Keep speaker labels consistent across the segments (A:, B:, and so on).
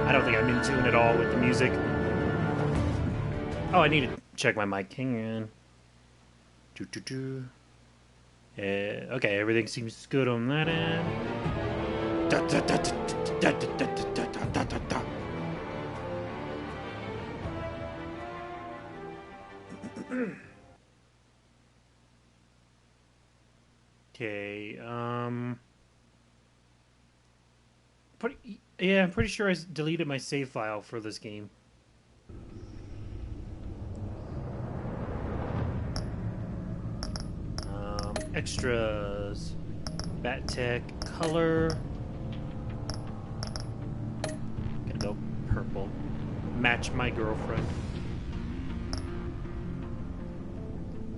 A: I don't think I'm in tune at all with the music. Oh, I need to check my mic. Hang on. Okay, everything seems good on that end. Okay, I'm pretty sure I deleted my save file for this game. Extras, Bat Tech, color. Gonna go purple. Match my girlfriend.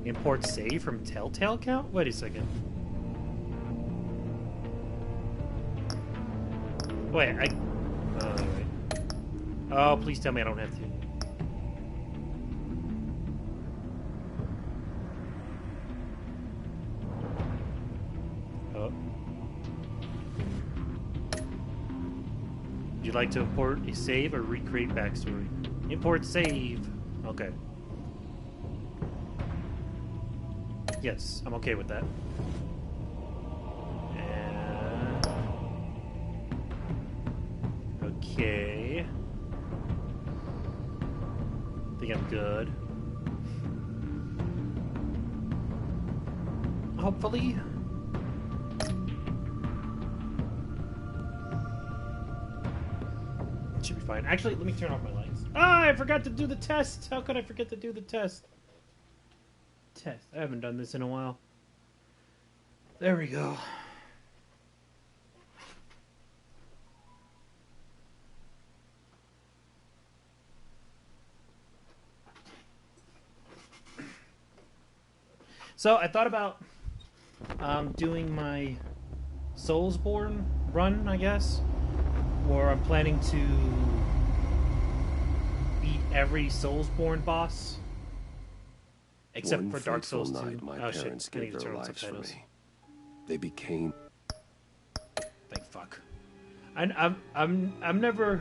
A: Import save from Telltale account? Wait a second. Wait, wait. Oh, please tell me I don't have to. Oh. Would you like to import a save or recreate backstory? Import save. Okay. Yes, I'm okay with that. Okay. I think I'm good. Hopefully. It should be fine. Actually, let me turn off my lights. Ah, I forgot to do the test! How could I forget to do the test? I haven't done this in a while. There we go. So I thought about doing my Soulsborne run, I guess, where I'm planning to beat every Soulsborne boss. Except
B: One
A: for Dark Souls 2.
B: night, my parents gave their lives for me. They became.
A: Thank fuck. I never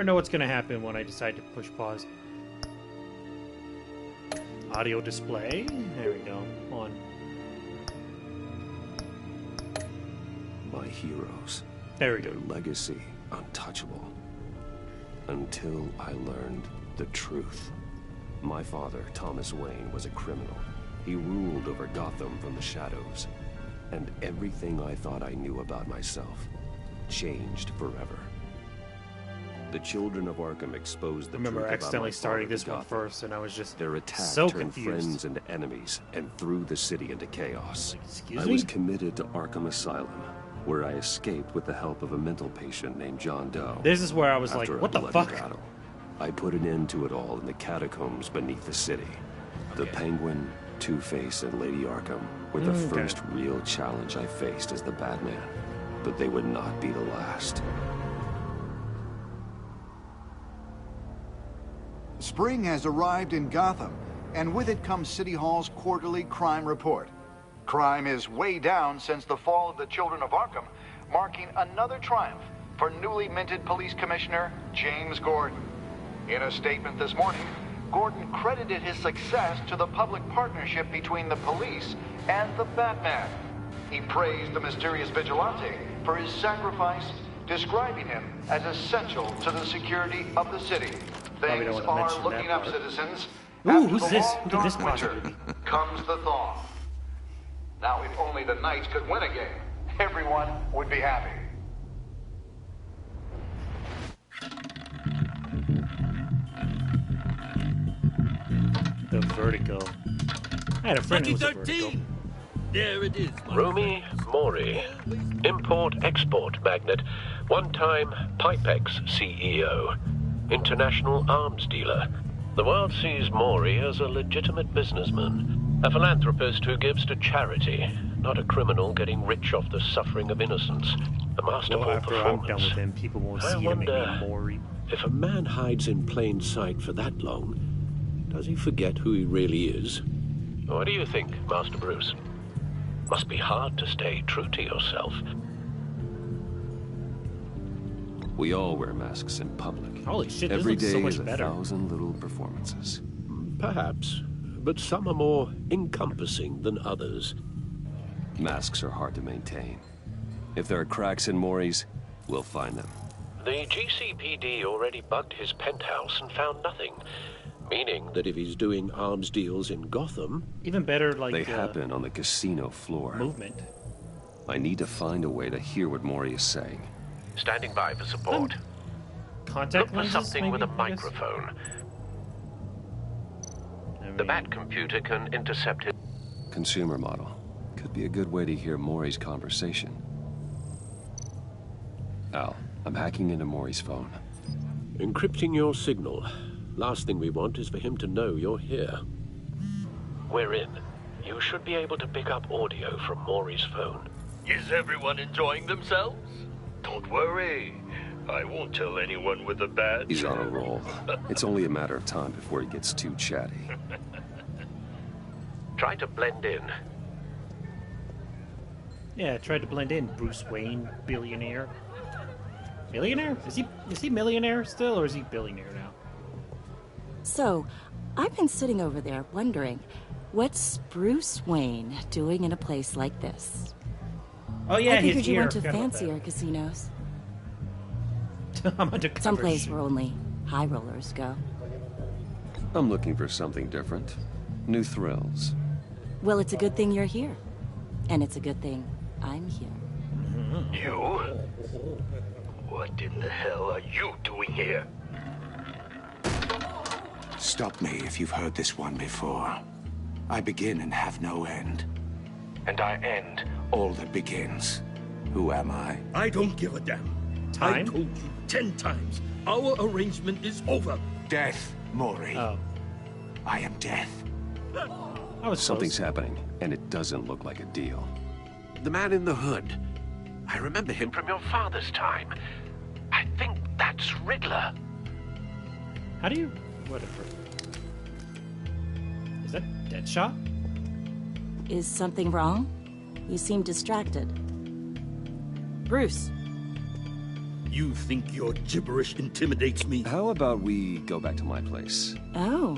A: know what's gonna happen when I decide to push pause. Audio display. There we go. On.
B: My heroes.
A: There we go.
B: Their legacy untouchable. Until I learned the truth. My father, Thomas Wayne, was a criminal. He ruled over Gotham from the shadows. And everything I thought I knew about myself changed forever. The children of Arkham exposed the
A: I remember
B: truth
A: accidentally
B: about my
A: starting
B: father
A: this
B: to
A: one
B: Gotham.
A: first, and I was just
B: Their attack
A: so
B: turned
A: confused.
B: friends into enemies and threw the city into chaos.
A: Excuse
B: I
A: me?
B: was committed to Arkham Asylum, where I escaped with the help of a mental patient named John Doe.
A: This is where I was
B: After
A: like,
B: a
A: what the
B: bloody
A: fuck?
B: battle, I put an end to it all in the catacombs beneath the city. The Penguin, Two-Face, and Lady Arkham were the first real challenge I faced as the Batman. But they would not be the last.
C: Spring has arrived in Gotham, and with it comes City Hall's quarterly crime report. Crime is way down since the fall of the Children of Arkham, marking another triumph for newly minted Police Commissioner James Gordon. In a statement this morning, Gordon credited his success to the public partnership between the police and the Batman. He praised the mysterious vigilante for his sacrifice, describing him as essential to the security of the city.
A: Probably don't
C: Things
A: want to
C: are
A: mention
C: looking
A: that
C: up,
A: part.
C: citizens.
A: Ooh,
C: After
A: who's
C: the
A: this?
C: long,
A: Who could this
C: dark winter
A: possibly be?
C: comes the thaw. Now, if only the Knights could win a game, everyone would be happy.
A: The Vertigo. I had a friend who was a Vertigo.
D: 2013. There it is.
E: Romy Mori, import-export magnate, one-time Pipex CEO, international arms dealer. The world sees Mori as a legitimate businessman, a philanthropist who gives to charity, not a criminal getting rich off the suffering of innocence. A masterful
A: Well, after I'm
E: performance.
A: done with him, people won't
E: I
A: see him
E: wonder
A: anymore.
E: if a man hides in plain sight for that long, does he forget who he really is? What do you think, Master Bruce? Must be hard to stay true to yourself.
B: We all wear masks in public.
A: Holy shit, this
B: Every
A: looks
B: day
A: so much
B: is a
A: better.
B: 1,000 little performances.
E: Perhaps, but some are more encompassing than others.
B: Masks are hard to maintain. If there are cracks in Maury's, we'll find them.
E: The GCPD already bugged his penthouse and found nothing. Meaning that if he's doing arms deals in Gotham...
A: Even better, like,
B: They happen on the casino floor.
A: movement.
B: I need to find a way to hear what Maury is saying.
E: Standing by for support.
A: Contact
E: Look for
A: lenses,
E: something with a
A: maybe, I guess?
E: microphone.
A: I
E: The
A: mean,
E: Bat computer can intercept it.
B: Consumer model. Could be a good way to hear Maury's conversation. Al, I'm hacking into Maury's phone.
E: Encrypting your signal. Last thing we want is for him to know you're here. We're in. You should be able to pick up audio from Maury's phone.
D: Is everyone enjoying themselves? Don't worry. I won't tell anyone with a badge.
B: He's on a roll. It's only a matter of time before he gets too chatty.
E: Try to blend in.
A: Yeah, tried to blend in. Bruce Wayne, billionaire. Millionaire? Is he millionaire still, or is he billionaire now?
F: So, I've been sitting over there wondering, what's Bruce Wayne doing in a place like this?
A: Oh yeah,
F: I
A: his
F: figured you
A: ear.
F: went to
A: Forgot about
F: fancier casinos.
A: that. I'm undercover.
F: Someplace
A: shit.
F: where only high rollers go.
B: I'm looking for something different. New thrills.
F: Well, it's a good thing you're here. And it's a good thing I'm here.
D: You? What in the hell are you doing here?
G: Stop me if you've heard this one before. I begin and have no end. And I end all that begins. Who am I?
D: I don't give a damn. I
A: Time?
D: told you 10 times. Our arrangement is over.
G: Death, Maury.
A: Oh,
G: I am death.
A: I was
B: Something's
A: close.
B: happening, and it doesn't look like a deal.
E: The man in the hood. I remember him from your father's time. I think that's Riddler.
A: How do you? Whatever. Is that Deadshot?
F: Is something wrong? You seem distracted. Bruce,
D: You think your gibberish intimidates me?
B: How about we go back to my place?
F: oh,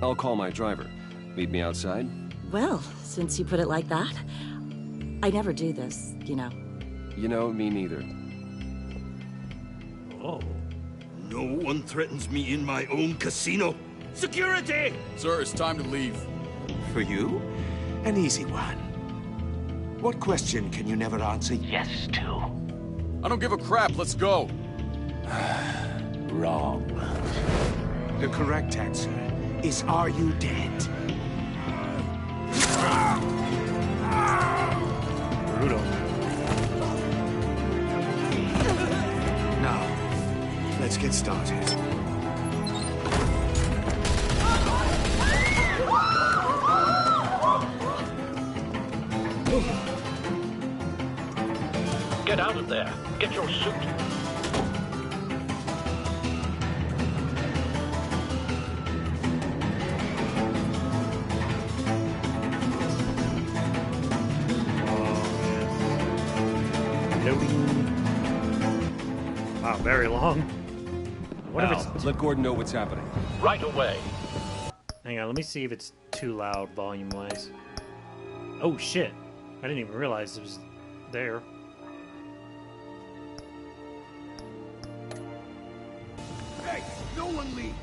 B: I'll call my driver. Meet me outside?
F: well, since you put it like that, I never do this, you know.
B: You know, me neither.
A: Oh.
D: No one threatens me in my own casino. Security!
H: Sir, it's time to leave.
G: For you, an easy one. What question can you never answer yes to?
H: I don't give a crap, let's go.
G: Wrong. The correct answer is, are you dead?
A: Brutal.
G: Now, let's get started.
E: Get out of there. Get your suit.
A: Loading. Wow, very long. What if
B: Al,
A: it's?
B: let Gordon know what's happening.
E: Right away.
A: Hang on, let me see if it's too loud volume-wise. Oh shit! I didn't even realize it was there.
G: Hey, no one leaves.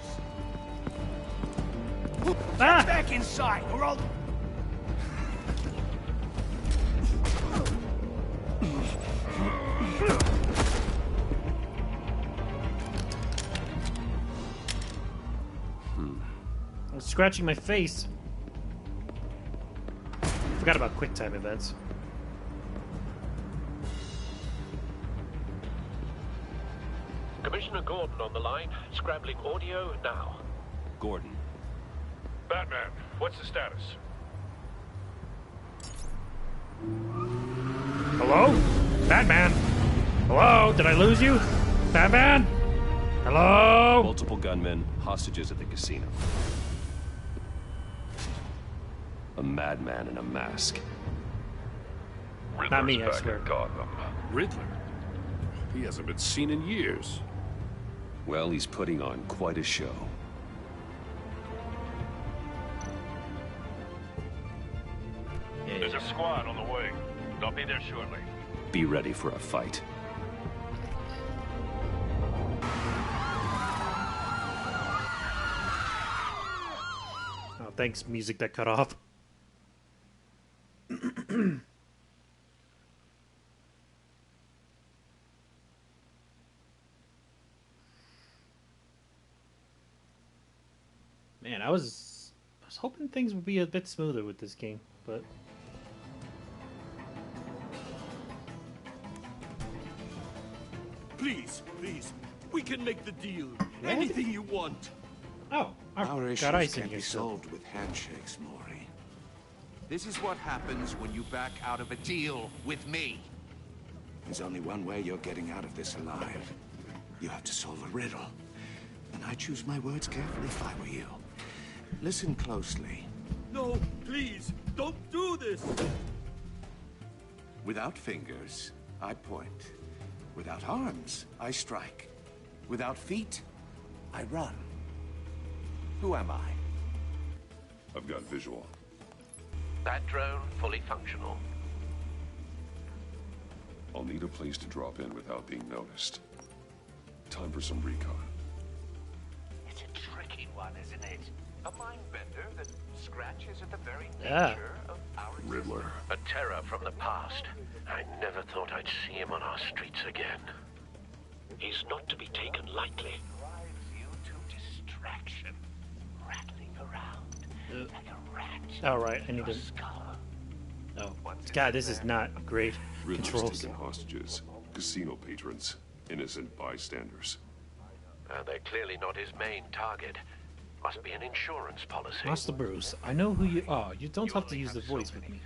A: Ah!
G: Back inside, or I'll...
A: I was scratching my face. Forgot about QuickTime events.
E: Commissioner Gordon on the line. Scrambling audio now.
B: Gordon.
I: Batman, what's the status?
A: Hello? Batman? Hello? Did I lose you? Batman? Hello?
B: Multiple gunmen, hostages at the casino. A madman in a mask.
I: Riddler's
A: Not me, I
I: back
A: swear.
I: in Gotham.
H: Riddler? He hasn't been seen in years.
B: Well, he's putting on quite a show.
I: There's a squad on the way. They'll be there shortly.
B: Be ready for a fight.
A: Oh, thanks, music that cut off. Man, I was hoping things would be a bit smoother with this game, but
J: Please, please, we can make the deal. Anything you want.
A: oh,
G: Our
A: I've
G: issues
A: got ice in
G: can
A: here
G: be
A: still.
G: solved with handshakes, Maury.
K: This is what happens when you back out of a deal with me.
G: There's only one way you're getting out of this alive. You have to solve a riddle. And I choose my words carefully if I were you. Listen closely.
J: No, please, don't do this.
G: Without fingers, I point. Without arms, I strike. Without feet, I run. Who am I?
I: I've got visual.
E: That drone fully functional.
I: I'll need a place to drop in without being noticed. Time for some recon.
E: It's a tricky one, isn't it? A mind bender that scratches at the very
A: Yeah.
E: nature of our
I: Riddler.
E: A terror from the past. I never thought I'd see him on our streets again. He's not to be taken lightly. Drives you to distraction, rattling around like a rat.
A: All right, I need to.
E: Skull.
A: Oh, God, this is not great
I: Riddler's
A: controls.
I: taking hostages. Casino patrons. Innocent bystanders.
E: They're clearly not his main target. Must be an insurance policy.
A: Master Bruce, I know who you are. You don't have to use the voice with me.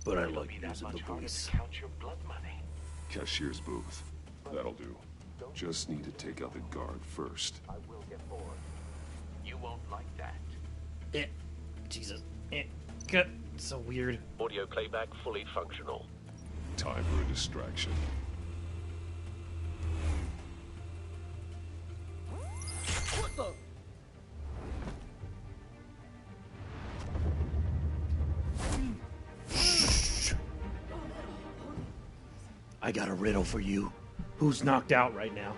A: But I like using the voice.
E: Count your blood money.
I: Cashier's booth. That'll do. Just need to take out the guard first.
E: I will get bored. You won't like that.
A: Jesus. God, so weird.
E: Audio playback fully functional.
I: Time for a distraction.
J: What the?
A: I got a riddle for you. Who's knocked out right now?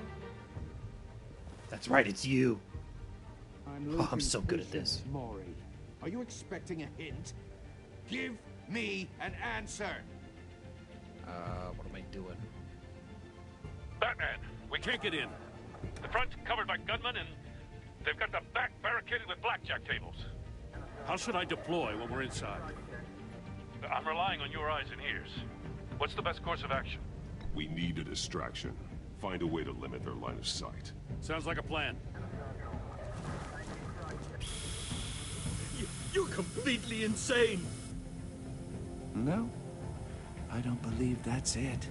A: That's right, it's you. Oh, I'm so good at this.
K: Maury, are you expecting a hint? Give me an answer.
A: What am I doing?
I: Batman, we can't get in. The front's covered by gunmen and they've got the back barricaded with blackjack tables.
H: How should I deploy when we're inside?
I: I'm relying on your eyes and ears. What's the best course of action? We need a distraction. Find a way to limit their line of sight.
H: Sounds like a plan.
J: You're completely insane.
G: No, I don't believe that's it.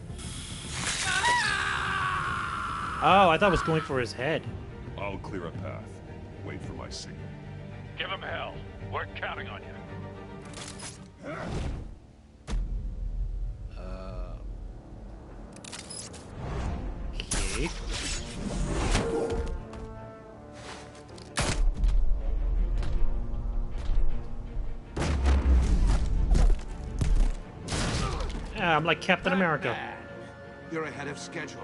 A: Oh, I thought it was going for his head.
I: I'll clear a path. Wait for my signal. Give him hell. We're counting on you.
A: Okay. Yeah, I'm like Captain America.
K: Batman, you're ahead of schedule.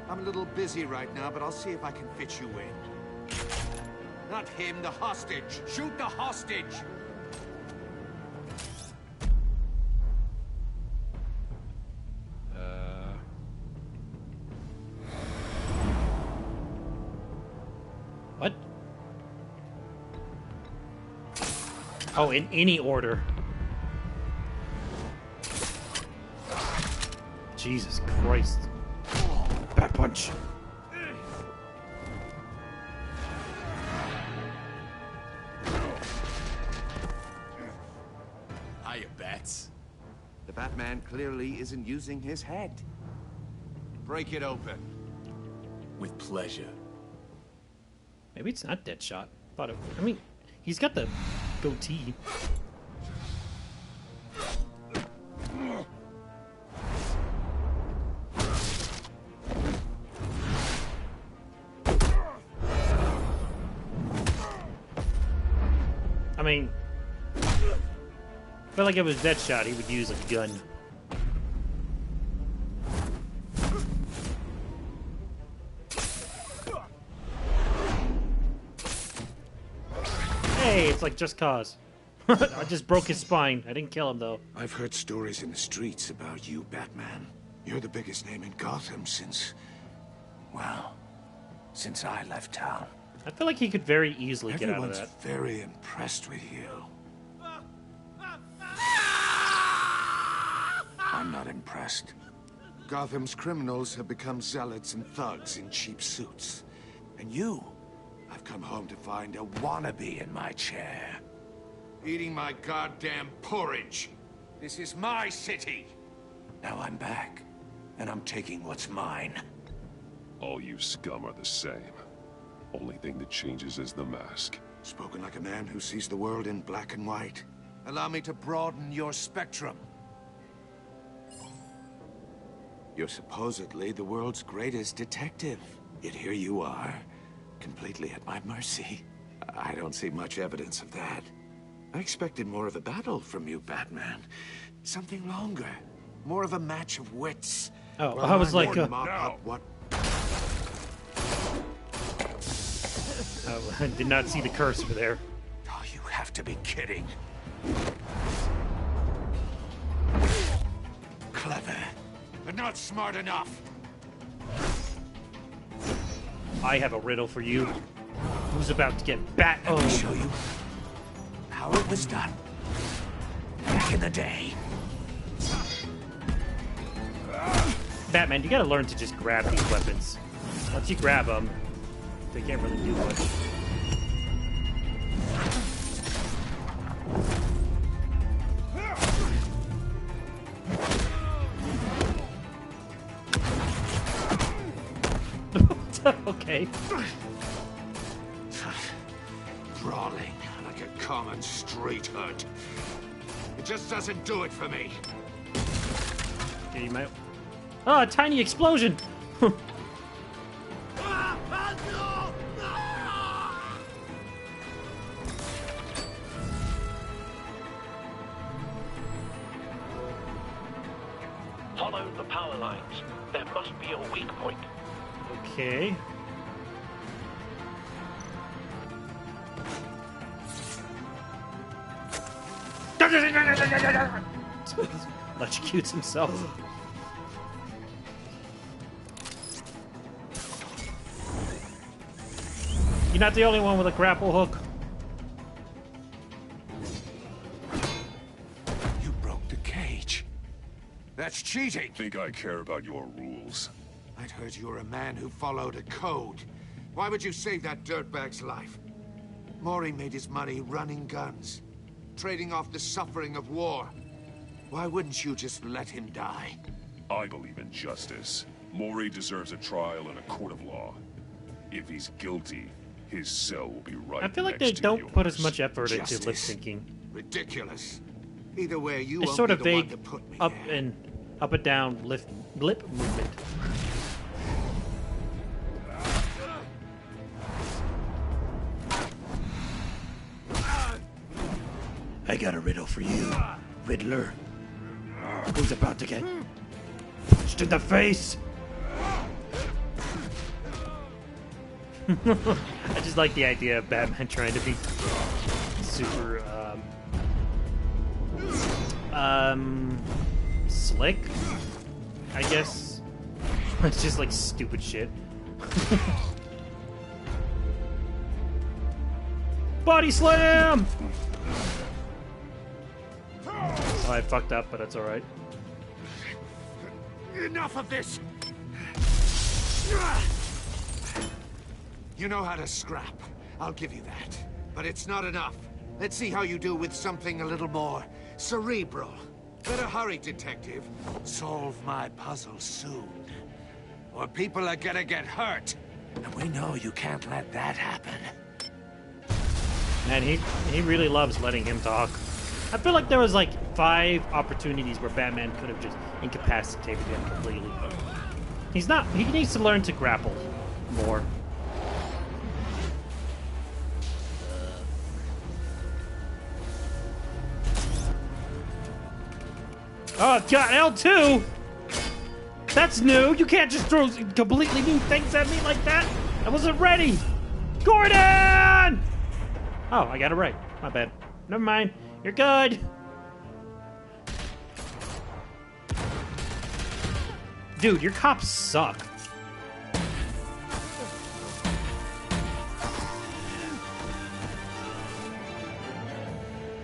K: I'm a little busy right now, but I'll see if I can fit you in. Not him, the hostage. Shoot the hostage.
A: What? Oh, in any order. Jesus Christ. Back punch.
J: Hiya, Bats.
K: The Batman clearly isn't using his head. Break it open.
J: With pleasure.
A: Maybe it's not Deadshot. I mean, he's got the goatee. feel like if it was Deadshot, he would use a gun. Hey, it's like Just Cause. I just broke his spine. I didn't kill him, though.
G: I've heard stories in the streets about you, Batman. You're the biggest name in Gotham since... well, since I left town.
A: I feel like he could very easily get out of that.
G: Everyone's very impressed with you. I'm not impressed. Gotham's criminals have become zealots and thugs in cheap suits. And you, I've come home to find a wannabe in my chair.
K: Eating my goddamn porridge. This is my city.
G: Now I'm back, and I'm taking what's mine.
I: All you scum are the same. Only thing that changes is the mask.
G: Spoken like a man who sees the world in black and white.
K: Allow me to broaden your spectrum.
G: You're supposedly the world's greatest detective. Yet here you are, completely at my mercy. I don't see much evidence of that. I expected more of a battle from you, Batman. Something longer. More of a match of wits.
A: Oh,
G: well,
A: I was like...
G: what?
A: Oh, I did not see the cursor there.
G: Oh, you have to be kidding. Clever, but not smart enough.
A: I have a riddle for you. Who's about to get bat?
G: Let me show you how it was done back in the day.
A: Batman, you gotta learn to just grab these weapons. Once you grab them, they can't really do much. Okay.
K: Brawling like a common street hood. It just doesn't do it for me.
A: Okay, you might... Oh, a tiny explosion!
E: Follow the power lines. There must be a weak point.
A: Okay. Electrocutes himself. You're not the only one with a grapple hook.
K: You broke the cage. That's cheating.
I: Think I care about your rules?
K: I'd heard you were a man who followed a code. Why would you save that dirtbag's life? Mori made his money running guns, trading off the suffering of war. Why wouldn't you just let him die?
I: I believe in justice. Mori deserves a trial in a court of law. If he's guilty, his cell will be right
A: I feel like
I: next
A: they don't
I: to
A: put
I: yours.
A: as much effort into
K: Justice.
A: lip syncing.
K: Ridiculous. Either way, you
A: It's
K: won't
A: sort
K: be
A: of
K: the one
A: vague
K: to put me
A: up
K: there.
A: and down lip movement. I got a riddle for you, Riddler. Who's about to get punched in the face? I just like the idea of Batman trying to be super, slick, I guess. It's just like stupid shit. Body slam! Oh, I fucked up, but that's alright.
K: Enough of this! You know how to scrap. I'll give you that. But it's not enough. Let's see how you do with something a little more cerebral. Better hurry, detective. Solve my puzzle soon. Or people are gonna get hurt.
G: And we know you can't let that happen.
A: Man, he really loves letting him talk. I feel like there was like 5 opportunities where Batman could have just incapacitated him completely. He needs to learn to grapple more. Oh, God, L2? That's new. You can't just throw completely new things at me like that. I wasn't ready. Gordon! Oh, I got it right. My bad. Never mind. You're good. Dude, your cops suck.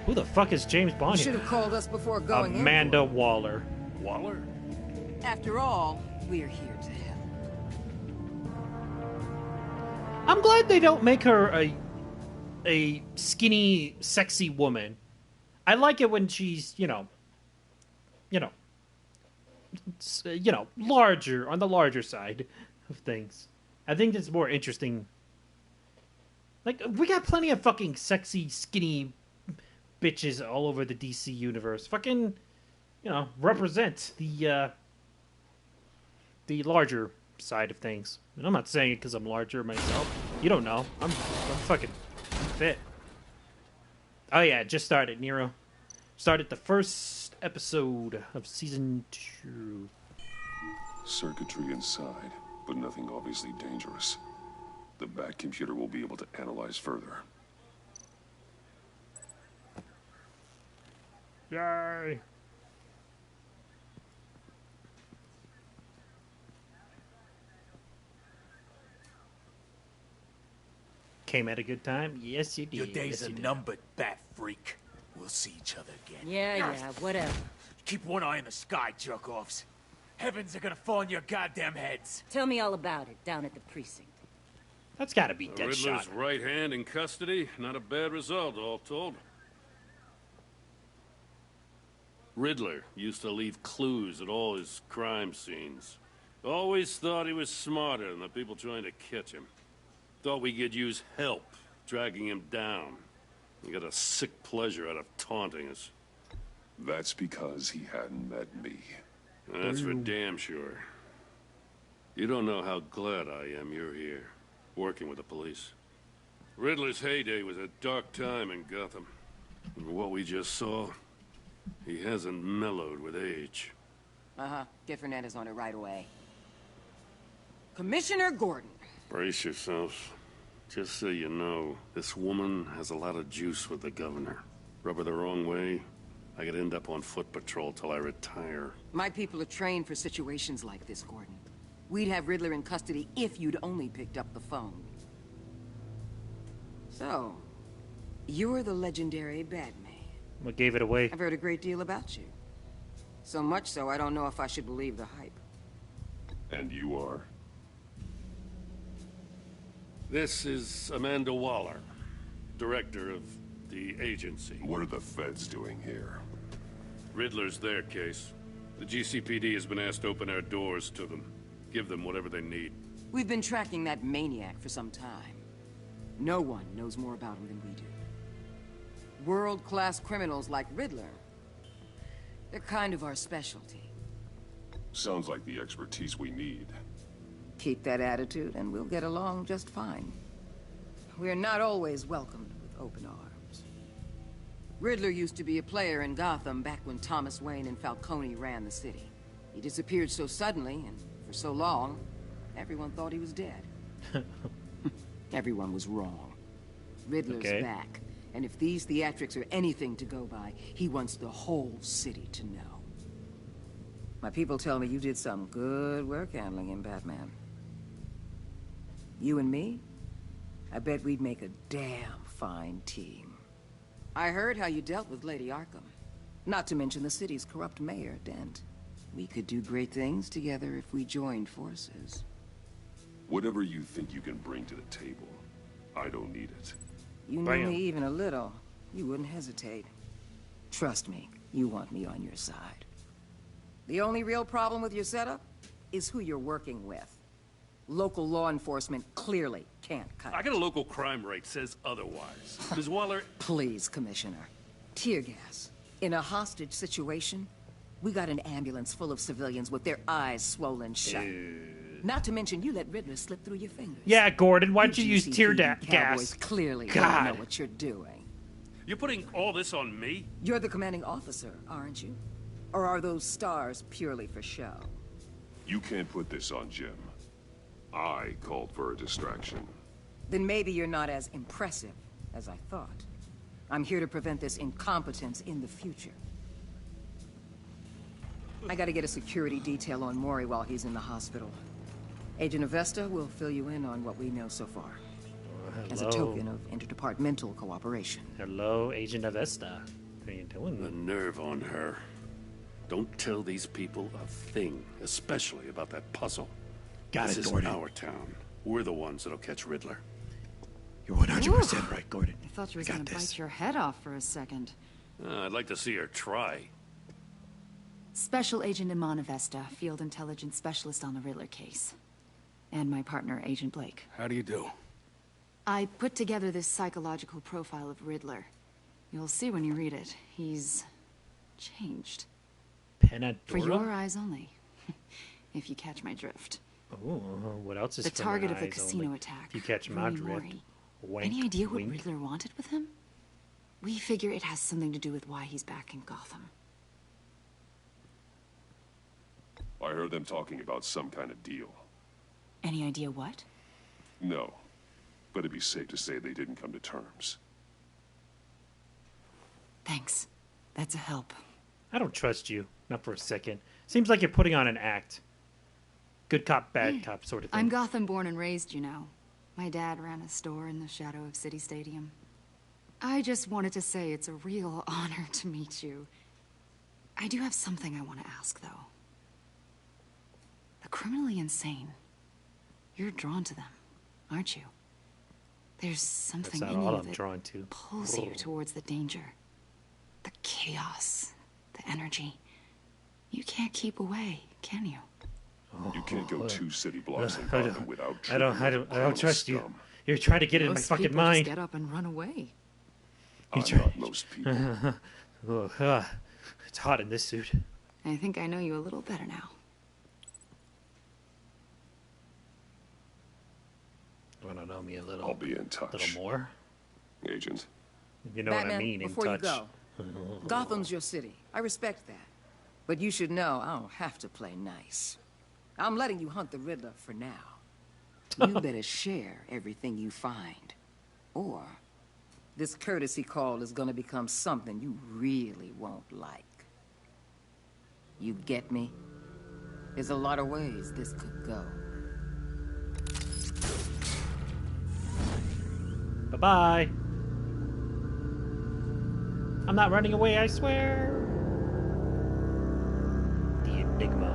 A: Who the fuck is James Bond?
L: You should have called us before going
A: Amanda Waller.
H: Waller?
L: After all, we're here to help.
A: I'm glad they don't make her a skinny, sexy woman. I like it when she's, larger, on the larger side of things. I think it's more interesting. Like, we got plenty of fucking sexy, skinny bitches all over the DC universe. Fucking, represent the larger side of things. And I'm not saying it because I'm larger myself. You don't know. I'm fucking fit. Oh yeah, it just started, Nero. Started the first episode of season 2.
I: Circuitry inside, but nothing obviously dangerous. The back computer will be able to analyze further.
A: Yay! Came at a good time? Yes, you did.
J: Your days
A: yes,
J: are numbered, bat freak. We'll see each other again.
F: Yeah, whatever.
J: Keep one eye in the sky, jerk-offs. Heavens are gonna fall on your goddamn heads.
F: Tell me all about it down at the precinct.
A: That's gotta be
H: Riddler's
A: Deadshot.
H: right hand in custody. Not a bad result, all told. Riddler used to leave clues at all his crime scenes. Always thought he was smarter than the people trying to catch him. Thought we could use help dragging him down. He got a sick pleasure out of taunting us.
I: That's because he hadn't met me.
H: That's for damn sure. You don't know how glad I am you're here, working with the police. Riddler's heyday was a dark time in Gotham. And what we just saw, he hasn't mellowed with age.
L: Uh-huh. Get Fernandez on it right away. Commissioner Gordon.
H: Brace yourselves. Just so you know, this woman has a lot of juice with the governor. Rub her the wrong way, I could end up on foot patrol till I retire.
L: My people are trained for situations like this, Gordon. We'd have Riddler in custody if you'd only picked up the phone. So, you're the legendary Batman.
A: What gave it away?
L: I've heard a great deal about you. So much so, I don't know if I should believe the hype.
I: And you are?
H: This is Amanda Waller, director of the agency.
I: What are the feds doing here?
H: Riddler's their case. The GCPD has been asked to open our doors to them. Give them whatever they need.
L: We've been tracking that maniac for some time. No one knows more about him than we do. World-class criminals like Riddler. They're kind of our specialty.
I: Sounds like the expertise we need.
L: Keep that attitude and we'll get along just fine. We're not always welcomed with open arms. Riddler used to be a player in Gotham back when Thomas Wayne and Falcone ran the city. He disappeared so suddenly and for so long, everyone thought he was dead. Everyone was wrong. Riddler's back, and if these theatrics are anything to go by, he wants the whole city to know. My people tell me you did some good work handling him, Batman. You and me? I bet we'd make a damn fine team. I heard how you dealt with Lady Arkham. Not to mention the city's corrupt mayor, Dent. We could do great things together if we joined forces.
I: Whatever you think you can bring to the table, I don't need it.
L: You knew me even a little, you wouldn't hesitate. Trust me, you want me on your side. The only real problem with your setup is who you're working with. Local law enforcement clearly can't cut it.
H: I got a local crime rate says otherwise. Ms. Waller...
L: Please, Commissioner. Tear gas. In a hostage situation, we got an ambulance full of civilians with their eyes swollen shut. Not to mention you let Riddler slip through your fingers.
A: Yeah, Gordon, why'd you use tear
L: Cowboys
A: gas?
L: Clearly don't know what you're doing.
H: You're putting all this on me?
L: You're the commanding officer, aren't you? Or are those stars purely for show?
I: You can't put this on Jim. I called for a distraction.
L: Then maybe you're not as impressive as I thought. I'm here to prevent this incompetence in the future. I gotta get a security detail on Mori while he's in the hospital. Agent Avesta will fill you in on what we know so far. As a token of interdepartmental cooperation.
A: Hello, Agent Avesta. How are you doing?
H: The nerve on her. Don't tell these people a thing, especially about that puzzle. This isn't our town. We're the ones that'll catch Riddler.
J: You're 100% right, Gordon.
M: I thought you were gonna bite your head off for a second.
H: I'd like to see her try.
M: Special Agent Iman Avesta, Field Intelligence Specialist on the Riddler case. And my partner, Agent Blake.
H: How do you do?
M: I put together this psychological profile of Riddler. You'll see when you read it. He's changed.
A: Panadora?
M: For your eyes only. If you catch my drift.
A: Oh, what else is
M: the
A: for
M: target
A: my
M: of the
A: eyes
M: casino
A: only?
M: attack?
A: If you catch my drift.
M: Mori.
A: Wink,
M: Any idea what
A: wink.
M: Riddler wanted with him? We figure it has something to do with why he's back in Gotham.
I: I heard them talking about some kind of deal.
M: Any idea what?
I: No, but it'd be safe to say they didn't come to terms.
M: Thanks. That's a help.
A: I don't trust you. Not for a second. Seems like you're putting on an act. Good cop, bad cop sort of thing.
M: I'm Gotham born and raised, you know. My dad ran a store in the shadow of City Stadium. I just wanted to say it's a real honor to meet you. I do have something I want to ask, though. The criminally insane. You're drawn to them, aren't you? There's something
A: That's
M: in
A: not all
M: you
A: I'm
M: that
A: drawn to.
M: pulls you towards the danger. The chaos. The energy. You can't keep away, can you?
I: You can't go 2 city blocks in
A: I
I: Gotham without
A: I don't trust you.
I: scum.
A: You're trying to get in my
M: Most
A: fucking
M: people
A: mind.
M: just get up and run away.
I: Not most people.
A: It's hot in this suit.
M: I think I know you a little better now.
A: Want to know me a little?
I: I'll be in touch.
A: Little more,
I: Agent.
A: You know
L: Batman,
A: what I mean? In
L: before
A: touch.
L: you go, Gotham's your city. I respect that. But you should know I don't have to play nice. I'm letting you hunt the Riddler for now. You better share everything you find. Or this courtesy call is gonna become something you really won't like. You get me? There's a lot of ways this could go.
A: Bye-bye. I'm not running away, I swear. The Enigma.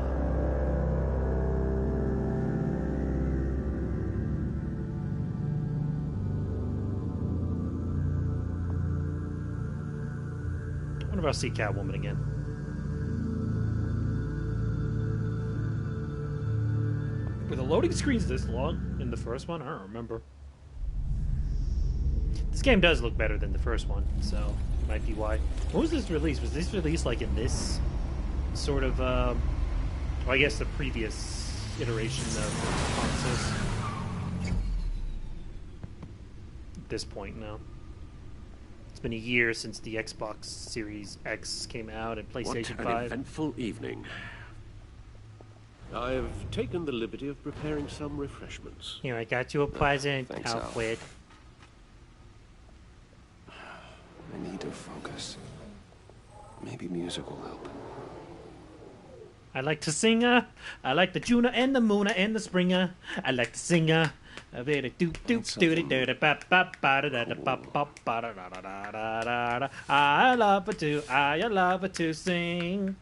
A: I wonder if I'll see Catwoman again. Were the loading screens this long in the first one? I don't remember. This game does look better than the first one, so might be why. When was this released? Was this released like in this sort of, well, I guess the previous iteration of consoles? At this point, no. It's been a year since the Xbox Series X came out and PlayStation 5.
E: What an eventful evening. I've taken the liberty of preparing some refreshments.
A: Here, I got you a present,
B: thanks, Al.
A: Alfred.
B: I need to focus. Maybe music will help.
A: I like to sing I like the Juna and the Moona and the Springer. I like to sing I love it to sing.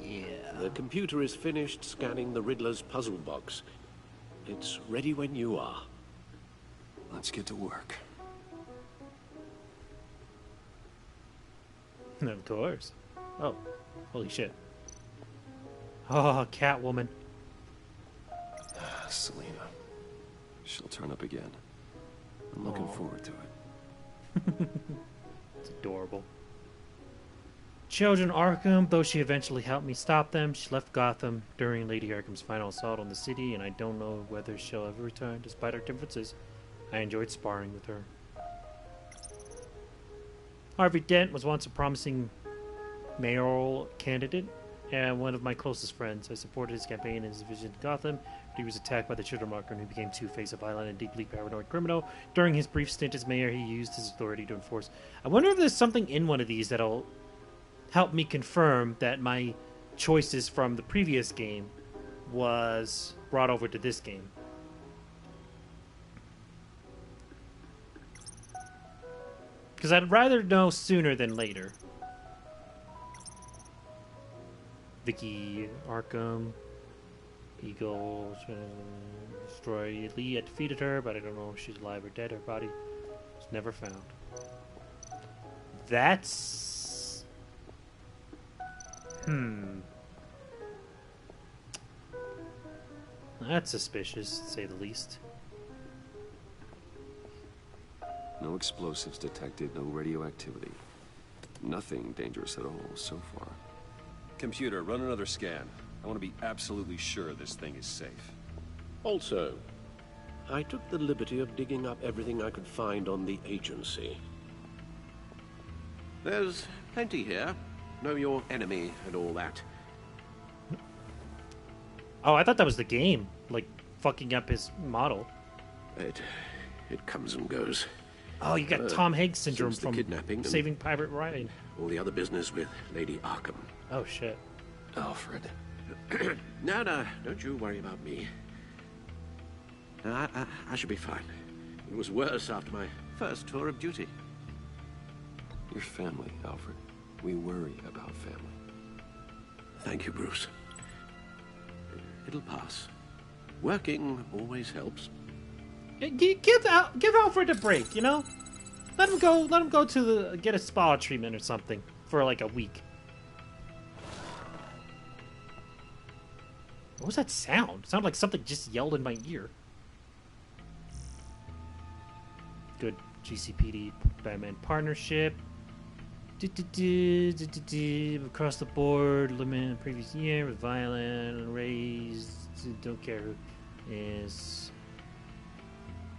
A: Yeah.
E: The computer is finished scanning the Riddler's puzzle box. It's ready when you are.
B: Let's get to work.
A: Of course. Oh, holy shit. Oh, Catwoman.
B: Selena. She'll turn up again. I'm looking forward to it.
A: It's adorable. Children Arkham, though she eventually helped me stop them, she left Gotham during Lady Arkham's final assault on the city, and I don't know whether she'll ever return despite our differences. I enjoyed sparring with her. Harvey Dent was once a promising mayoral candidate and one of my closest friends. I supported his campaign and his vision to Gotham, but he was attacked by the Children Marker, and he became Two-Face, a violent and deeply paranoid criminal. During his brief stint as mayor, he used his authority to enforce... I wonder if there's something in one of these that'll help me confirm that my choices from the previous game was brought over to this game. Because I'd rather know sooner than later. Vicky Arkham, Eagle, destroy Lee had defeated her, but I don't know if she's alive or dead. Her body was never found. That's... That's suspicious, to say the least.
B: No explosives detected, no radioactivity. Nothing dangerous at all so far. Computer, run another scan. I want to be absolutely sure this thing is safe.
E: Also, I took the liberty of digging up everything I could find on the agency. There's plenty here. Know your enemy and all that.
A: Oh, I thought that was the game. Like, fucking up his model.
E: It comes and goes.
A: Oh, you got Tom Hanks syndrome
E: Since the
A: from
E: kidnapping
A: Saving Private Ryan.
E: All the other business with Lady Arkham.
A: Oh, shit.
E: Alfred. No, don't you worry about me. I should be fine. It was worse after my first tour of duty.
B: Your family, Alfred. We worry about family.
E: Thank you, Bruce. It'll pass. Working always helps.
A: Give Alfred a break, you know? Let him go to get a spa treatment or something for like a week. What was that sound? It sounded like something just yelled in my ear. Good GCPD Batman partnership. Across the board, limit previous year with violent, raised. Don't care who is.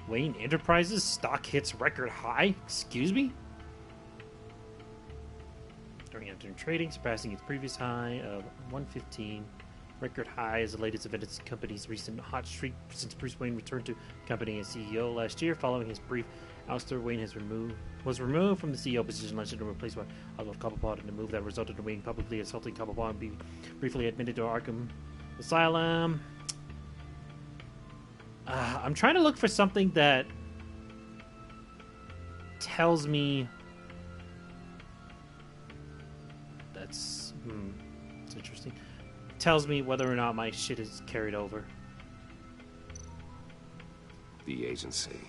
A: Wayne Enterprises stock hits record high? Excuse me? During afternoon trading, surpassing its previous high of 115. Record high is the latest event in the company's recent hot streak since Bruce Wayne returned to the company as CEO last year. Following his brief ouster, Wayne was removed from the CEO position last year and replaced by Oswald Cobblepot in a move that resulted in Wayne publicly assaulting Cobblepot and being briefly admitted to Arkham Asylum. I'm trying to look for something that tells me that's it's interesting. Tells me whether or not my shit is carried over.
B: The agency.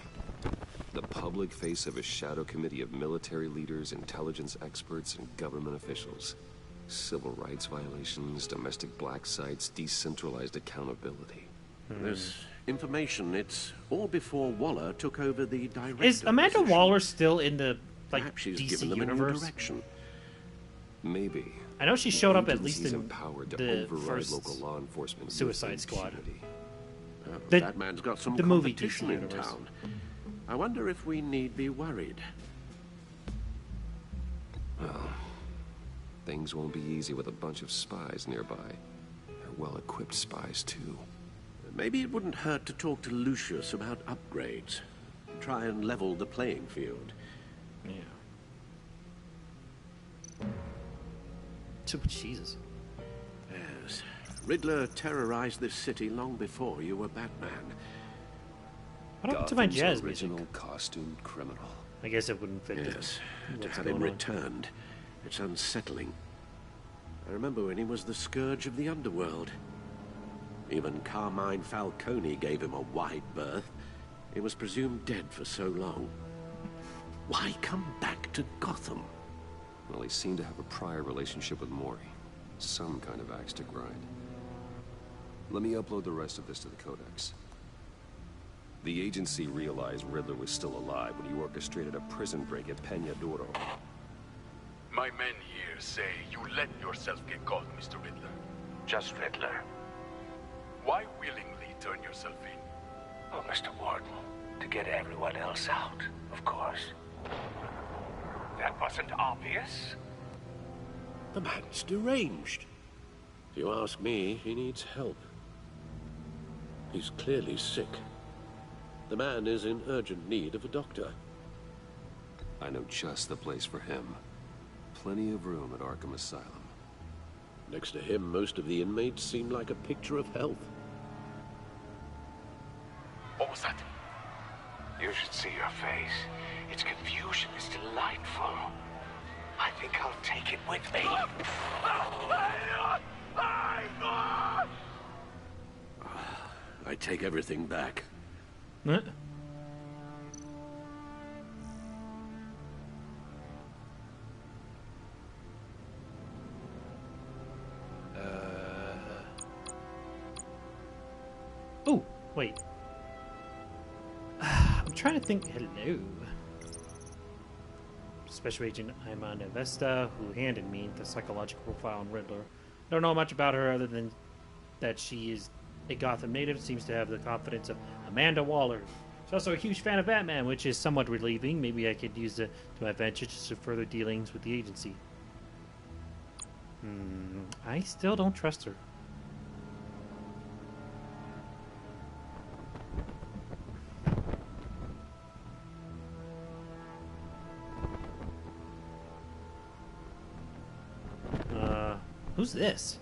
B: The public face of a shadow committee of military leaders, intelligence experts, and government officials. Civil rights violations, domestic black sites, decentralized accountability.
E: There's information. It's all before Waller took over the director.
A: Is Amanda
E: position.
A: Waller still in the
E: Perhaps she's
A: DC
E: given them
A: universe?
E: a new direction.
B: Maybe.
A: I know she showed up at least
B: Agency's
A: in
B: empowered to
A: the
B: override
A: first
B: local law enforcement with
A: Suicide Squad.
B: impunity.
E: That man's got some
A: the movie
E: competition
A: DC
E: in
A: universe.
E: town. I wonder if we need be worried.
B: Well, things won't be easy with a bunch of spies nearby. They're well-equipped spies, too.
E: Maybe it wouldn't hurt to talk to Lucius about upgrades. Try and level the playing field.
A: Yeah. Jesus.
E: Yes. Riddler terrorized this city long before you were Batman.
A: What happened to my
B: Gotham's
A: jazz
B: original
A: music?
B: costumed criminal.
A: I guess it wouldn't fit.
E: Yes. To
A: What's
E: have him
A: going on.
E: returned. It's unsettling. I remember when he was the scourge of the underworld. Even Carmine Falcone gave him a wide berth. He was presumed dead for so long. Why come back to Gotham?
B: Well, he seemed to have a prior relationship with Mori. Some kind of axe to grind. Let me upload the rest of this to the Codex. The agency realized Riddler was still alive when he orchestrated a prison break at Peña Duro.
I: My men here say you let yourself get caught, Mr. Riddler.
N: Just Riddler.
I: Why willingly turn yourself in?
N: Oh, Mr. Warden, to get everyone else out, of course. That That wasn't obvious.
E: The man's deranged. If you ask me, he needs help. He's clearly sick. The man is in urgent need of a doctor.
B: I know just the place for him. Plenty of room at Arkham Asylum.
E: Next to him, most of the inmates seem like a picture of health.
N: What was that? You should see your face. Its confusion is delightful. I think I'll take it with me.
E: I take everything back.
A: Huh? Oh, wait. I'm trying to think. Hello. Special Agent Imana Vesta, who handed me the psychological profile on Riddler. I don't know much about her other than that she is a Gotham native, seems to have the confidence of Amanda Waller. She's also a huge fan of Batman, which is somewhat relieving. Maybe I could use it to my advantage to further dealings with the agency. I still don't trust her. Who's this?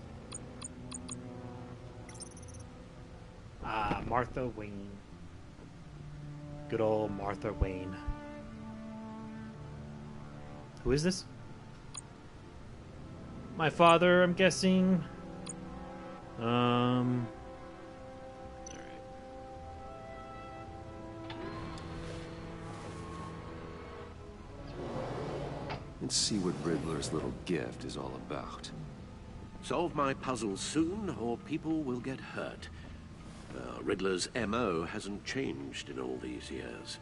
A: Martha Wayne. Good old Martha Wayne. Who is this? My father, I'm guessing. Alright.
B: Let's see what Riddler's little gift is all about.
E: Solve my puzzle soon, or people will get hurt. Riddler's M.O. hasn't changed in all these years.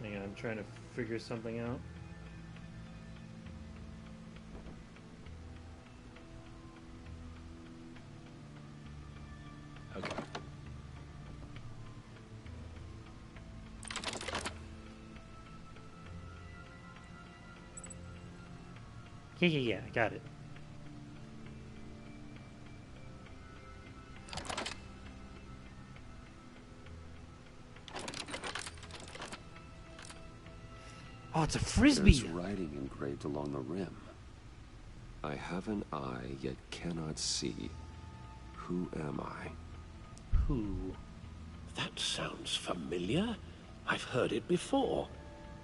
A: Hang on, I'm trying to figure something out.
B: Okay.
A: Yeah, I got it. Oh, it's a frisbee.
B: There's writing engraved along the rim. I have an eye, yet cannot see. Who am I?
A: Who?
E: That sounds familiar. I've heard it before.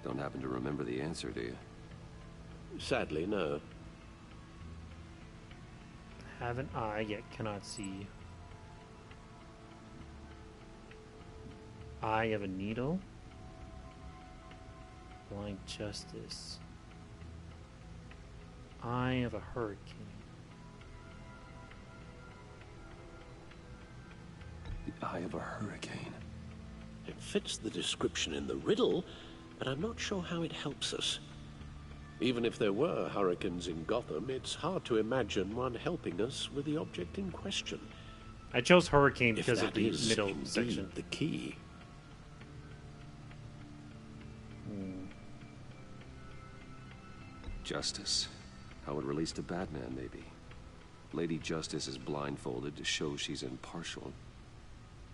B: Don't happen to remember the answer, do you?
E: Sadly, no.
A: Have an eye, yet cannot see. Eye of a needle. Blind justice. Eye of a hurricane.
B: The eye of a hurricane.
E: It fits the description in the riddle, but I'm not sure how it helps us. Even if there were hurricanes in Gotham, it's hard to imagine one helping us with the object in question.
A: I chose hurricane because
E: If
A: of
E: that
A: the
E: is
A: middle
E: indeed
A: section.
E: the key.
B: Justice. How it relates to Batman, maybe. Lady Justice is blindfolded to show she's impartial.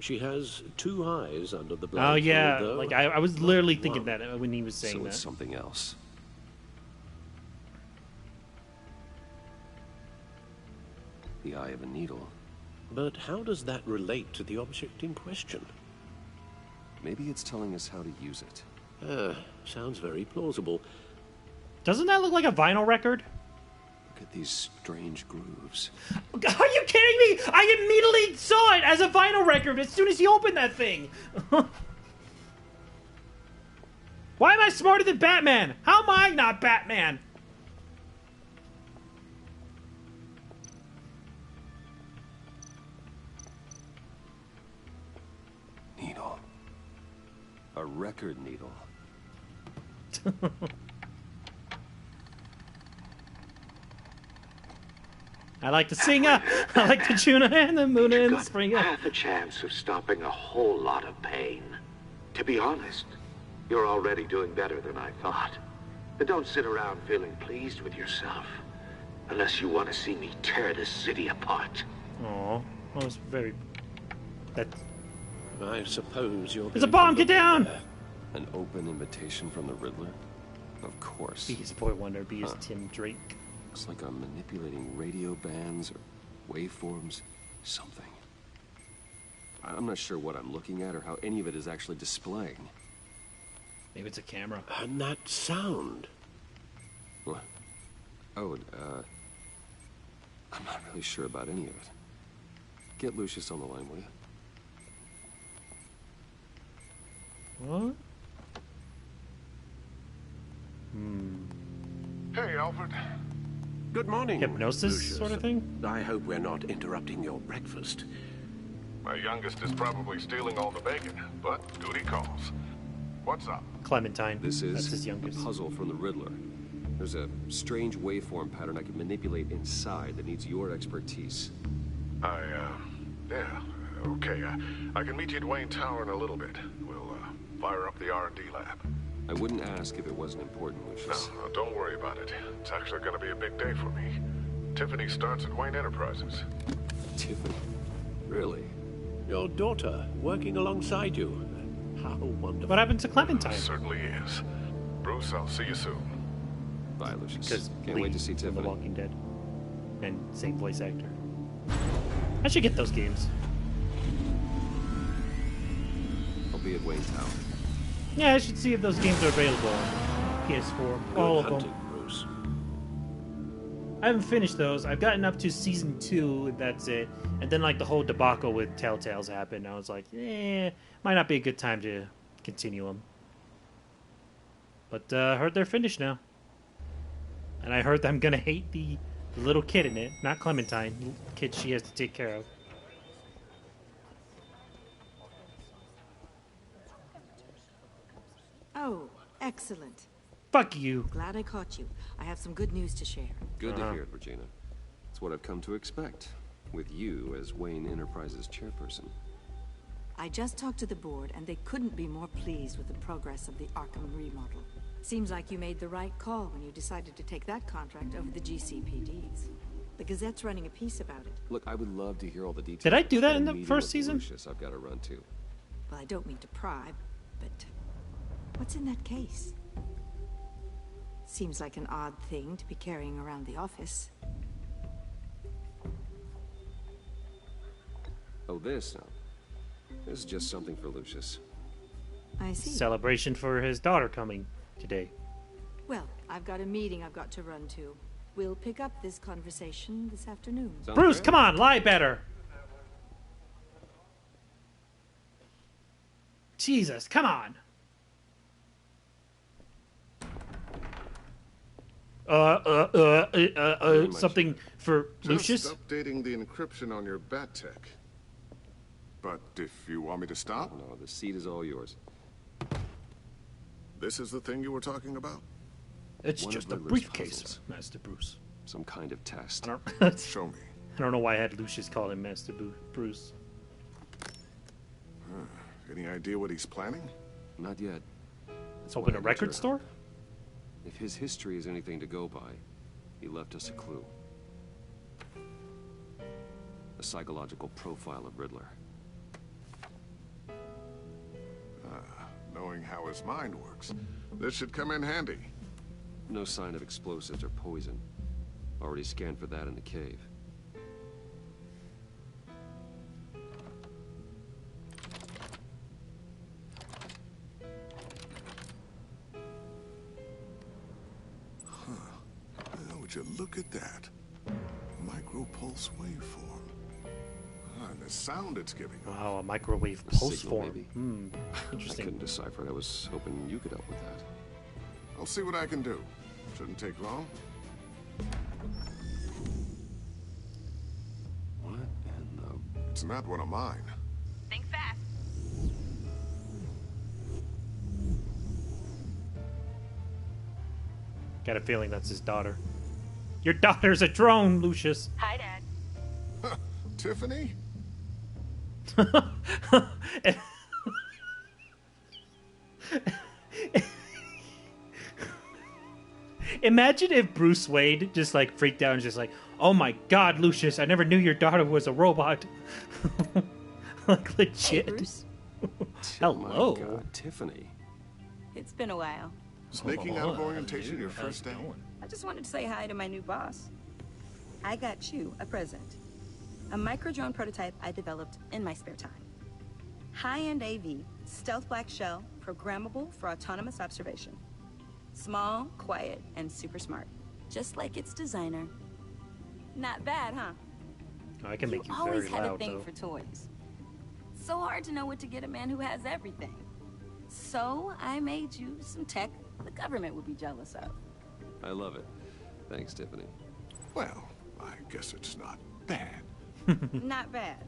E: She has two eyes under the
A: Oh
E: blindfold,
A: yeah,
E: though.
A: like I was literally thinking
E: one.
A: that when he was saying
B: So
A: that.
B: it's something else. The eye of a needle.
E: But how does that relate to the object in question?
B: Maybe it's telling us how to use it.
E: Sounds very plausible.
A: Doesn't that look like a vinyl record?
B: Look at these strange grooves.
A: Are you kidding me? I immediately saw it as a vinyl record as soon as he opened that thing. Why am I smarter than Batman? How am I not Batman?
B: A record needle.
A: I like the singer, I like the tuna and the moon and the springer.
N: Half a chance of stopping a whole lot of pain. To be honest, you're already doing better than I thought. But don't sit around feeling pleased with yourself. Unless you want to see me tear this city apart.
A: Aw, that was very... That...
E: I suppose you're...
A: There's a bomb! Get down!
B: An open invitation from the Riddler? Of course.
A: Be his Boy Wonder, be his Tim Drake.
B: Looks like I'm manipulating radio bands or waveforms. Something. I'm not sure what I'm looking at or how any of it is actually displaying.
A: Maybe it's a camera.
E: And that sound.
B: What? Oh, I'm not really sure about any of it. Get Lucius on the line, will you?
A: What?
I: Hey, Alfred.
E: Good morning.
A: Hypnosis
E: Lucius.
A: sort of thing?
E: I hope we're not interrupting your breakfast.
I: My youngest is probably stealing all the bacon, but duty calls. What's up?
A: Clementine.
B: This
A: That's his
B: is
A: youngest.
B: a puzzle from the Riddler. There's a strange waveform pattern I can manipulate inside that needs your expertise.
I: Yeah, okay. I can meet you at Wayne Tower in a little bit. We'll, fire up the R&D lab.
B: I wouldn't ask if it wasn't important, Lucius.
I: No, don't worry about it. It's actually gonna be a big day for me. Tiffany starts at Wayne Enterprises.
B: Tiffany? Really?
E: Your daughter working alongside you. How wonderful.
A: What happened to Clementine?
I: Certainly is. Bruce, I'll see you soon.
B: Bye, Lucius.
A: Because
B: Can't wait to see
A: The
B: Tiffany.
A: Walking Dead. And same voice actor. I should get those games.
B: I'll be at Wayne Tower.
A: Yeah, I should see if those games are available on PS4. All of them.
E: Bruce.
A: I haven't finished those. I've gotten up to season 2, and that's it. And then, like, the whole debacle with Telltale's happened. I was like, might not be a good time to continue them. But I heard they're finished now. And I heard I'm gonna hate the little kid in it. Not Clementine. The kid she has to take care of.
O: Oh, excellent.
A: Fuck you.
O: Glad I caught you. I have some good news to share.
B: Good to hear it, Regina. It's what I've come to expect, with you as Wayne Enterprises chairperson.
O: I just talked to the board, and they couldn't be more pleased with the progress of the Arkham remodel. Seems like you made the right call when you decided to take that contract over the GCPD's. The Gazette's running a piece about it.
B: Look, I would love to hear all the details.
A: Did I do that in the
B: Meeting
A: first
B: with
A: season?
B: Lucius, I've got to run to.
O: Well, I don't mean to pry, but what's in that case? Seems like an odd thing to be carrying around the office.
B: Oh, this? No. This is just something for Lucius.
O: I see.
A: Celebration for his daughter coming today.
O: Well, I've got a meeting I've got to run to. We'll pick up this conversation this afternoon.
B: Sounds
A: Bruce,
B: great.
A: come on, lie better. Jesus, come on. Something for Lucius?
I: Just updating the encryption on your bat tech. But if you want me to stop,
B: No, the seat is all yours.
I: this is the thing you were talking about?
A: It's
B: One of
A: just a
B: Riddler's
A: briefcase,
B: puzzles.
A: Master Bruce.
B: Some kind of test.
A: I don't,
I: Show me.
A: I don't know why I had Lucius call him Master Bruce.
I: Any idea what he's planning?
B: Not yet.
A: Let's open a record store?
B: If his history is anything to go by, he left us a clue. A psychological profile of Riddler.
I: Knowing how his mind works, this should come in handy.
B: No sign of explosives or poison. Already scanned for that in the cave.
I: Would you look at that? Micropulse waveform. And the sound it's giving.
A: Wow, a microwave
B: A
A: pulse
B: signal,
A: form.
B: maybe. I
A: Interesting.
B: couldn't decipher it. I was hoping you could help with that.
I: I'll see what I can do. Shouldn't take long.
B: What in the...
I: It's not one of mine.
P: Think fast.
A: Got a feeling that's his daughter. Your daughter's a drone, Lucius.
O: Hi, Dad.
I: Tiffany?
A: Imagine if Bruce Wayne just like freaked out and just like, "Oh my God, Lucius! I never knew your daughter was a robot." Like legit.
O: Hey, Bruce.
A: Hello,
B: Oh my God, Tiffany.
O: It's been a while.
I: Sneaking out of orientation your first day?
O: I just wanted to say hi to my new boss. I got you a present. A micro-drone prototype I developed in my spare time. High-end AV, stealth black shell, programmable for autonomous observation. Small, quiet, and super smart. Just like its designer. Not bad, huh?
A: I can make you
O: always
A: very
O: had
A: loud,
O: a thing
A: though.
O: for toys. So hard to know what to get a man who has everything. So I made you some tech the government would be jealous of.
B: I love it. Thanks, Tiffany.
I: Well, I guess it's not bad.
O: Not bad.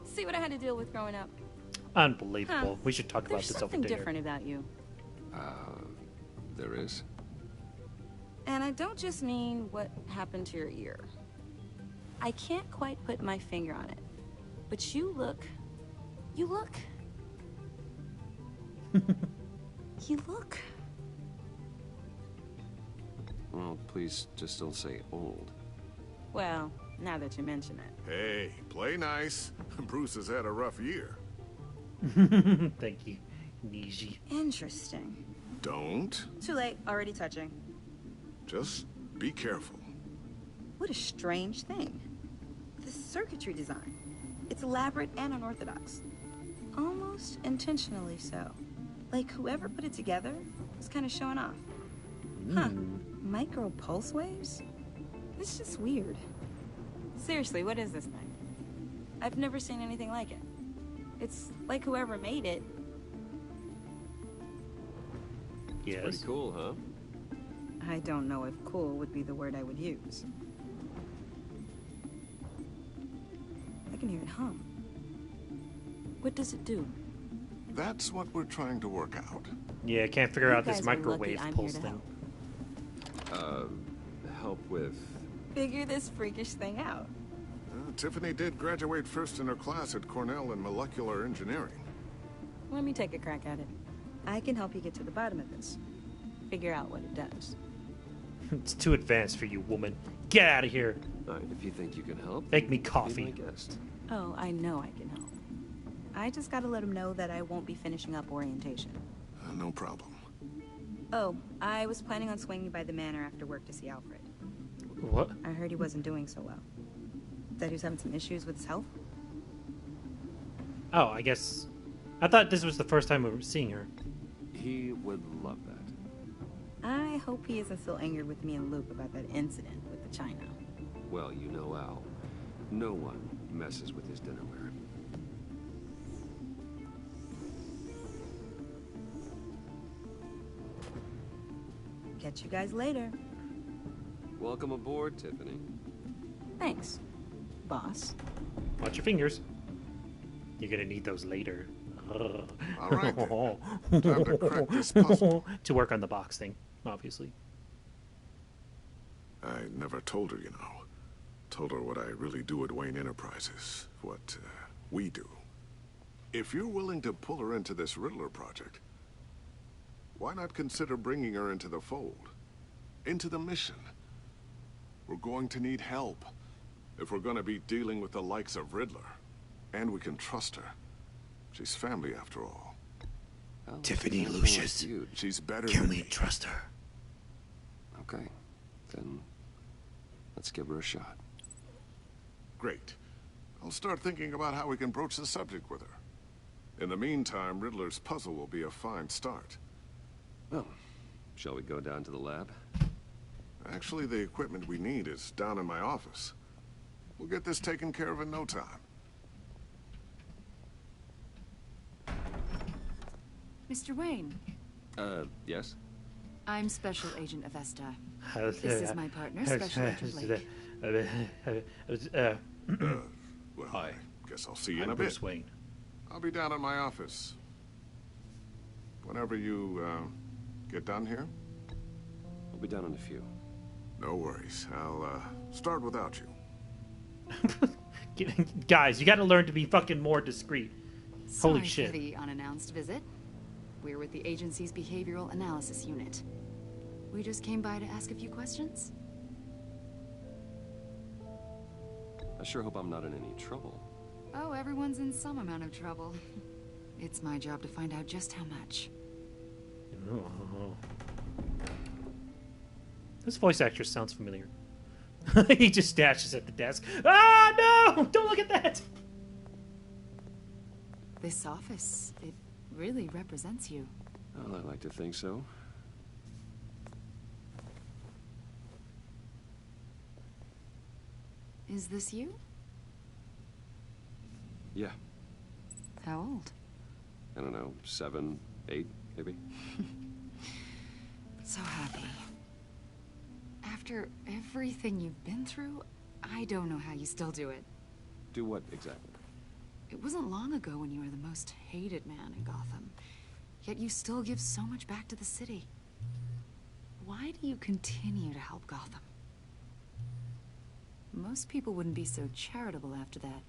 O: See what I had to deal with growing up?
A: Unbelievable.
O: Huh.
A: We should talk about
O: There's
A: this over
O: something
A: dinner.
O: different about you.
B: There is?
O: And I don't just mean what happened to your ear. I can't quite put my finger on it. But you look... You look...
B: Well, please just don't say old.
O: Well, now that you mention it.
I: Hey, play nice. Bruce has had a rough year.
A: Thank you, Niji.
O: Interesting.
I: Don't.
O: Too late, already touching.
I: Just be careful.
O: What a strange thing. The circuitry design. It's elaborate and unorthodox. Almost intentionally so. Like whoever put it together was kind of showing off. Huh. Micro pulse waves? It's just weird. Seriously, what is this thing? I've never seen anything like it. It's like whoever made it.
A: Yes.
B: Pretty cool, huh?
O: I don't know if cool would be the word I would use. I can hear it hum. What does it do?
I: That's what we're trying to work out.
A: Yeah, I can't figure out this
O: guys are lucky
A: microwave
O: I'm
A: pulse
O: here to
A: thing.
B: Help with...
O: Figure this freakish thing out.
I: Tiffany did graduate first in her class at Cornell in molecular engineering.
O: Let me take a crack at it. I can help you get to the bottom of this. Figure out what it does.
A: It's too advanced for you, woman. Get out of here.
B: All right, if you think you can help...
A: Make me
B: Be
A: coffee.
B: my guest.
O: Oh, I know I can help. I just gotta let him know that I won't be finishing up orientation.
I: No problem.
O: Oh, I was planning on swinging by the manor after work to see Alfred.
A: What?
O: I heard he wasn't doing so well. That he was having some issues with his health.
A: Oh, I guess... I thought this was the first time we were seeing her.
B: He would love that.
O: I hope he isn't still angered with me and Luke about that incident with the China.
B: Well, you know Al. No one messes with his dinnerware.
O: Catch you guys later.
B: Welcome aboard, Tiffany.
O: Thanks, boss.
A: Watch your fingers. You're gonna need those later.
I: All right, then. Time to crack this puzzle.
A: To work on the box thing, obviously.
I: I never told her, you know. Told her what I really do at Wayne Enterprises. What we do. If you're willing to pull her into this Riddler project, why not consider bringing her into the fold? Into the mission? We're going to need help. If we're going to be dealing with the likes of Riddler. And we can trust her. She's family, after all.
G: Tiffany Lucius.
I: She's better
G: Can
I: than
G: we
I: me.
G: trust her?
B: Okay, then let's give her a shot.
I: Great. I'll start thinking about how we can broach the subject with her. In the meantime, Riddler's puzzle will be a fine start.
B: Well, shall we go down to the lab?
I: Actually, the equipment we need is down in my office. We'll get this taken care of in no time.
M: Mr. Wayne,
B: Yes?
M: I'm Special Agent Avesta.
A: How's,
M: This is my partner, Special Agent Blake.
I: Well,
B: Hi.
I: I guess I'll see you in
A: I'm
I: a bit.
A: Bruce Wayne.
I: I'll be down in my office. Whenever you, get done here.
B: I'll be down in a few.
I: No worries. I'll start without you.
A: Guys, you gotta learn to be fucking more discreet. Holy
M: Sorry
A: shit.
M: for the unannounced visit. We're with the agency's behavioral analysis unit. We just came by to ask a few questions.
B: I sure hope I'm not in any trouble.
M: Oh, everyone's in some amount of trouble. It's my job to find out just how much.
A: Oh. This voice actor sounds familiar. He just dashes at the desk. Ah, no! Don't look at that!
M: This office, it really represents you.
B: Well, I like to think so.
M: Is this you?
B: Yeah.
M: How old?
B: I don't know, 7, 8, maybe?
M: So happy. After everything you've been through, I don't know how you still do it.
B: Do what exactly?
M: It wasn't long ago when you were the most hated man in Gotham. Yet you still give so much back to the city. Why do you continue to help Gotham? Most people wouldn't be so charitable after that.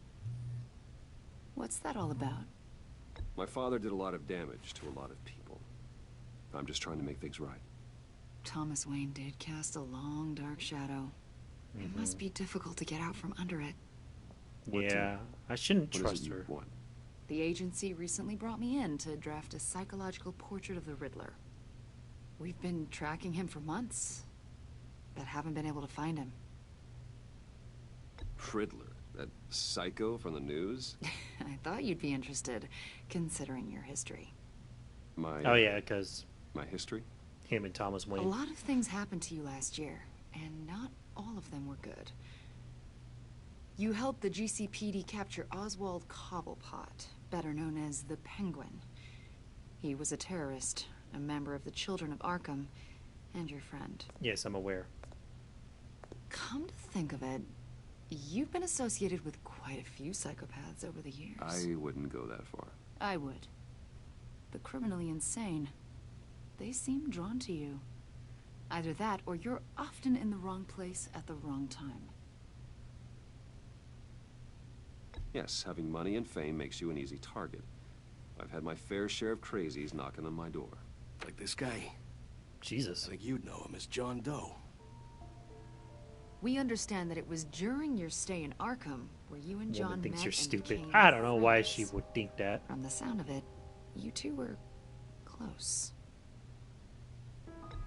M: What's that all about?
B: My father did a lot of damage to a lot of people. I'm just trying to make things right.
M: Thomas Wayne did cast a long, dark shadow. It must be difficult to get out from under it.
A: Yeah, I shouldn't trust her.
M: The agency recently brought me in to draft a psychological portrait of the Riddler. We've been tracking him for months, but haven't been able to find him.
B: Riddler? That psycho from the news?
M: I thought you'd be interested, considering your history.
A: Oh yeah, because...
B: My history?
A: Him and Thomas Wayne.
M: A lot of things happened to you last year, and not all of them were good. You helped the GCPD capture Oswald Cobblepot, better known as the Penguin. He was a terrorist, a member of the Children of Arkham, and your friend.
A: Yes, I'm aware.
M: Come to think of it, you've been associated with quite a few psychopaths over the years.
B: I wouldn't go that far.
M: I would. The criminally insane. They seem drawn to you. Either that, or you're often in the wrong place at the wrong time.
B: Yes, having money and fame makes you an easy target. I've had my fair share of crazies knocking on my door.
P: Like this guy.
A: Jesus.
P: I think you'd know him as John Doe.
M: We understand that it was during your stay in Arkham where you and John
A: Woman thinks
M: met
A: you're
M: and
A: stupid.
M: became
A: I don't know why
M: friends.
A: she would think that.
M: From the sound of it, you two were close.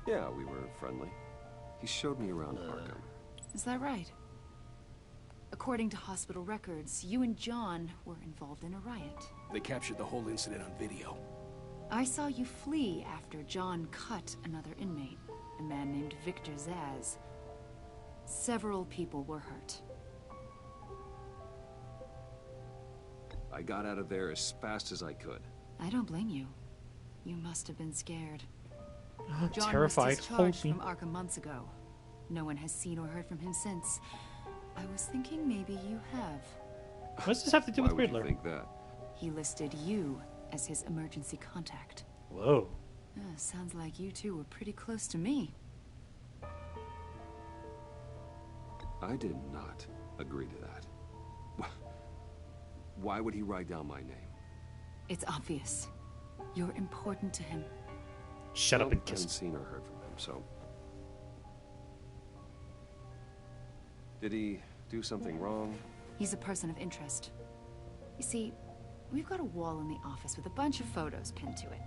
B: Yeah, we were friendly. He showed me around Arkham.
M: Is that right? According to hospital records, you and John were involved in a riot.
P: They captured the whole incident on video.
M: I saw you flee after John cut another inmate, a man named Victor Zaz. Several people were hurt.
B: I got out of there as fast as I could.
M: I don't blame you. You must have been scared.
A: Oh,
M: John
A: terrified.
M: was discharged
A: Hold
M: from Arkham months ago. No one has seen or heard from him since. I was thinking maybe you have.
A: What does this have to do with
B: Why would you
A: Riddler?
B: think that?
M: He listed you as his emergency contact.
A: Whoa.
M: Sounds like you two were pretty close to me.
B: I did not agree to that. Why would he write down my name?
M: It's obvious. You're important to him.
A: Shut up and
B: I
A: kiss.
B: haven't seen or heard from him, so... Did he do something wrong?
M: He's a person of interest. You see, we've got a wall in the office with a bunch of photos pinned to it.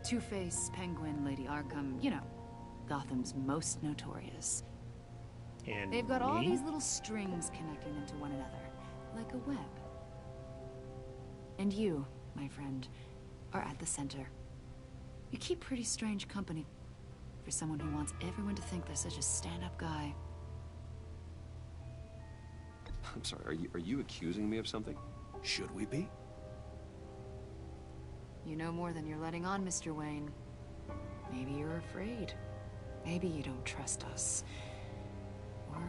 M: Two-Face, Penguin, Lady Arkham, you know, Gotham's most notorious.
A: And
M: They've got all
A: me?
M: these little strings connecting them to one another, like a web. And you, my friend, are at the center. You keep pretty strange company for someone who wants everyone to think they're such a stand-up guy.
B: I'm sorry, are you accusing me of something?
P: Should we be?
M: You know more than you're letting on, Mr. Wayne. Maybe you're afraid. Maybe you don't trust us. Or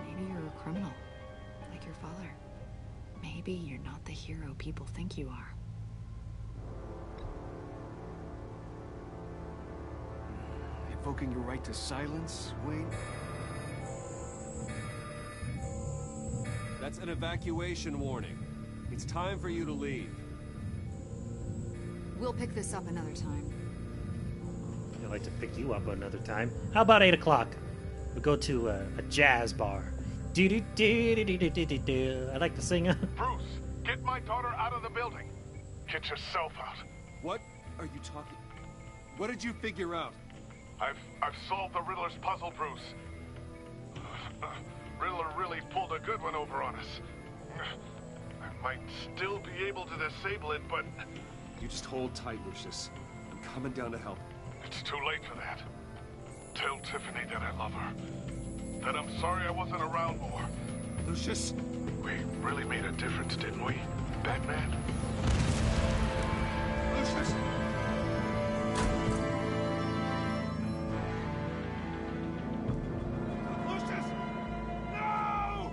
M: maybe you're a criminal, like your father. Maybe you're not the hero people think you are.
P: It invoking your right to silence, Wayne?
Q: That's an evacuation warning. It's time for you to leave.
M: We'll pick this up another time.
A: I'd like to pick you up another time. How about 8 o'clock? We'll go to a jazz bar. Do do do do do do do do. I like to sing.
R: Bruce, get my daughter out of the building. Get yourself out.
Q: What are you talking? What did you figure out?
R: I've solved the Riddler's puzzle, Bruce. Riddler really pulled a good one over on us. I might still be able to disable it, but...
Q: You just hold tight, Lucius. I'm coming down to help.
R: It's too late for that. Tell Tiffany that I love her. That I'm sorry I wasn't around more.
Q: Lucius!
R: We really made a difference, didn't we, Batman?
Q: Lucius! Lucius! No!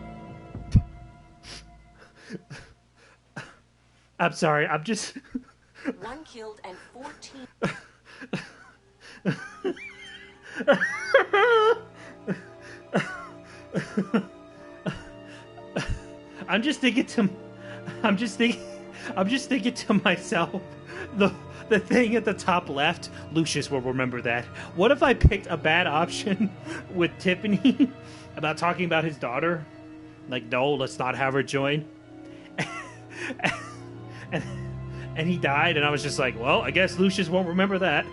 A: I'm sorry, I'm just...
F: 1 killed and 14...
A: I'm just thinking to myself, the thing at the top left, Lucius will remember that. What if I picked a bad option with Tiffany about talking about his daughter? Like, no, let's not have her join. And he died, and I was just like, well, I guess Lucius won't remember that.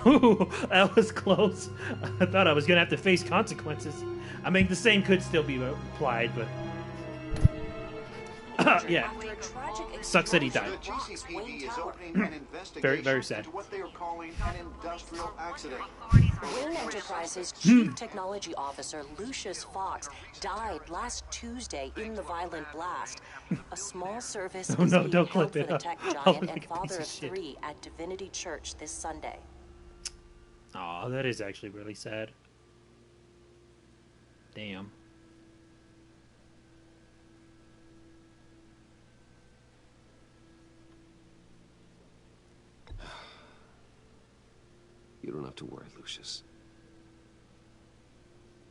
A: Ooh, that was close. I thought I was going to have to face consequences. I mean, the same could still be applied, but... yeah. Sucks that he died.
C: The GCPD is opening an investigation
A: Very, very sad.
C: into what they are calling an industrial accident.
S: Wayne Enterprises Chief Technology Officer Lucius Fox died last Tuesday in the violent blast. A small service is being held for the tech giant and father of 3 at Divinity Church this Sunday.
A: Aw, that is actually really sad. Damn.
B: You don't have to worry, Lucius.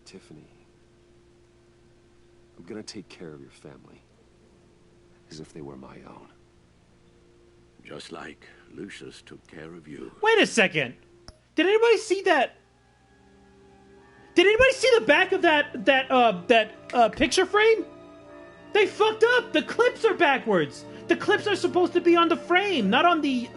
B: Tiffany, I'm gonna take care of your family. As if they were my own.
N: Just like Lucius took care of you.
A: Wait a second. Did anybody see that? Did anybody see the back of that picture frame? They fucked up. The clips are backwards. The clips are supposed to be on the frame, not on the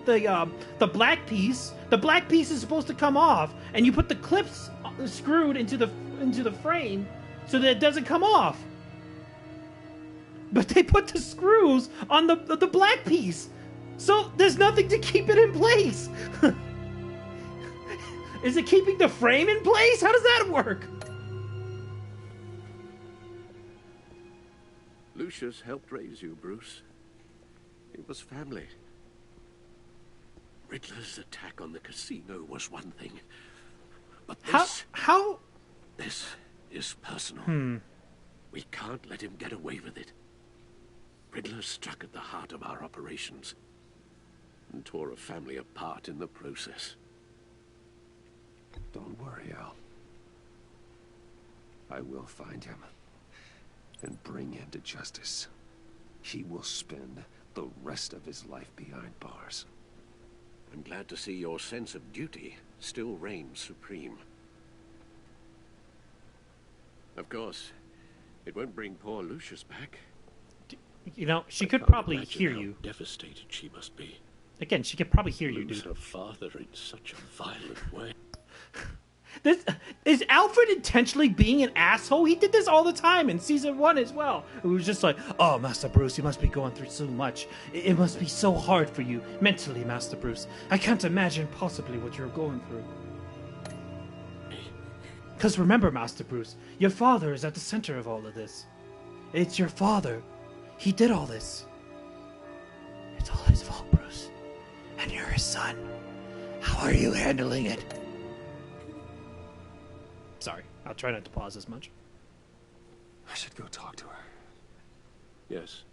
A: black piece. The black piece is supposed to come off, and you put the clips screwed into the frame so that it doesn't come off. But they put the screws on the black piece, so there's nothing to keep it in place. Is it keeping the frame in place? How does that work?
N: Lucius helped raise you, Bruce. It was family. Riddler's attack on the casino was one thing. But this...
A: How?
N: This is personal. We can't let him get away with it. Riddler struck at the heart of our operations and tore a family apart in the process.
B: Don't worry, Al. I will find him and bring him to justice. He will spend the rest of his life behind bars.
N: I'm glad to see your sense of duty still reigns supreme. Of course, it won't bring poor Lucius back.
A: You know, she could probably hear you.
N: Devastated she must be.
A: Again, she could probably hear you,
N: Lose
A: dude.
N: her father in such a violent way.
A: This is Alfred intentionally being an asshole. He did this all the time in season 1 as well. It was just like, oh, Master Bruce, you must be going through so much. It must be so hard for you mentally, Master Bruce. I can't imagine possibly what you're going through. Because remember, Master Bruce, your father is at the center of all of this. It's your father. He did all this. It's all his fault, Bruce. And you're his son. How are you handling it? Sorry, I'll try not to pause as much.
B: I should go talk to her.
N: Yes.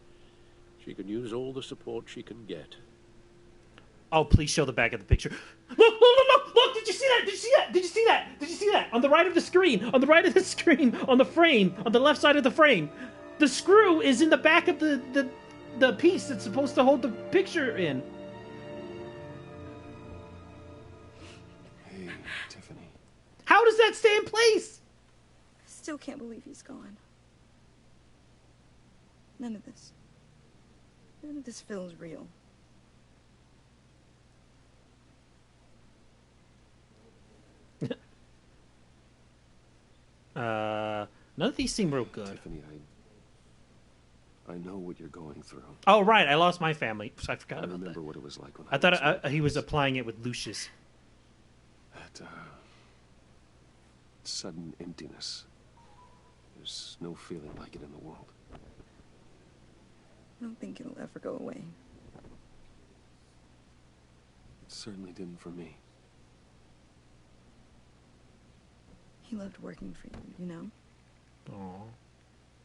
N: She can use all the support she can get.
A: Oh, please show the back of the picture. Look! Did you see that? Did you see that? Did you see that? Did you see that? On the right of the screen. On the right of the screen. On the frame. On the left side of the frame. The screw is in the back of the piece that's supposed to hold the picture in.
B: Hey, Tiffany.
A: How does that stay in place?
T: I still can't believe he's gone. None of this feels real.
A: None of these seem real good.
B: Tiffany, I know what you're going through.
A: Oh, right. I lost my family. So I forgot about that.
B: I remember what it was like when
A: I thought he was applying it with Lucius.
B: That sudden emptiness. There's no feeling like it in the world.
T: I don't think it'll ever go away.
B: It certainly didn't for me.
T: He loved working for you, you know?
A: Aww.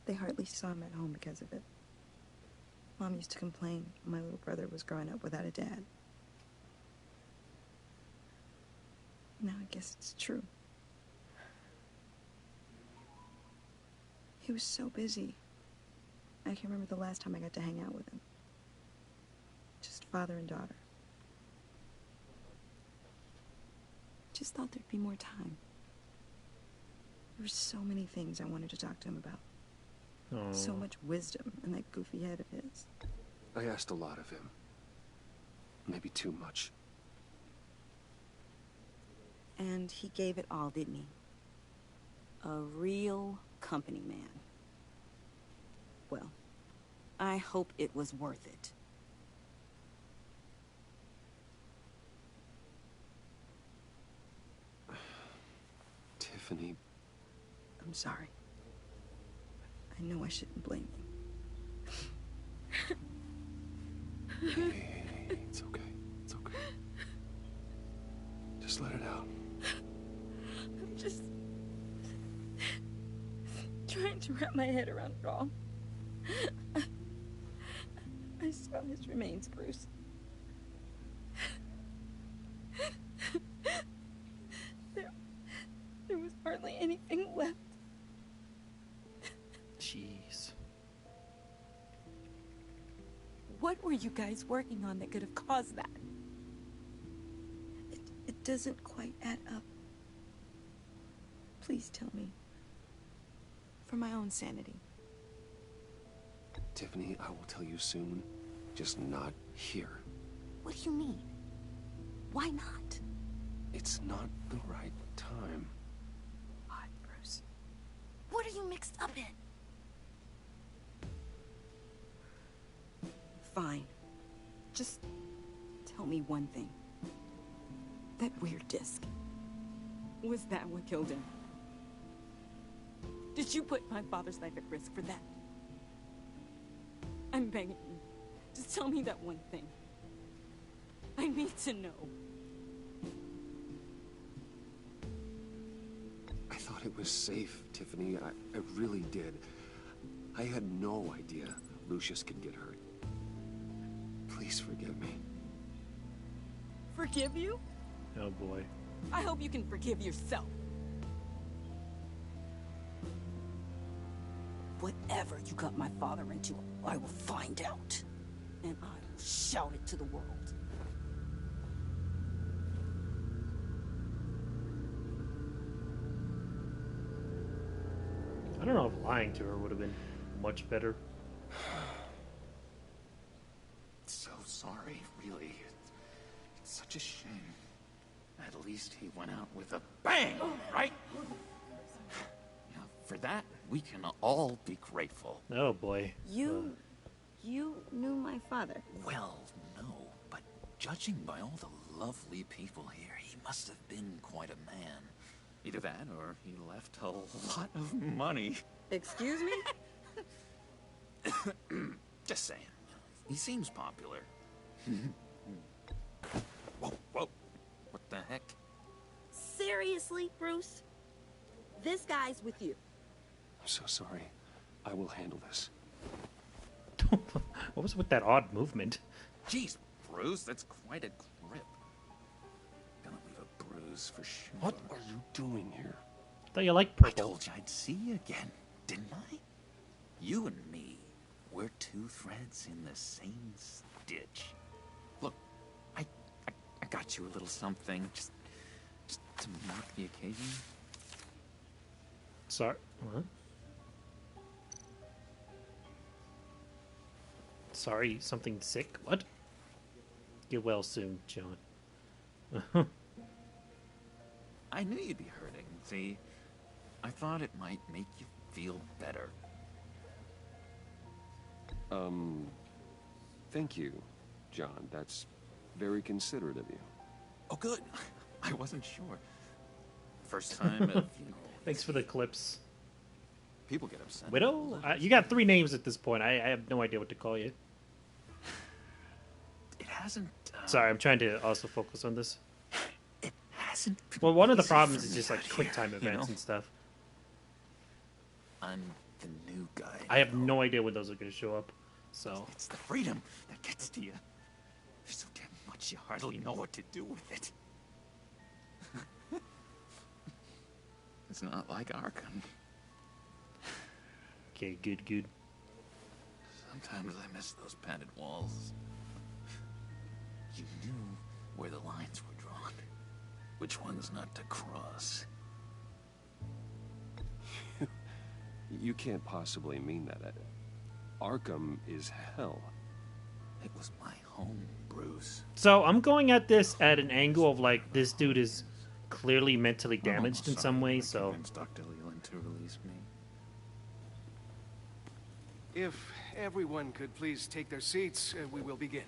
T: They hardly saw him at home because of it. Mom used to complain my little brother was growing up without a dad. Now I guess it's true. He was so busy. I can't remember the last time I got to hang out with him. Just father and daughter. Just thought there'd be more time. There were so many things I wanted to talk to him about.
A: Aww.
T: So much wisdom in that goofy head of his.
B: I asked a lot of him. Maybe too much.
F: And he gave it all, didn't he? A real company man. Well, I hope it was worth it.
B: Tiffany.
T: I'm sorry. I know I shouldn't blame you.
B: Hey, it's okay. It's okay. Just let it out.
T: I'm just trying to wrap my head around it all. I saw his remains, Bruce. There was hardly anything left.
A: Jeez.
F: What were you guys working on that could have caused that?
T: It doesn't quite add up. Please tell me. For my own sanity.
B: Tiffany, I will tell you soon. Just not here.
F: What do you mean? Why not?
B: It's not the right time.
T: What, Bruce?
F: What are you mixed up in? Fine. Just tell me one thing. That weird disc. Was that what killed him? Did you put my father's life at risk for that? I'm begging you. Just tell me that one thing. I need to know.
B: I thought it was safe, Tiffany. I really did. I had no idea Lucius could get hurt. Please forgive me.
F: Forgive you?
A: Oh boy.
F: I hope you can forgive yourself. Whatever you got my father into, I will find out. And I will shout it to the world.
A: I don't know if lying to her would have been much better.
U: So sorry, really. It's such a shame. At least he went out with a bang, right? Now, for that, we can all be grateful.
A: Oh boy.
T: You knew my father?
U: Well, no, but judging by all the lovely people here, he must have been quite a man. Either that, or he left a lot of money.
T: Excuse me?
U: Just saying. He seems popular. Whoa, whoa. What the heck?
F: Seriously, Bruce? This guy's with you.
B: I'm so sorry. I will handle this.
A: What was with that odd movement?
U: Jeez, Bruce. That's quite a grip. Gonna leave a bruise for sure.
H: What are you doing here?
A: I thought you liked
U: I
A: purple.
U: told you I'd see you again, didn't I? You and me, we're two threads in the same stitch. Look, I got you a little something, just to mark the occasion.
A: Sorry. What? Sorry, something sick? What? Get well soon, John.
U: I knew you'd be hurting. See, I thought it might make you feel better.
B: Thank you, John. That's very considerate of you.
U: Oh, good. I wasn't sure. First time at a funeral.
A: Thanks for the clips.
U: People get upset.
A: Widow? You got 3 names at this point. I have no idea what to call you.
U: It hasn't...
A: Sorry, I'm trying to also focus on this.
U: It hasn't...
A: Well, one of the
U: easy
A: problems
U: for
A: is
U: me
A: just like
U: out
A: quick
U: here,
A: time
U: you
A: events
U: know?
A: and stuff.
U: I'm the new guy.
A: I have no idea when those are going to show up. So
U: It's the freedom that gets to you. There's so damn much you hardly know what to do with it. It's not like Arkham.
A: Okay, good.
U: Sometimes I miss those padded walls. You knew where the lines were drawn. Which ones not to cross.
B: You can't possibly mean that. Arkham is hell.
U: It was my home, Bruce.
A: So I'm going at this at an angle of like this dude is clearly mentally damaged in some way. So
U: Convinced Dr. Leland to release me.
P: If everyone could please take their seats, we will begin.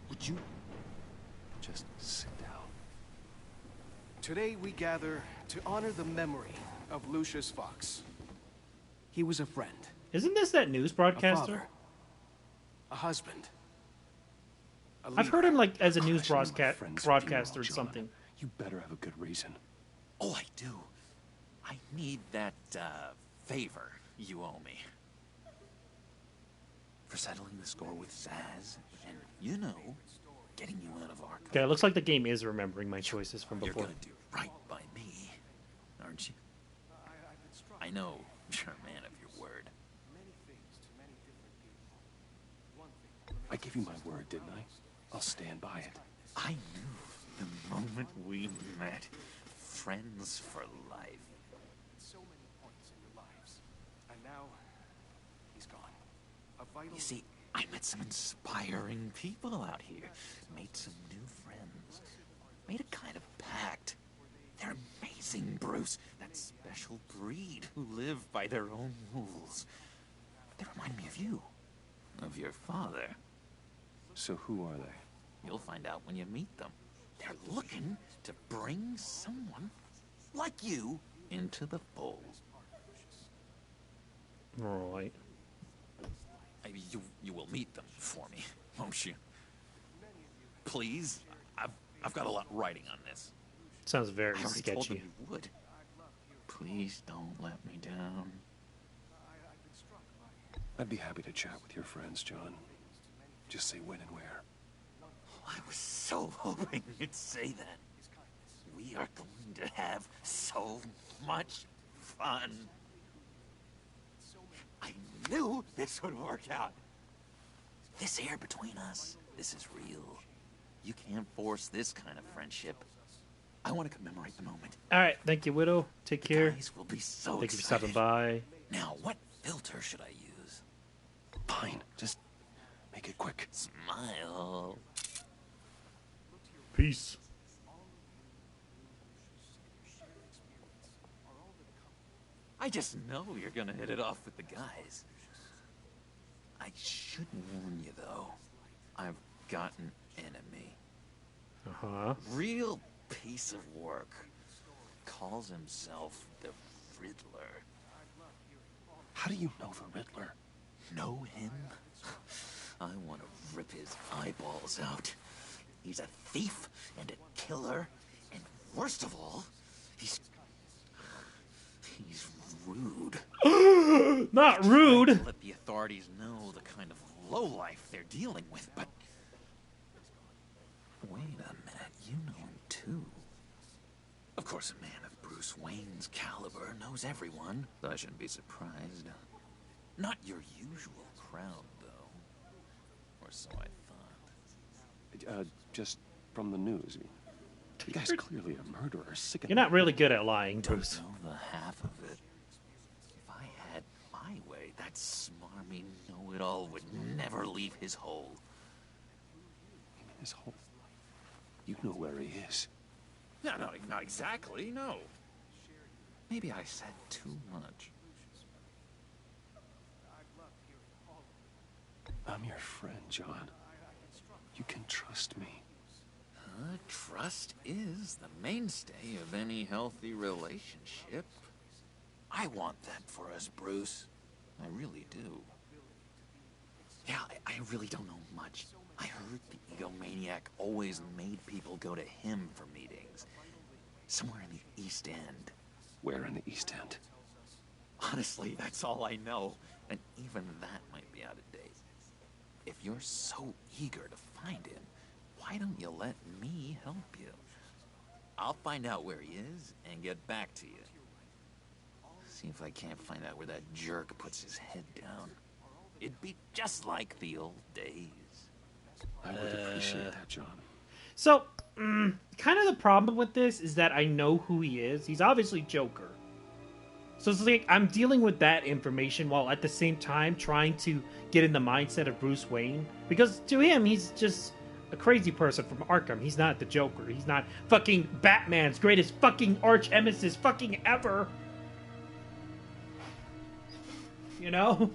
U: Would you just sit down?
P: Today we gather to honor the memory of Lucius Fox. He was a friend,
A: isn't this that news
P: a
A: broadcaster?
P: father, a husband. A
A: I've heard him like as a news
B: Crashing my friend's
A: broadcaster or
B: funeral, John.
A: something.
B: You better have a good reason.
U: Oh, I do. I need that, favor you owe me. For settling the score with Zaz, and, you know, getting you out of Arkham.
A: Okay, it looks like the game is remembering my choices from
U: You're
A: before.
U: gonna do right by me, aren't you? I know you're a man of your word.
B: I gave you my word, didn't I? I'll stand by it.
U: I knew the moment we met. Friends for life.
P: So many points in your lives, and now he's gone. A vital.
U: You see, I met some inspiring people out here. Made some new friends. Made a kind of pact. They're amazing, Bruce. That special breed who live by their own rules. They remind me of you. Of your father.
B: So who are they?
U: You'll find out when you meet them. They're looking to bring someone like you into the fold.
A: Right.
U: You will meet them for me, won't you? Please, I've got a lot writing on this.
A: Sounds very
U: I already told them
A: sketchy.
U: you would. Please don't let me down.
B: I'd be happy to chat with your friends, John. Just say when and where.
U: I was so hoping you'd say that. We are going to have so much fun. I knew this would work out. This air between us, this is real. You can't force this kind of friendship. I want to commemorate the moment.
A: All right, thank you, Widow. Take care.
U: Guys will be so
A: Thank you for
U: excited.
A: stopping by.
U: Now, what filter should I use?
B: Fine, just make it quick.
U: Smile.
A: Peace.
U: I just know you're gonna hit it off with the guys. I should warn you, though. I've got an enemy.
A: Uh-huh.
U: Real piece of work. Calls himself the Riddler.
B: How do you know the Riddler?
U: Know him? I want to rip his eyeballs out. He's a thief and a killer, and worst of all, he's rude.
A: Not rude.
U: Let the authorities know the kind of lowlife they're dealing with, but course, a man of Bruce Wayne's caliber knows everyone. I shouldn't be surprised. Not your usual crowd, though. Or so I thought.
B: Just from the news. The guy's clearly a murderer. Sick of
A: You're not really good at lying, Bruce.
U: Don't know the half of it. If I had my way, that smarmy know-it-all would never leave his hole.
B: His hole? You know where he is.
U: No, not exactly, no. Maybe I said too much.
B: I'm your friend, John. You can trust me.
U: Trust is the mainstay of any healthy relationship. I want that for us, Bruce. I really do. Yeah, I really don't know much. I heard the egomaniac always made people go to him for meetings. Somewhere in the East End.
B: Where in the East End?
U: Honestly, that's all I know. And even that might be out of date. If you're so eager to find him, why don't you let me help you? I'll find out where he is and get back to you. See if I can't find out where that jerk puts his head down. It'd be just like the old days.
B: I would appreciate that, John.
A: So, kind of the problem with this is that I know who he is. He's obviously Joker. So it's like I'm dealing with that information while at the same time trying to get in the mindset of Bruce Wayne. Because to him, he's just a crazy person from Arkham. He's not the Joker. He's not fucking Batman's greatest fucking arch nemesis fucking ever. You know?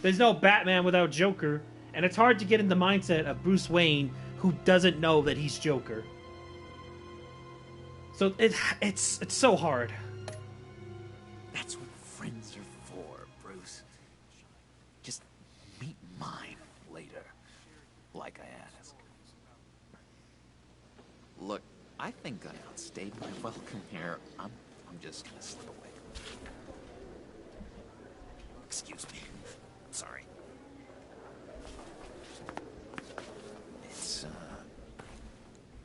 A: There's no Batman without Joker. And it's hard to get in the mindset of Bruce Wayne who doesn't know that he's Joker. So it's so hard.
U: That's what friends are for, Bruce. Just meet mine later, like I asked. Look, I think I outstayed my welcome here. I'm just gonna slip away. Excuse me. Sorry.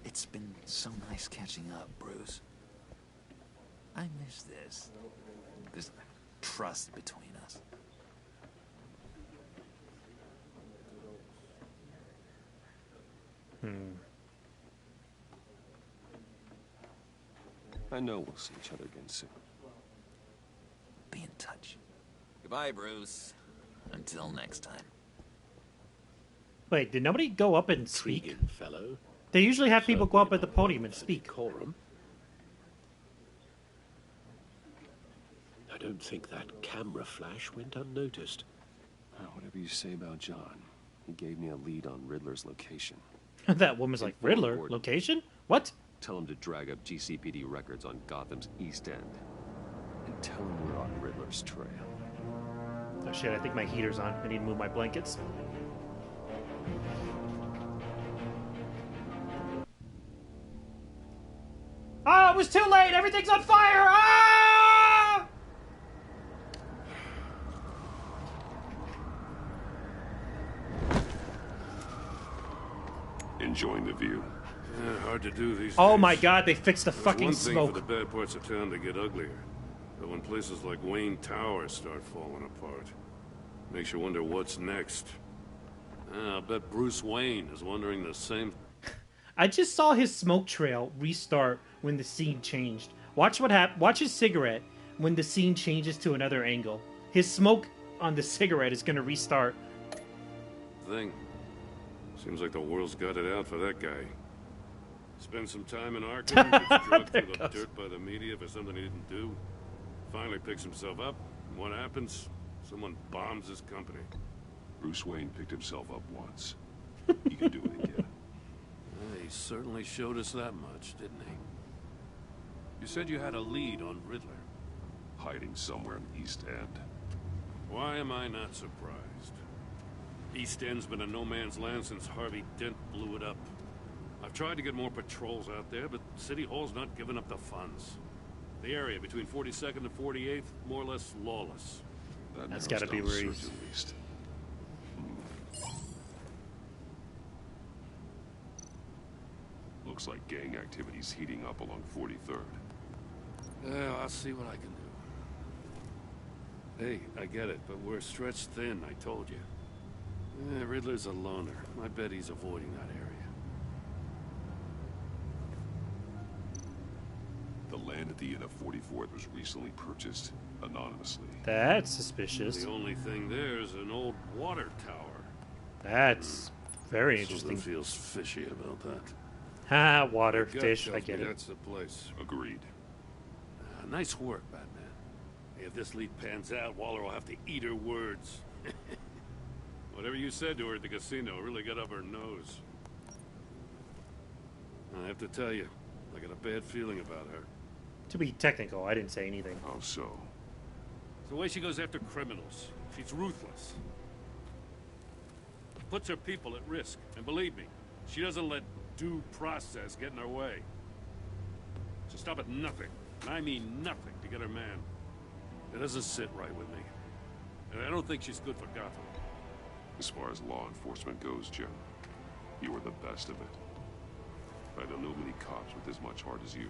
U: It's been so nice catching up, Bruce. I miss this trust between us.
B: I know we'll see each other again soon.
U: Be in touch. Goodbye, Bruce. Until next time.
A: Wait, did nobody go up and speak?
E: Intriguing fellow.
A: They usually have people go up at the podium and speak.
E: Decorum. I don't think that camera flash went unnoticed.
B: Whatever you say about John, he gave me a lead on Riddler's location.
A: That woman's like, Riddler? Location? What?
B: Tell him to drag up GCPD records on Gotham's East End. And tell him we're on Riddler's trail.
A: Oh shit, I think my heater's on. I need to move my blankets. Oh, it was too late! Everything's on fire! Ah!
H: Enjoying the view. Yeah, hard to do these
A: Oh
H: days.
A: my god, they fixed the fucking
H: one thing
A: smoke.
H: for the bad parts of town to get uglier. But when places like Wayne Tower start falling apart, makes you wonder what's next. I'll bet Bruce Wayne is wondering the same.
A: I just saw his smoke trail restart when the scene changed. Watch what happened. Watch his cigarette when the scene changes to another angle. His smoke on the cigarette is going to restart.
H: Thing. Seems like the world's got it out for that guy. Spend some time in Arkham, gets drugged through the dirt by the media for something he didn't do. Finally picks himself up, and what happens? Someone bombs his company.
I: Bruce Wayne picked himself up once. He can do it again.
H: He certainly showed us that much, didn't he? You said you had a lead on Riddler.
I: Hiding somewhere in the East End.
H: Why am I not surprised? East End's been a no-man's land since Harvey Dent blew it up. I've tried to get more patrols out there, but City Hall's not giving up the funds. The area between 42nd and 48th, more or less lawless.
A: That's gotta be where he's...
I: Looks like gang activity's heating up along 43rd.
H: Well, I'll see what I can do. Hey, I get it, but we're stretched thin, I told you. Riddler's a loner. I bet he's avoiding that area.
I: The land at the Inn of 44th was recently purchased anonymously.
A: That's suspicious.
H: The only thing there is an old water tower.
A: That's very interesting.
H: Something feels fishy about that.
A: Ha, water, fish, I get it.
H: That's the place.
I: Agreed.
H: Nice work, Batman. If this lead pans out, Waller will have to eat her words. Whatever you said to her at the casino really got up her nose. I have to tell you, I got a bad feeling about her.
A: To be technical, I didn't say anything.
I: How so?
H: It's the way she goes after criminals. She's ruthless. Puts her people at risk. And believe me, she doesn't let due process get in her way. She'll stop at nothing, and I mean nothing, to get her man. It doesn't sit right with me. And I don't think she's good for Gotham.
I: As far as law enforcement goes, Jim, you are the best of it. I don't know many cops with as much heart as you.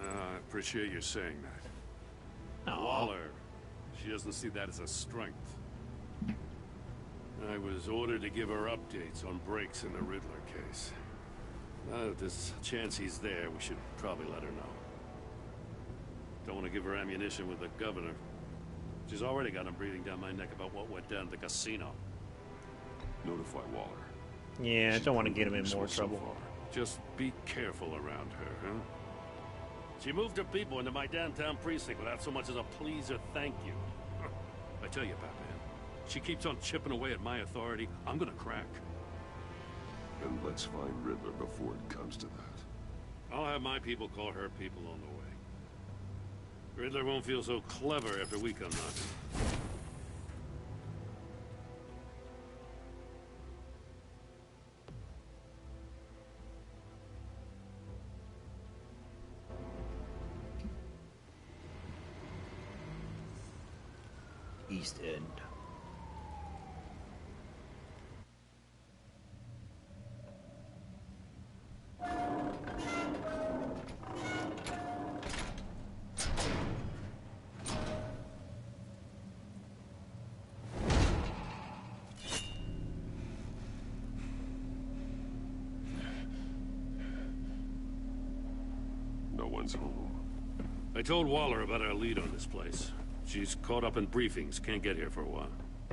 H: I appreciate you saying that.
A: Aww.
H: Waller, she doesn't see that as a strength. I was ordered to give her updates on breaks in the Riddler case. Now that there's a chance he's there, we should probably let her know. Don't want to give her ammunition with the governor. She's already got him breathing down my neck about what went down at the casino.
I: Notify Waller.
A: Yeah, I don't want to get him in more trouble.
H: Just be careful around her, huh? She moved her people into my downtown precinct without so much as a please or thank you. I tell you, Batman, she keeps on chipping away at my authority, I'm gonna crack.
I: And let's find Riddler before it comes to that.
H: I'll have my people call her people on the way. Riddler won't feel so clever after we come knocking.
A: East End.
I: No one's home.
H: I told Waller about our lead on this place. She's caught up in briefings, can't get here for a while.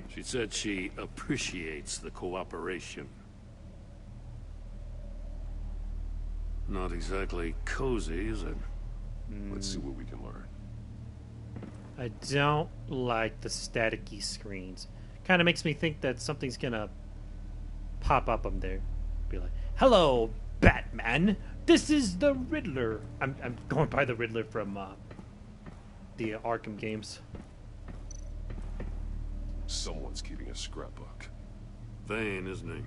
H: She said she appreciates the cooperation. Not exactly cozy, is it?
I: Let's see what we can learn.
A: I don't like the staticky screens. Kind of makes me think that something's gonna pop up on there. Be like, "Hello, Batman. This is the Riddler." I'm going by the Riddler from the Arkham games.
I: Someone's keeping a scrapbook.
H: Vain, isn't he?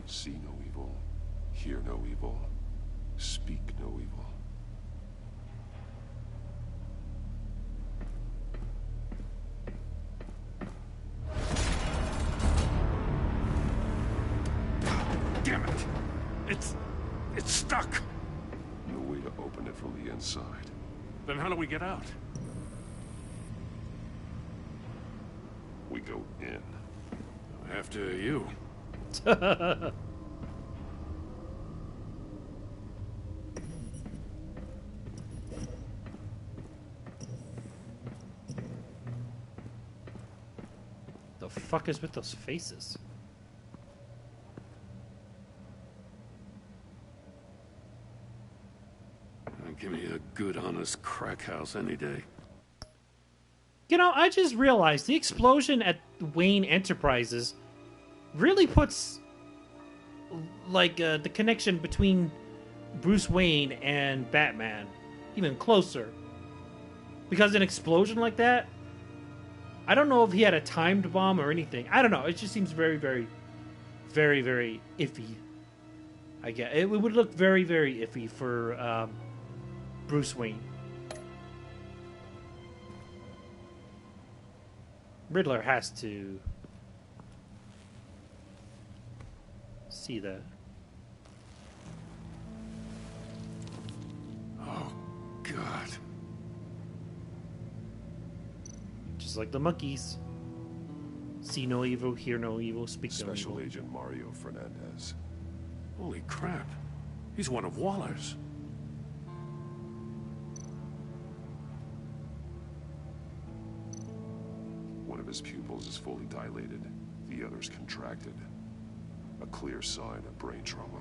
I: See no evil, hear no evil, speak no evil.
H: Damn it! It's stuck!
I: No way to open it from the inside.
H: Then how do we get out?
I: We go in.
H: After you.
A: The fuck is with those faces?
H: Give me a good, honest crack house any day.
A: You know, I just realized the explosion at Wayne Enterprises really puts like the connection between Bruce Wayne and Batman even closer. Because an explosion like that, I don't know if he had a timed bomb or anything. I don't know. It just seems very, very, very, very iffy. I guess it would look very, very iffy for Bruce Wayne. Riddler has to see that.
H: God.
A: Just like the monkeys. See no evil, hear no evil, speak no evil.
B: Special Agent Mario Fernandez.
H: Holy crap. He's one of Waller's.
B: One of his pupils is fully dilated. The other's contracted. A clear sign of brain trauma.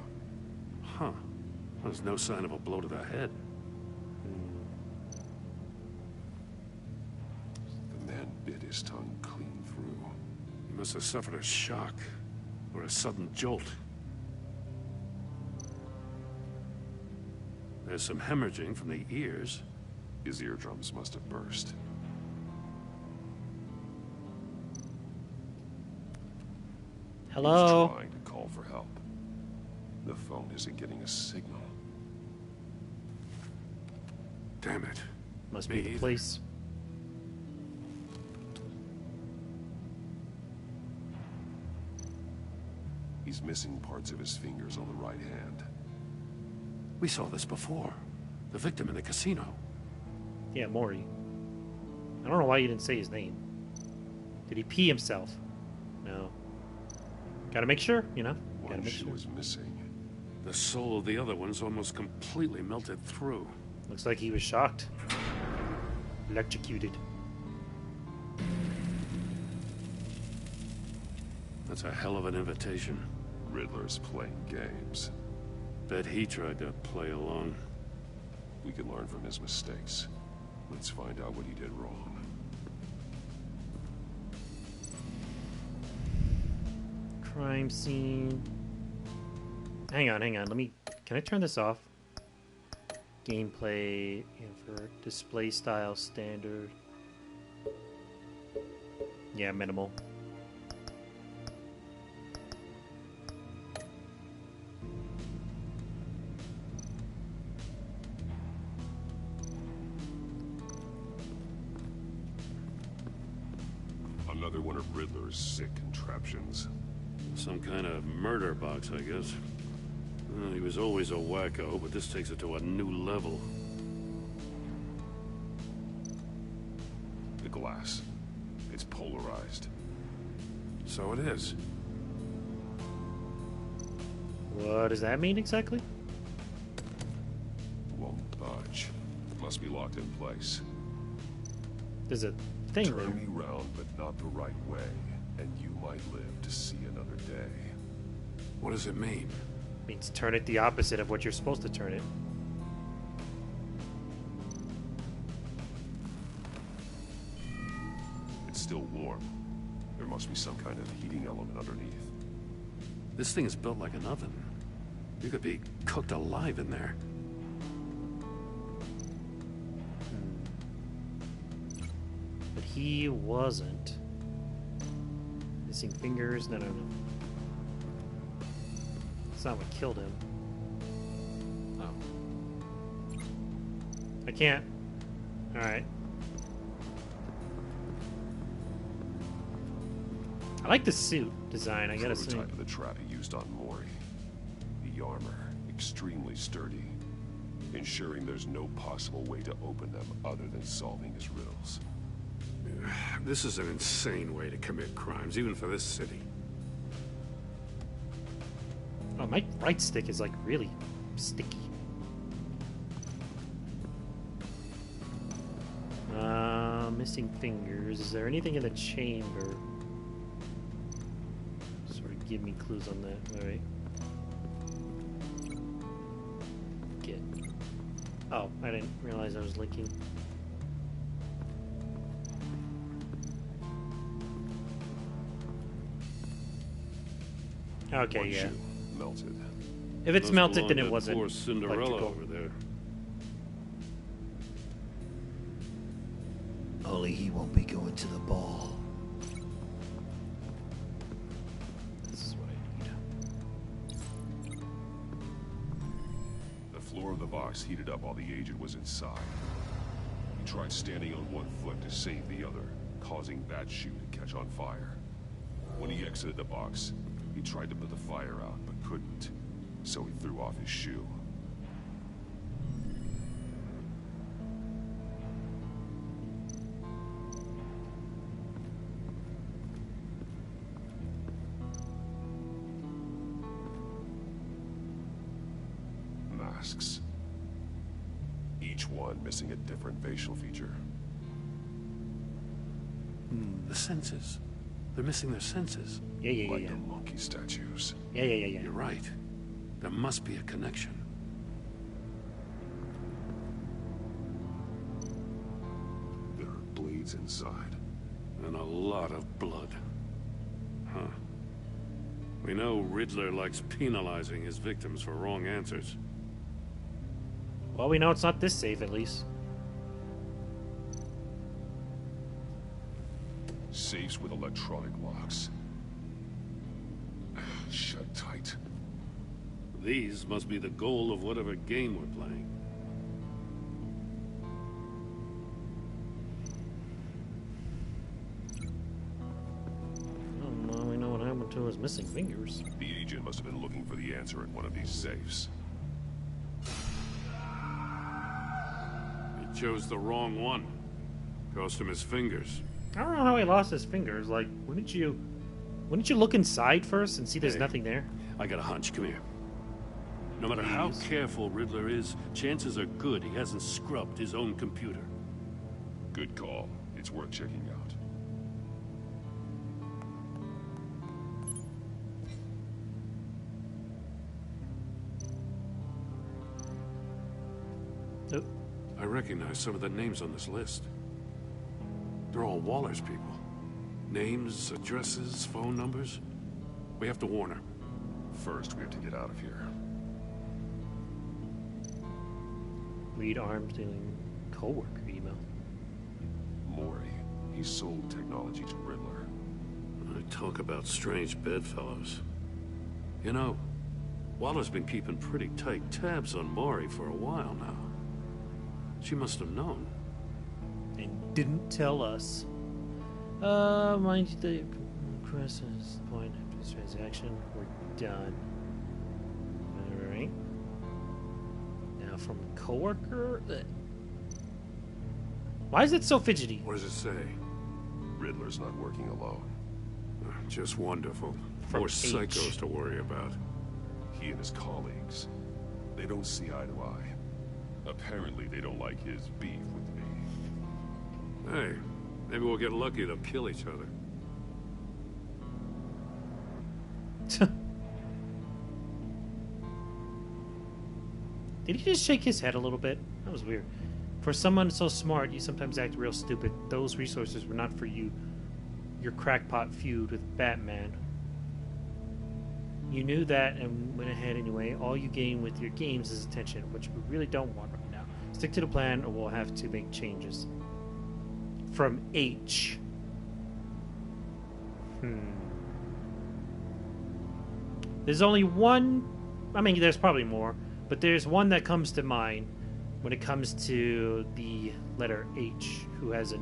H: Huh. There's no sign of a blow to the head.
B: The man bit his tongue clean through.
H: He must have suffered a shock. Or a sudden jolt. There's some hemorrhaging from the ears.
B: His eardrums must have burst.
A: Hello?
B: He's trying to call for help. The phone isn't getting a signal.
H: Damn it.
A: Must be the police.
B: He's missing parts of his fingers on the right hand.
H: We saw this before. The victim in the casino.
A: Yeah, Maury. I don't know why you didn't say his name. Did he pee himself? No. Gotta make sure, you know?
B: One shoe is missing.
H: The soul of the other one's almost completely melted through.
A: Looks like he was shocked. Electrocuted.
H: That's a hell of an invitation.
B: Riddler's playing games.
H: Bet he tried to play along.
B: We can learn from his mistakes. Let's find out what he did wrong.
A: Crime scene. Hang on. Let me... Can I turn this off? Gameplay, invert, display style, standard. Yeah, minimal.
B: Another one of Riddler's sick contraptions.
H: Some kind of murder box, I guess. Well, he was always a wacko, but this takes it to a new level.
B: The glass. It's polarized.
H: So it is.
A: What does that mean exactly?
B: Won't budge. Must be locked in place.
A: There's a thing there.
B: Turn me round, but not the right way, and you might live to see another day.
H: What does it mean?
A: It means turn it the opposite of what you're supposed to turn it.
B: It's still warm. There must be some kind of heating element underneath.
H: This thing is built like an oven. You could be cooked alive in there.
A: But he wasn't. Missing fingers? No. That's not what killed him. Oh. I can't. Alright. I like the suit design, I gotta say.
B: Prototype of the trap he used on Maury. The armor, extremely sturdy, ensuring there's no possible way to open them other than solving his riddles.
H: This is an insane way to commit crimes, even for this city.
A: Oh, my right stick is like really sticky. Missing fingers. Is there anything in the chamber? Sort of give me clues on that. Alright. Get. Oh, I didn't realize I was linking. Okay,
B: One
A: yeah.
B: shoe melted.
A: If it's
H: Must
A: melted,
H: belong
A: then
H: to
A: it wasn't
H: poor Cinderella
A: electrical.
H: over there.
D: Only he won't be going to the ball.
A: This is what I need.
B: The floor of the box heated up while the agent was inside. He tried standing on one foot to save the other, causing that shoe to catch on fire. When he exited the box, he tried to put the fire out, but couldn't, so he threw off his shoe.
I: masks. Each one missing a different facial feature.
H: The senses. They're missing their senses.
I: Like the monkey statues.
A: Yeah.
H: You're right. There must be a connection.
I: There are blades inside.
H: And a lot of blood. Huh. We know Riddler likes penalizing his victims for wrong answers.
A: Well, we know it's not this safe, at least.
I: Safes with electronic locks. Shut tight.
H: These must be the goal of whatever game we're playing.
A: Well, we know what happened to his missing fingers.
I: The agent must have been looking for the answer in one of these safes.
H: He chose the wrong one. Cost him his fingers.
A: I don't know how he lost his fingers. Like, wouldn't you look inside first and see there's nothing there?
H: I got a hunch. Come here. No matter how careful Riddler is, chances are good he hasn't scrubbed his own computer.
I: Good call. It's worth checking out.
A: Nope.
H: I recognize some of the names on this list. They're all Waller's people. Names, addresses, phone numbers. We have to warn her.
I: First, we have to get out of here.
A: Read arms dealing co-worker email.
I: Mori. He sold technology to Riddler.
H: I talk about strange bedfellows. You know, Waller's been keeping pretty tight tabs on Mori for a while now. She must have known.
A: And didn't tell us. Mind you, the Chris's point after this transaction, we're done. Alright. Now from a coworker. Why is it so fidgety?
H: What does it say?
I: Riddler's not working alone.
H: Just wonderful.
A: From
H: More
A: H.
H: psychos to worry about.
I: He and his colleagues. They don't see eye to eye. Apparently they don't like his beef with me.
H: Hey, maybe we'll get lucky to kill each other.
A: Did he just shake his head a little bit? That was weird. For someone so smart, you sometimes act real stupid. Those resources were not for you. Your crackpot feud with Batman. You knew that and went ahead anyway. All you gain with your games is attention, which we really don't want right now. Stick to the plan or we'll have to make changes. From H. There's only one... I mean, there's probably more. But there's one that comes to mind when it comes to the letter H, who has an...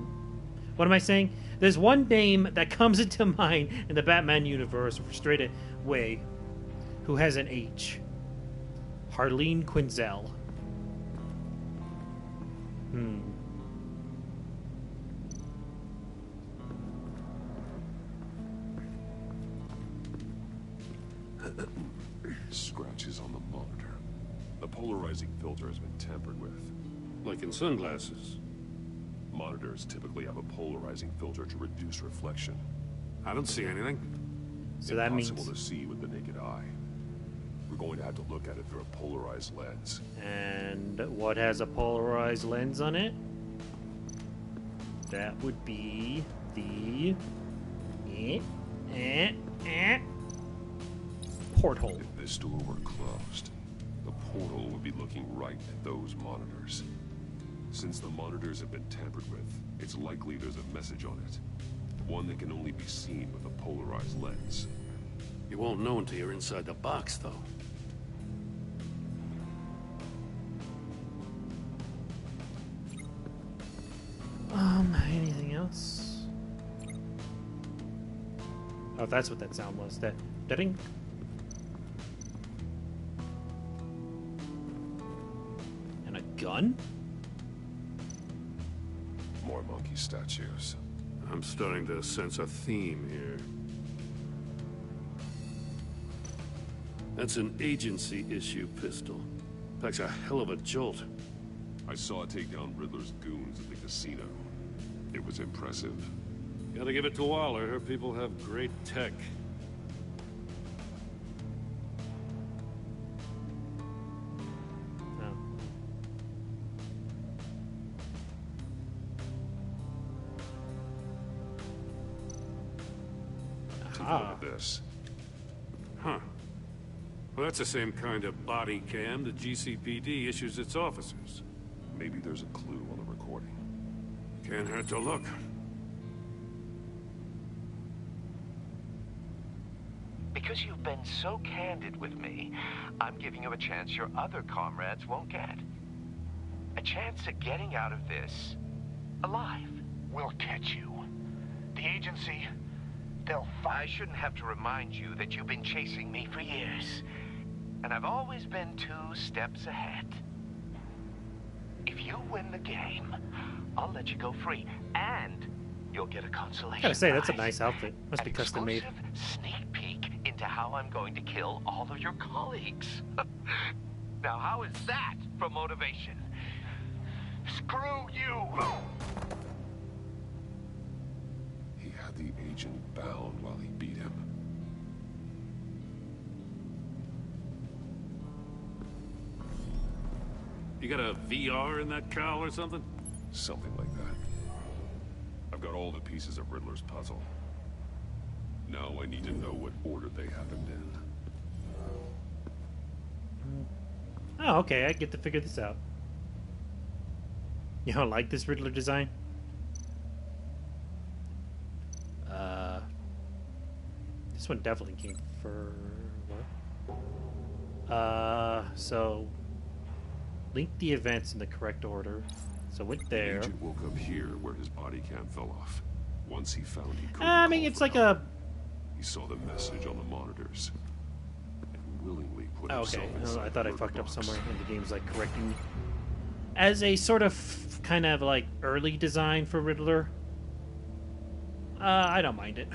A: What am I saying? There's one name that comes into mind in the Batman universe straight away who has an H. Harleen Quinzel.
I: Scratches on the monitor. The polarizing filter has been tampered with.
H: Like in sunglasses.
I: Monitors typically have a polarizing filter to reduce reflection.
H: I don't see anything.
A: So that means...
I: Impossible to see with the naked eye. We're going to have to look at it through a polarized lens.
A: And what has a polarized lens on it? That would be the... porthole.
I: If this door were closed, the portal would be looking right at those monitors. Since the monitors have been tampered with, it's likely there's a message on it. One that can only be seen with a polarized lens.
H: You won't know until you're inside the box, though.
A: Anything else? Oh, that's what that sound was. That ding. And a gun?
I: More monkey statues.
H: I'm starting to sense a theme here. That's an agency issue pistol. Packs a hell of a jolt.
I: I saw it take down Riddler's goons at the casino. It was impressive.
H: Gotta give it to Waller. Her people have great tech.
I: This.
H: Huh. Well, that's the same kind of body cam the GCPD issues its officers.
I: Maybe there's a clue on the recording.
H: Can't hurt to look.
N: Because you've been so candid with me, I'm giving you a chance your other comrades won't get. A chance at getting out of this alive.
C: We'll catch you. The agency,
N: I shouldn't have to remind you that you've been chasing me for years. And I've always been 2 steps ahead. If you win the game, I'll let you go free. And you'll get a consolation
A: Gotta say, that's a
N: prize.
A: nice outfit. Must be custom made.
N: Sneak peek into how I'm going to kill all of your colleagues. Now, how is that for motivation? Screw you!
I: He had the agent bound while he beat him.
H: You got a VR in that cowl or something?
I: Something like that. I've got all the pieces of Riddler's puzzle. Now I need to know what order they happened in.
A: Oh, okay, I get to figure this out. You don't like this Riddler design? This one definitely came for... what? So... link the events in the correct order. So went there.
I: The agent woke up here where his body cam fell off. Once he found he couldn't
A: I mean, it's like
I: help, he saw the message on the monitors and willingly put himself inside
A: I thought I
I: the
A: fucked up
I: box.
A: somewhere and the game's like correcting me. As a sort of kind of like early design for Riddler, I don't mind it.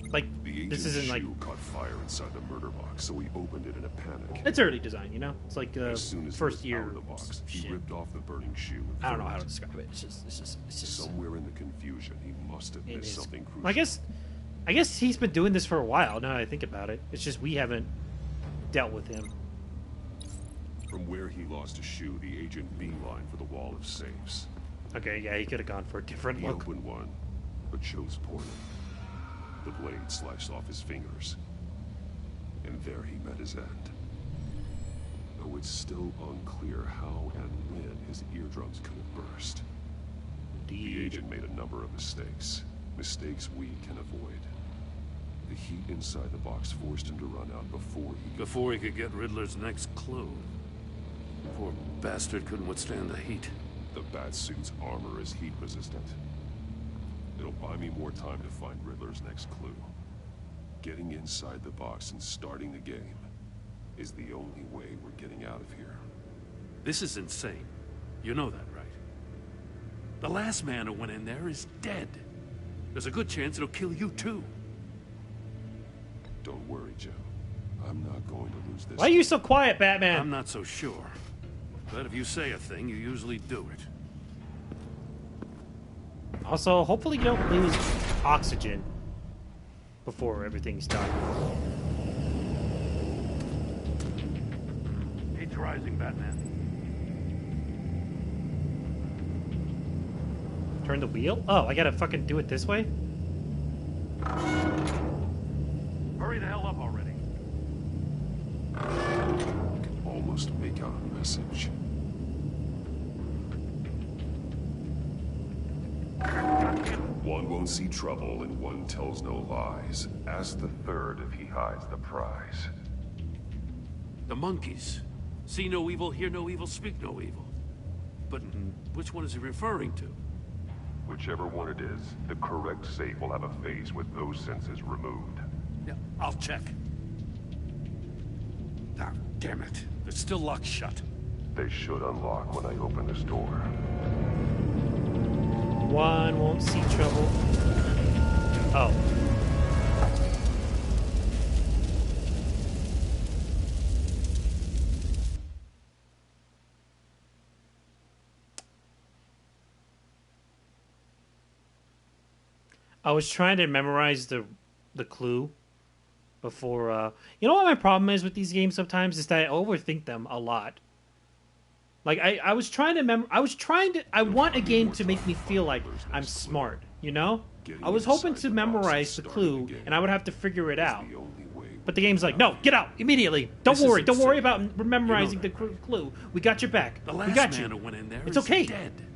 A: Like,
I: The
A: this
I: agent's
A: isn't like...
I: shoe caught fire inside the murder box, so he opened it in a panic.
A: It's early design, you know? It's like
I: As soon as
A: first
I: he was
A: year
I: out of the box, he
A: shit.
I: ripped off the burning shoe. And
A: I don't know
I: threw
A: how
I: it.
A: to describe it. It's just
I: Somewhere in the confusion, he must have
A: it
I: missed
A: is.
I: something crucial.
A: Well, I guess he's been doing this for a while, now that I think about it. It's just we haven't dealt with him.
I: From where he lost a shoe, the agent beelined for the wall of safes.
A: Okay, yeah, he could have gone for a different
I: He
A: look.
I: opened one, but chose poorly. The blade sliced off his fingers. And there he met his end. Though it's still unclear how and when his eardrums could have burst. The agent made a number of mistakes. Mistakes we can avoid. The heat inside the box forced him to run out
H: Before he could get Riddler's next clue. Poor bastard couldn't withstand the heat.
I: The Batsuit's armor is heat resistant. It'll buy me more time to find Riddler's next clue. Getting inside the box and starting the game is the only way we're getting out of here.
H: This is insane. You know that, right? The last man who went in there is dead. There's a good chance it'll kill you too.
I: Don't worry, Joe. I'm not going to lose this.
A: Why are you so quiet, Batman?
H: I'm not so sure. But if you say a thing, you usually do it.
A: Also, hopefully you don't lose oxygen before everything's done.
H: Heat's rising, Batman.
A: Turn the wheel? Oh, I gotta fucking do it this way?
H: Hurry the hell up already.
I: I can almost make out a message. One won't see trouble and one tells no lies. Ask the third if he hides the prize.
H: The monkeys. See no evil, hear no evil, speak no evil. But which one is he referring to?
I: Whichever one it is, the correct safe will have a face with those senses removed.
H: Yeah, I'll check. Ah, damn it. They're still locked shut.
I: They should unlock when I open this door.
A: One won't see trouble. Oh. I was trying to memorize the clue before. You know what my problem is with these games sometimes is that I overthink them a lot. Like I was trying to I want a game to make me feel like I'm smart, you know? I was hoping to memorize the clue and I would have to figure it out. But the game's like, no, get out immediately. Don't worry about memorizing the clue. We got your back. We got you. It's okay.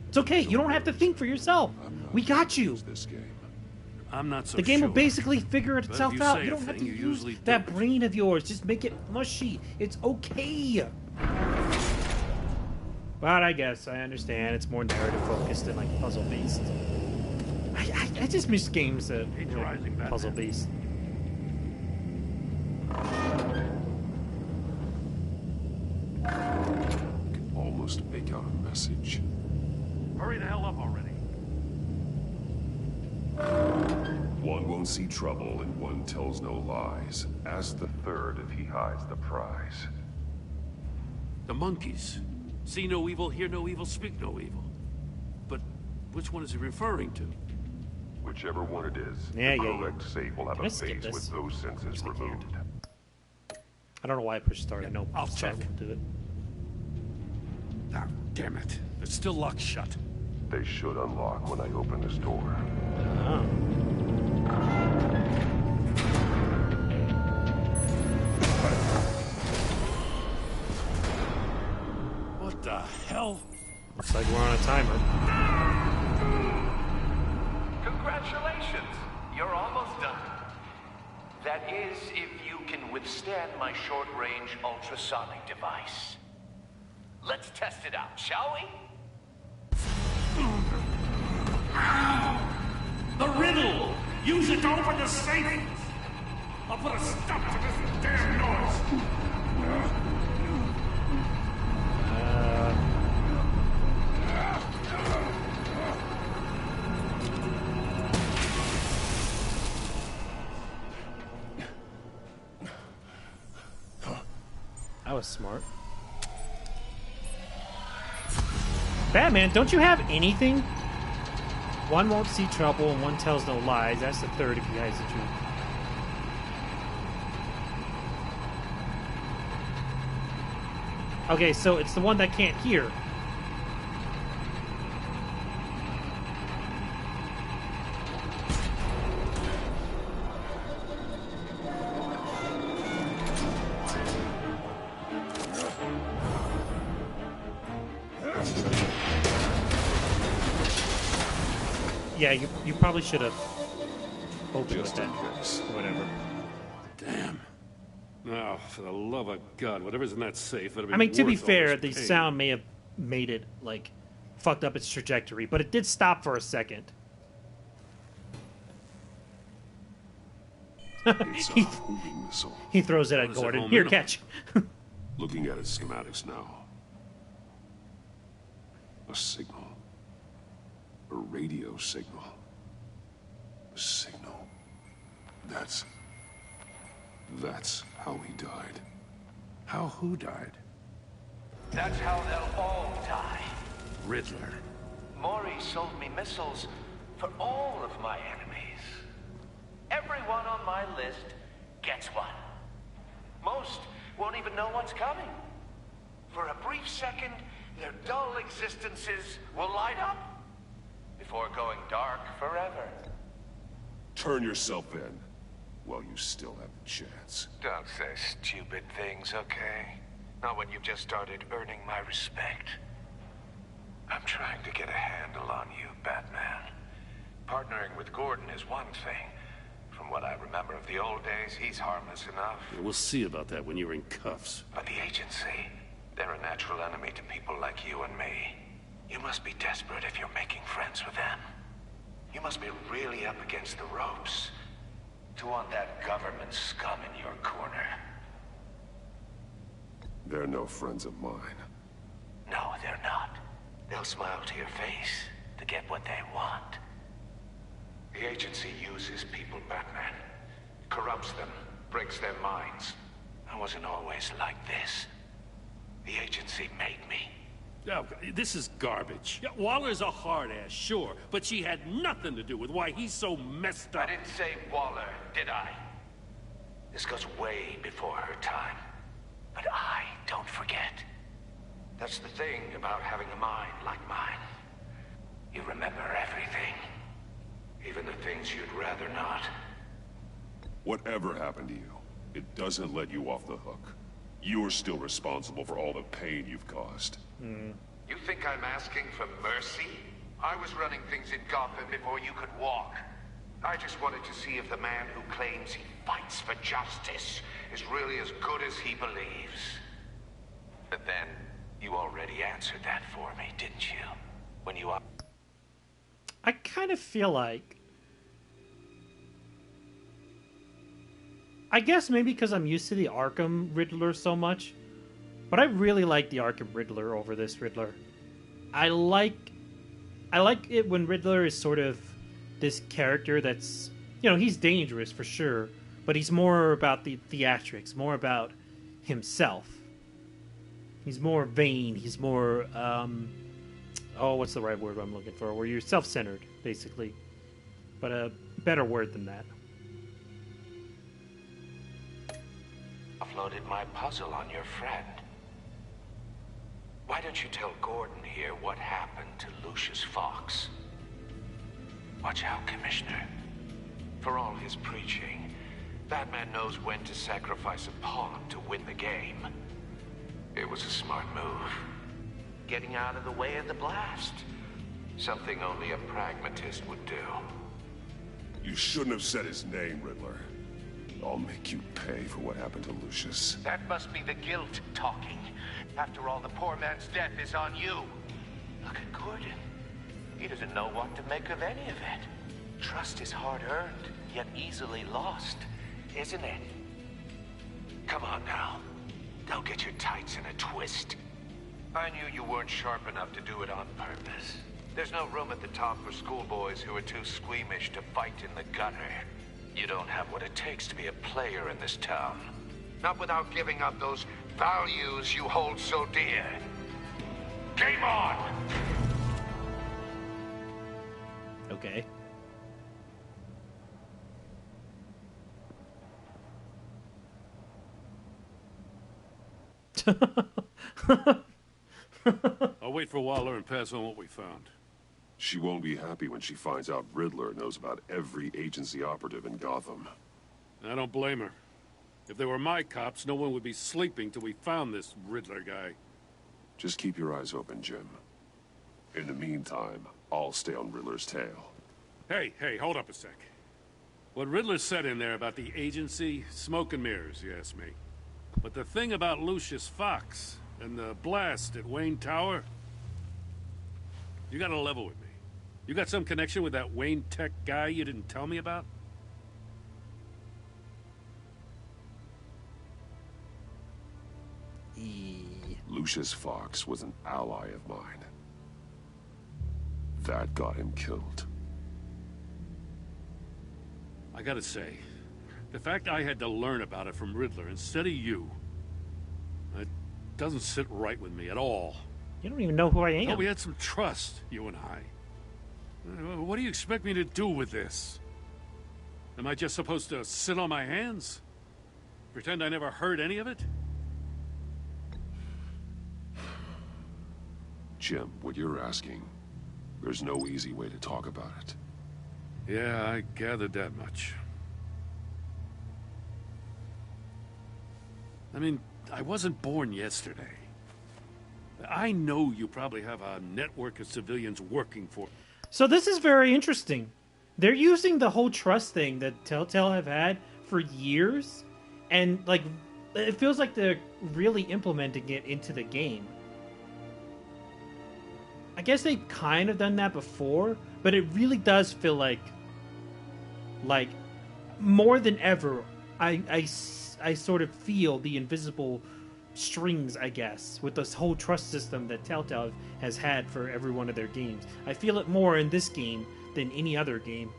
A: It's okay. You don't have to think for yourself. We got you.
H: I'm not so
A: The game
H: sure.
A: will basically figure itself
H: you
A: out.
H: say
A: You
H: a
A: don't have to
H: thing, you
A: use
H: usually
A: that
H: do it.
A: brain of yours. Just make it mushy. It's okay. But I guess I understand it's more narrative focused than like puzzle based. I just miss games that puzzle based.
R: Can almost make out a message.
H: Hurry the hell up already.
R: One won't see trouble and one tells no lies. Ask the third if he hides the prize.
H: The monkeys. See no evil, hear no evil, speak no evil. But which one is he referring to?
R: Whichever one it is,
A: Yeah,
R: the
A: yeah,
R: correct save will have
A: Can I
R: a
A: skip
R: face
A: this?
R: with those senses removed.
A: I don't know why I pushed start. I know
H: I'll
A: start
H: check.
A: will do it.
H: Ah, damn it. It's still locked shut.
R: They should unlock when I open this door.
A: Oh.
H: What the hell?
A: Looks like we're on a timer.
N: Congratulations! You're almost done. That is, if you can withstand my short-range ultrasonic device. Let's test it out, shall we?
H: The riddle! Use it to open the safe! I'll put a stop to this damn noise!
A: That was smart. Batman, don't you have anything? One won't see trouble and one tells no lies. That's the third if he hides the truth. Okay, so it's the one that can't hear. Yeah, you probably should have opened with that. Whatever.
H: Damn. Oh, for the love of God, whatever's in that safe, it'll be
A: I mean, to be
H: worth all
A: fair,
H: this
A: the
H: pain.
A: sound may have made it, like, fucked up its trajectory, but it did stop for a second.
R: It's a homing missile.
A: He throws it at
H: What is it,
A: Gordon.
H: home
A: Here,
H: missile?
A: catch.
R: Looking at its schematics now. A signal. A radio signal. A signal. That's how he died.
H: How who died?
N: That's how they'll all die.
H: Riddler.
N: Maury sold me missiles for all of my enemies. Everyone on my list gets one. Most won't even know what's coming. For a brief second, their dull existences will light up before going dark forever.
R: Turn yourself in while you still have the chance.
N: Don't say stupid things, okay? Not when you've just started earning my respect. I'm trying to get a handle on you, Batman. Partnering with Gordon is one thing. From what I remember of the old days, he's harmless enough.
H: Yeah, we'll see about that when you're in cuffs.
N: But the agency, they're a natural enemy to people like you and me. You must be desperate if you're making friends with them. You must be really up against the ropes to want that government scum in your corner.
R: They're no friends of mine.
N: No, they're not. They'll smile to your face to get what they want. The agency uses people, Batman. Corrupts them, breaks their minds. I wasn't always like this. The agency made me.
H: Oh, this is garbage. Yeah, Waller's a hard-ass, sure, but she had nothing to do with why he's so messed up.
N: I didn't say Waller, did I? This goes way before her time. But I don't forget. That's the thing about having a mind like mine. You remember everything. Even the things you'd rather not.
I: Whatever happened to you, it doesn't let you off the hook. You're still responsible for all the pain you've caused.
N: You think I'm asking for mercy? I was running things in Gotham before you could walk. I just wanted to see if the man who claims he fights for justice is really as good as he believes. But then, you already answered that for me, didn't you? When you are...
A: I kind of feel like... I guess maybe because I'm used to the Arkham Riddler so much, but I really like the Arkham Riddler over this Riddler. I like it when Riddler is sort of this character that's, you know, he's dangerous for sure, but he's more about the theatrics, more about himself. He's more vain, he's more, what's the right word I'm looking for? Where you're self-centered, basically. But a better word than that.
N: Offloaded my puzzle on your friend. Why don't you tell Gordon here what happened to Lucius Fox? Watch out, Commissioner. For all his preaching, Batman knows when to sacrifice a pawn to win the game. It was a smart move. Getting out of the way of the blast. Something only a pragmatist would do.
I: You shouldn't have said his name, Riddler. I'll make you pay for what happened to Lucius.
N: That must be the guilt talking. After all, the poor man's death is on you. Look at Gordon. He doesn't know what to make of any of it. Trust is hard-earned, yet easily lost, isn't it? Come on now. Don't get your tights in a twist. I knew you weren't sharp enough to do it on purpose. There's no room at the top for schoolboys who are too squeamish to fight in the gutter. You don't have what it takes to be a player in this town. Not without giving up those values you hold so dear. Game on!
A: Okay.
H: I'll wait for Waller and pass on what we found.
I: She won't be happy when she finds out Riddler knows about every agency operative in Gotham.
H: I don't blame her. If they were my cops, no one would be sleeping till we found this Riddler guy.
I: Just keep your eyes open, Jim. In the meantime, I'll stay on Riddler's tail.
H: Hey, hold up a sec. What Riddler said in there about the agency, smoke and mirrors, you ask me. But the thing about Lucius Fox and the blast at Wayne Tower, you gotta level with me. You got some connection with that Wayne Tech guy you didn't tell me about?
I: Lucius Fox was an ally of mine. That got him killed.
H: I gotta say, the fact I had to learn about it from Riddler instead of you, it doesn't sit right with me at all.
A: You don't even know who I am.
H: No, we had some trust, you and I. What do you expect me to do with this? Am I just supposed to sit on my hands? Pretend I never heard any of it?
I: Jim, what you're asking, there's no easy way to talk about it.
H: Yeah, I gathered that much. I mean, I wasn't born yesterday. I know you probably have a network of civilians working for...
A: So this is very interesting. They're using the whole trust thing that Telltale have had for years, and like, it feels like they're really implementing it into the game. I guess they've kind of done that before, but it really does feel like more than ever, I sort of feel the invisible strings, I guess, with this whole trust system that Telltale has had for every one of their games. I feel it more in this game than any other game.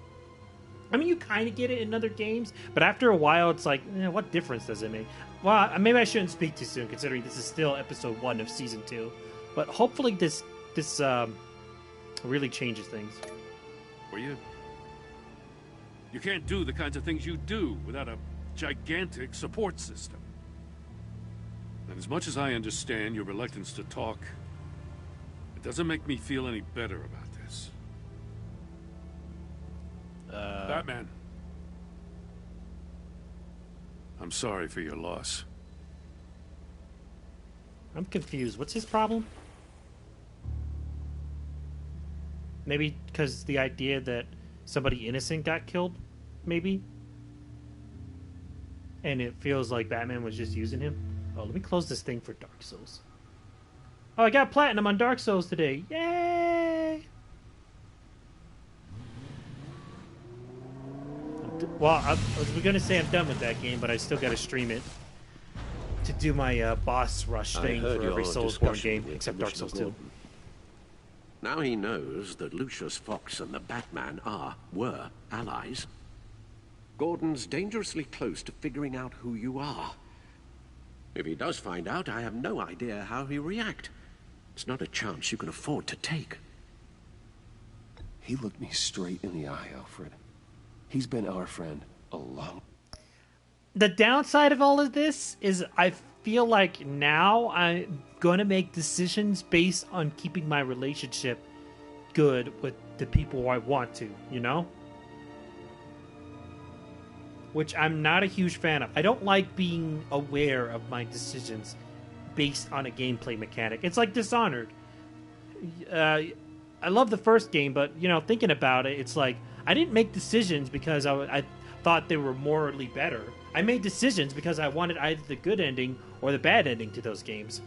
A: I mean, you kind of get it in other games, but after a while, it's like, what difference does it make? Well, maybe I shouldn't speak too soon, considering this is still episode 1 of Season 2. But hopefully this really changes things.
H: Or you can't do the kinds of things you do without a gigantic support system. And as much as I understand your reluctance to talk, it doesn't make me feel any better about this. Batman. I'm sorry for your loss.
A: I'm confused. What's his problem? Maybe because the idea that somebody innocent got killed, maybe? And it feels like Batman was just using him? Oh, let me close this thing for Dark Souls. Oh, I got Platinum on Dark Souls today. Yay! Well, I was going to say I'm done with that game, but I still got to stream it to do my boss rush thing for every Soulsborne game, except Dark Souls 2.
E: Now he knows that Lucius Fox and the Batman were allies. Gordon's dangerously close to figuring out who you are. If he does find out, I have no idea how he'll react. It's not a chance you can afford to take.
Q: He looked me straight in the eye, Alfred. He's been our friend a long...
A: The downside of all of this is I feel like now I'm going to make decisions based on keeping my relationship good with the people I want to, you know? Which I'm not a huge fan of. I don't like being aware of my decisions based on a gameplay mechanic. It's like Dishonored. I love the first game, but, you know, thinking about it, it's like, I didn't make decisions because I thought they were morally better. I made decisions because I wanted either the good ending or the bad ending to those games.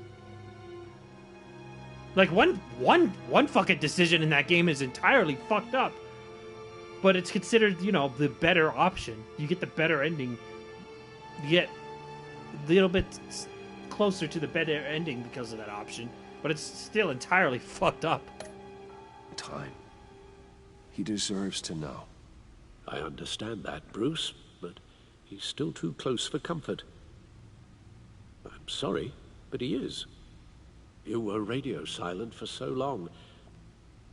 A: Like, one fucking decision in that game is entirely fucked up. But it's considered, you know, the better option. You get the better ending. You get a little bit closer to the better ending because of that option. But it's still entirely fucked up.
Q: Time. He deserves to know.
E: I understand that, Bruce, but he's still too close for comfort. I'm sorry, but he is. You were radio silent for so long.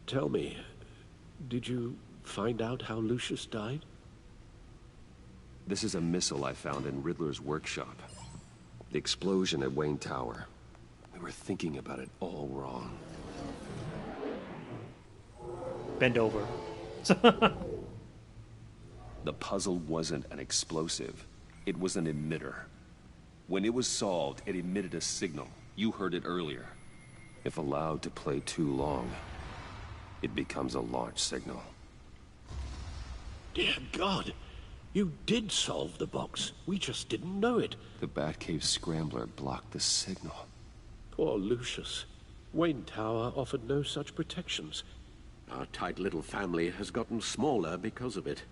E: Tell me, did you find out how Lucius died?
B: This is a missile I found in Riddler's workshop. The explosion at Wayne Tower. We were thinking about it all wrong.
A: Bend over.
B: The puzzle wasn't an explosive. It was an emitter. When it was solved, it emitted a signal. You heard it earlier. If allowed to play too long, it becomes a launch signal.
E: Dear God, you did solve the box. We just didn't know it.
B: The Batcave scrambler blocked the signal.
E: Poor Lucius. Wayne Tower offered no such protections. Our tight little family has gotten smaller because of it.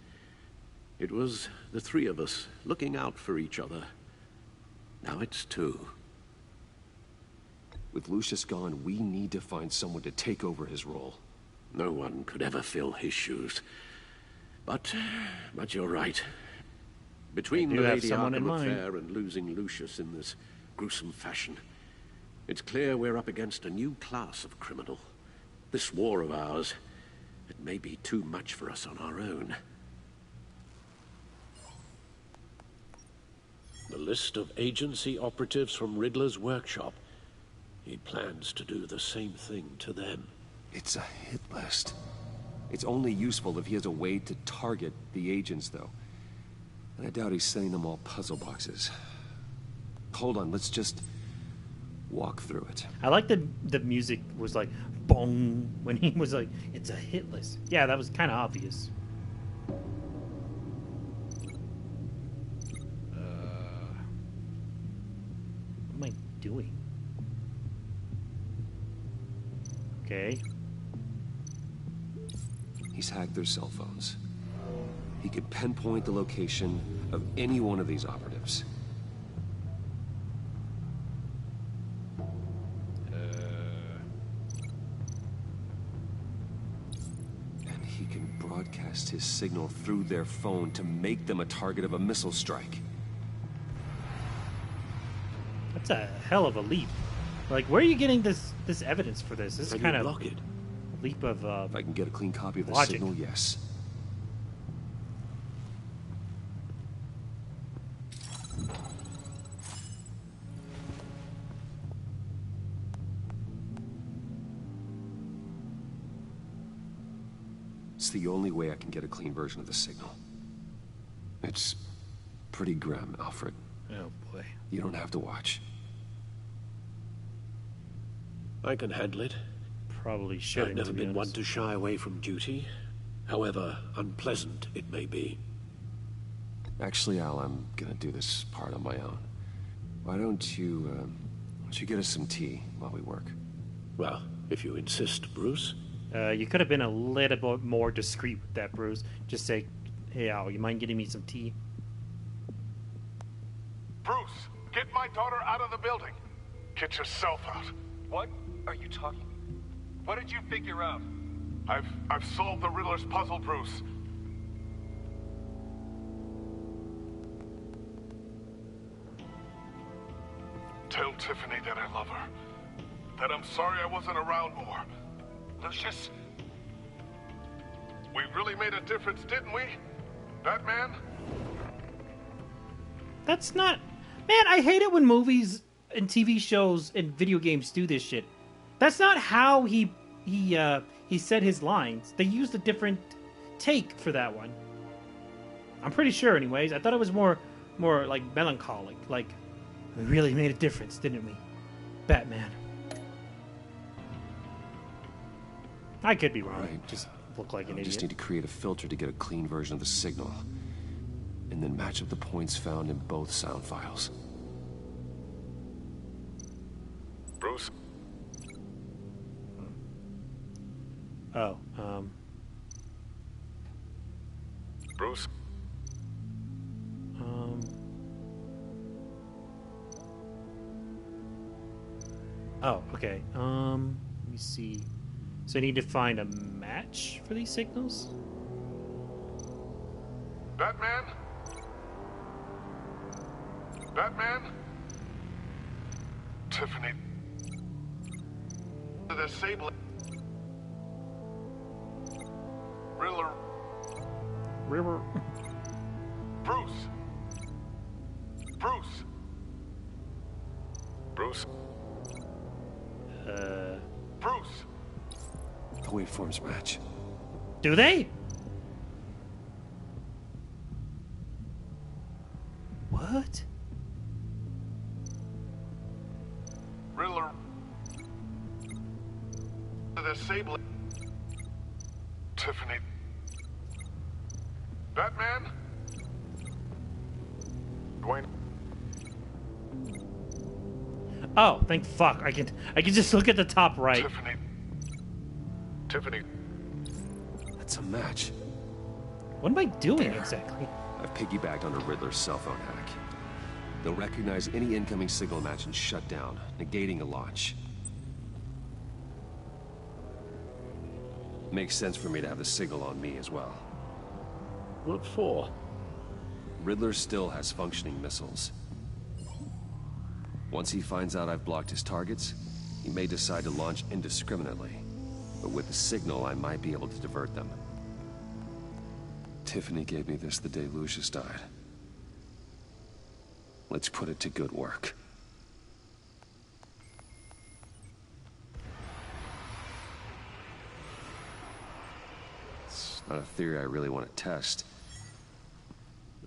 E: It was the three of us looking out for each other. Now it's two.
B: With Lucius gone, we need to find someone to take over his role.
E: No one could ever fill his shoes. But you're right. Between the Lady Arkham affair and losing Lucius in this gruesome fashion, it's clear we're up against a new class of criminal. This war of ours, it may be too much for us on our own. The list of agency operatives from Riddler's workshop. He plans to do the same thing to them.
B: It's a hit list. It's only useful if he has a way to target the agents, though. And I doubt he's sending them all puzzle boxes. Hold on, let's just walk through it.
A: I like the music was like, boom, when he was like, it's a hit list. Yeah, that was kind of obvious. What am I doing? Okay.
B: He's hacked their cell phones. He could pinpoint the location of any one of these operatives. And he can broadcast his signal through their phone to make them a target of a missile strike.
A: That's a hell of a leap. Like, where are you getting this evidence for this? This is kind of
B: lock it?
A: leap of
B: If I can get a clean copy of the
A: logic.
B: signal, yes. It's the only way I can get a clean version of the signal. It's pretty grim, Alfred.
A: Oh boy.
B: You don't have to watch.
E: I can handle it.
A: Probably shouldn't.
E: I've never been one to shy away from duty, however unpleasant it may be.
B: Actually, Al, I'm gonna do this part on my own. Why don't you get us some tea while we work?
E: Well, if you insist, Bruce.
A: You could have been a little bit more discreet with that, Bruce. Just say, hey, Al, you mind getting me some tea?
R: Bruce, get my daughter out of the building. Get yourself out.
P: What are you talking? What did you figure out?
R: I've solved the Riddler's puzzle, Bruce. Tell Tiffany that I love her. That I'm sorry I wasn't around more. Lucius, we really made a difference, didn't we? Batman?
A: That's not... Man, I hate it when movies and TV shows and video games do this shit. That's not how he said his lines. They used a different take for that one. I'm pretty sure, anyways. I thought it was more like melancholic. Like, we really made a difference, didn't we? Batman. I could be wrong.
B: Right.
A: Just look like an
B: I
A: idiot.
B: just need to create a filter to get a clean version of the signal. And then match up the points found in both sound files.
R: Bruce?
A: Oh,
R: Bruce?
A: Oh, okay. Let me see. So I need to find a match for these signals?
R: Batman? Batman? Tiffany. The Sable. Riddler.
A: River.
R: Bruce. Bruce. Bruce. Bruce.
B: The waveforms match.
A: Do they? What?
R: Riddler. The Sable. Tiffany. Batman? Dwayne.
A: Oh, thank fuck. I can just look at the top right.
R: Tiffany.
B: That's a match.
A: What am I doing exactly?
B: I've piggybacked on a Riddler's cell phone hack. They'll recognize any incoming signal match and shut down, negating a launch. Makes sense for me to have the signal on me as well.
E: What for?
B: Riddler still has functioning missiles. Once he finds out I've blocked his targets, he may decide to launch indiscriminately. But with the signal, I might be able to divert them. Tiffany gave me this the day Lucius died. Let's put it to good work. It's not a theory I really want to test.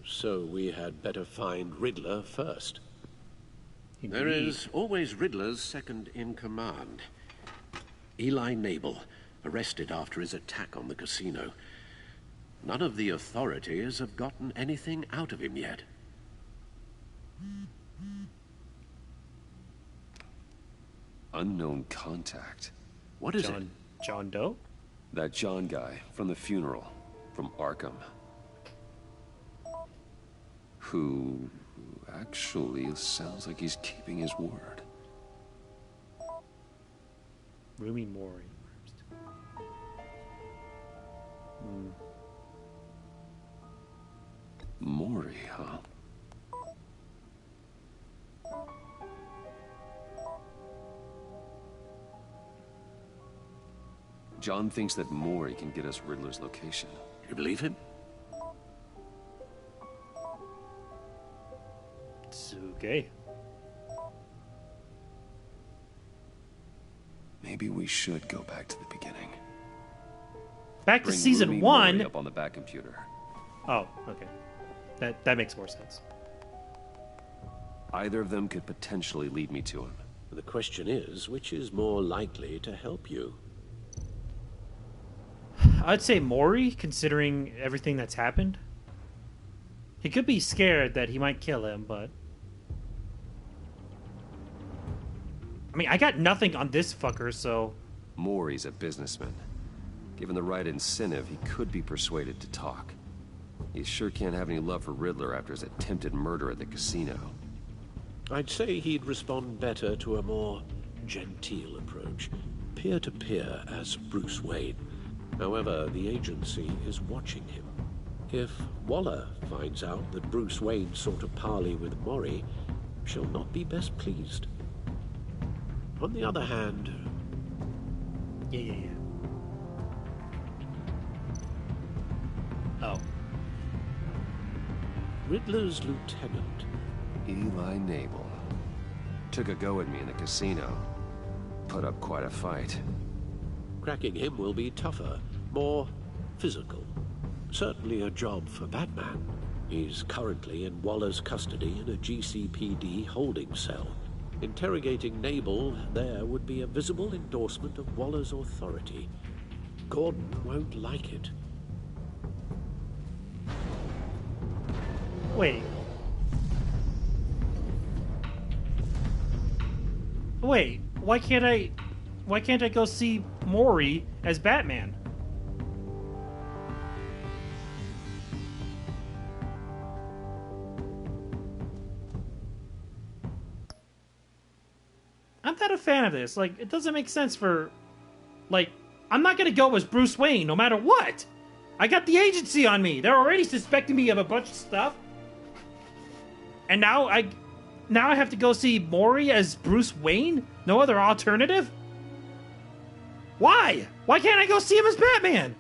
E: So we had better find Riddler first.
A: Indeed.
E: There is always Riddler's second in command. Eli Nabel, arrested after his attack on the casino. None of the authorities have gotten anything out of him yet.
B: Unknown contact.
E: What is it?
A: John Doe?
B: That John guy from the funeral, from Arkham. Who actually sounds like he's keeping his word.
A: Rumi Mori.
B: Mori, huh?
Q: John thinks that Mori can get us Riddler's location.
E: You believe him?
A: It's okay.
Q: Maybe we should go back to the beginning.
A: Back to
Q: Bring
A: season
Q: Rumi
A: 1.
Q: Mori up on the back computer.
A: Oh, okay. That makes more sense.
Q: Either of them could potentially lead me to him.
E: The question is, which is more likely to help you?
A: I'd say Mori, considering everything that's happened. He could be scared that he might kill him, but... I mean, I got nothing on this fucker, so...
Q: Mori's a businessman. Given the right incentive, he could be persuaded to talk. He sure can't have any love for Riddler after his attempted murder at the casino.
E: I'd say he'd respond better to a more genteel approach. Peer-to-peer as Bruce Wayne. However, the agency is watching him. If Waller finds out that Bruce Wayne sought a parley with Mori, she'll not be best pleased. On the other hand...
A: Yeah. Oh.
E: Riddler's lieutenant.
Q: Eli Nabel. Took a go at me in the casino. Put up quite a fight.
E: Cracking him will be tougher, more physical. Certainly a job for Batman. He's currently in Waller's custody in a GCPD holding cell. Interrogating Nabel there would be a visible endorsement of Waller's authority. Gordon won't like it.
A: Wait, why can't I go see Mori as Batman? I'm not a fan of this. Like, it doesn't make sense for... Like, I'm not gonna go as Bruce Wayne no matter what! I got the agency on me! They're already suspecting me of a bunch of stuff. And now I have to go see Mori as Bruce Wayne? No other alternative? Why? Why can't I go see him as Batman?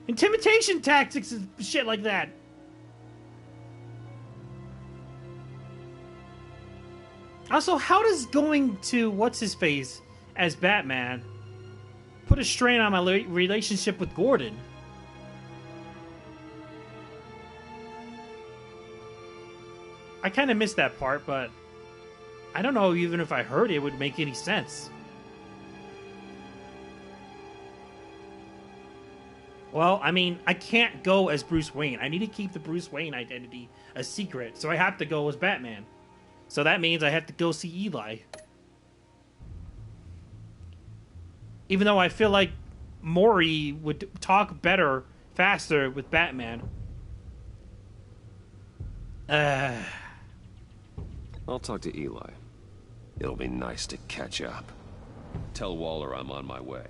A: Intimidation tactics and shit like that. Also, how does going to what's-his-face as Batman put a strain on my relationship with Gordon? I kind of missed that part, but I don't know even if I heard it would make any sense. Well, I mean, I can't go as Bruce Wayne. I need to keep the Bruce Wayne identity a secret, so I have to go as Batman. So that means I have to go see Eli. Even though I feel like Mori would talk better, faster with Batman.
Q: I'll talk to Eli. It'll be nice to catch up. Tell Waller I'm on my way.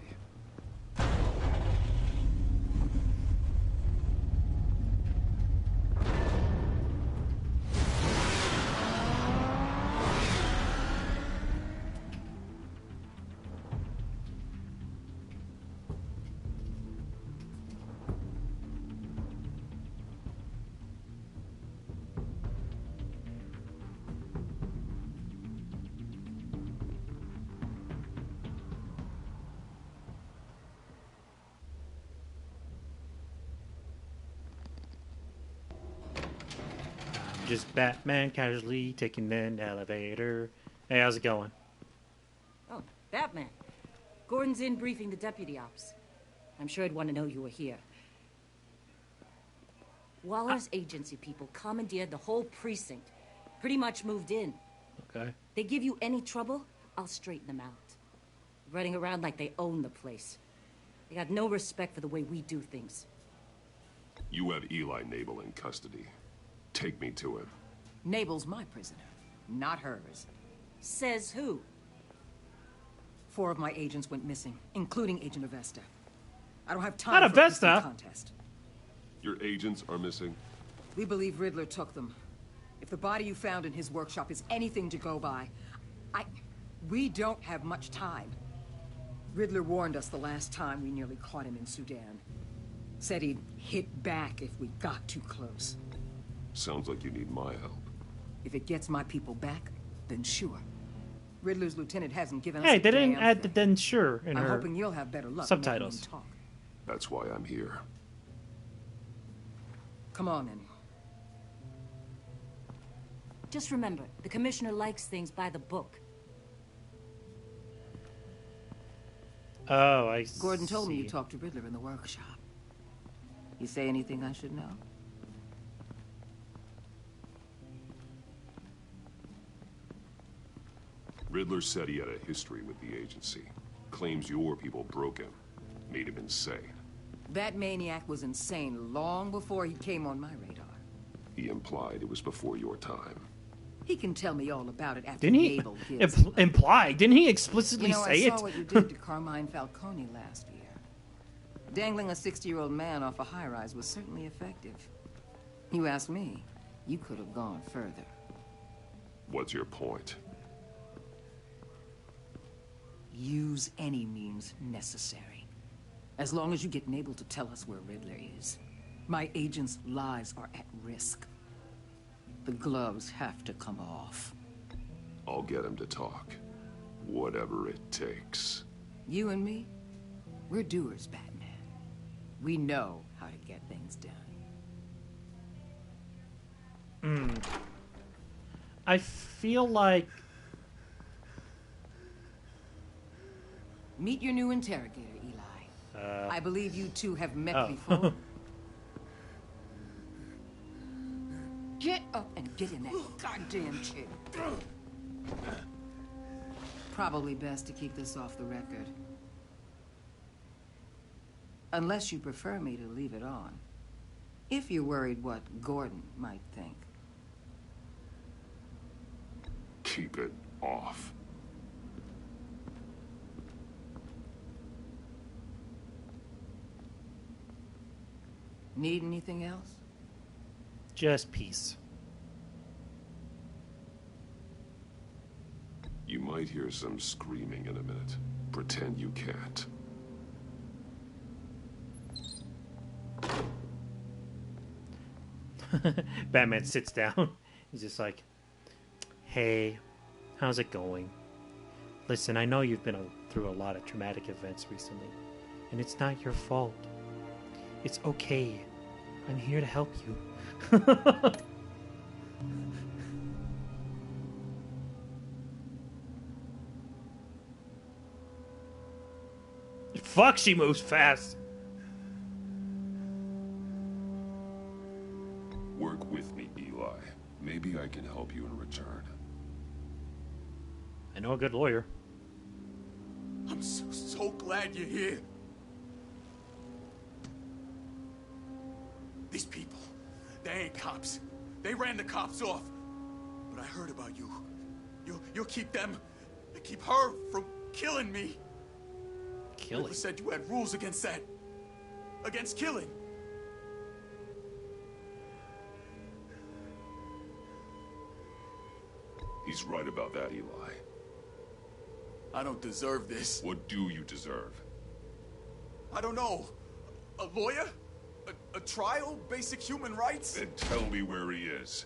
A: Just Batman casually taking an elevator. Hey, how's it going?
S: Oh, Batman. Gordon's in briefing the deputy ops. I'm sure I'd want to know you were here. Waller's agency people commandeered the whole precinct. Pretty much moved in.
A: Okay.
S: They give you any trouble, I'll straighten them out. Running around like they own the place. They got no respect for the way we do things.
I: You have Eli Nabel in custody. Take me to him.
L: Nabel's my prisoner, not hers.
S: Says who?
L: 4 of my agents went missing, including Agent Avesta. I don't have time
A: Not
L: for a
A: Avesta.
L: pissing contest.
I: Your agents are missing?
L: We believe Riddler took them. If the body you found in his workshop is anything to go by, we don't have much time. Riddler warned us the last time we nearly caught him in Sudan. Said he'd hit back if we got too close.
B: Sounds like you need my help.
L: If it gets my people back, then sure. Riddler's lieutenant hasn't given us
A: Hey,
L: a
A: they didn't
L: damn
A: add the
L: thing.
A: "then sure" in
L: I'm
A: her
L: hoping you'll have better luck
A: subtitles.
L: making him talk.
B: That's why I'm here.
L: Come on, then.
S: Just remember, the commissioner likes things by the book.
A: Oh, I
L: Gordon told me
A: see.
L: you talked to Riddler in the workshop. You say anything I should know?
B: Riddler said he had a history with the agency. Claims your people broke him. Made him insane.
L: That maniac was insane long before he came on my radar.
B: He implied it was before your time.
L: He can tell me all about it after
A: Didn't he
L: Naval gives.
A: imply? Didn't he explicitly say
L: I
A: it?
L: saw what you did to Carmine Falcone last year. Dangling a 60-year-old man off a high-rise was certainly effective. You ask me, you could have gone further.
B: What's your point?
L: Use any means necessary. As long as you get Naval to tell us where Riddler is. My agents' lives are at risk. The gloves have to come off.
B: I'll get him to talk. Whatever it takes.
L: You and me, we're doers, Batman. We know how to get things done.
A: I feel like...
L: Meet your new interrogator, Eli. I believe you two have met
A: Oh.
L: before. Get up and get in that goddamn chair. Probably best to keep this off the record. Unless you prefer me to leave it on. If you're worried what Gordon might think.
B: Keep it off.
L: Need anything else?
A: Just peace.
B: You might hear some screaming in a minute. Pretend you can't.
A: Batman sits down. He's just like, hey, how's it going? Listen, I know you've been through a lot of traumatic events recently, and it's not your fault. It's okay. I'm here to help you. Fuck, she moves fast.
B: Work with me, Eli. Maybe I can help you in return.
A: I know a good lawyer.
J: I'm so glad you're here. These people, they ain't cops. They ran the cops off. But I heard about you. You'll keep them, keep her from killing me.
A: Killing?
J: Riddler said you had rules against that. Against killing.
B: He's right about that, Eli.
J: I don't deserve this.
B: What do you deserve?
J: I don't know. A lawyer? A trial? Basic human rights?
B: Then tell me where he is.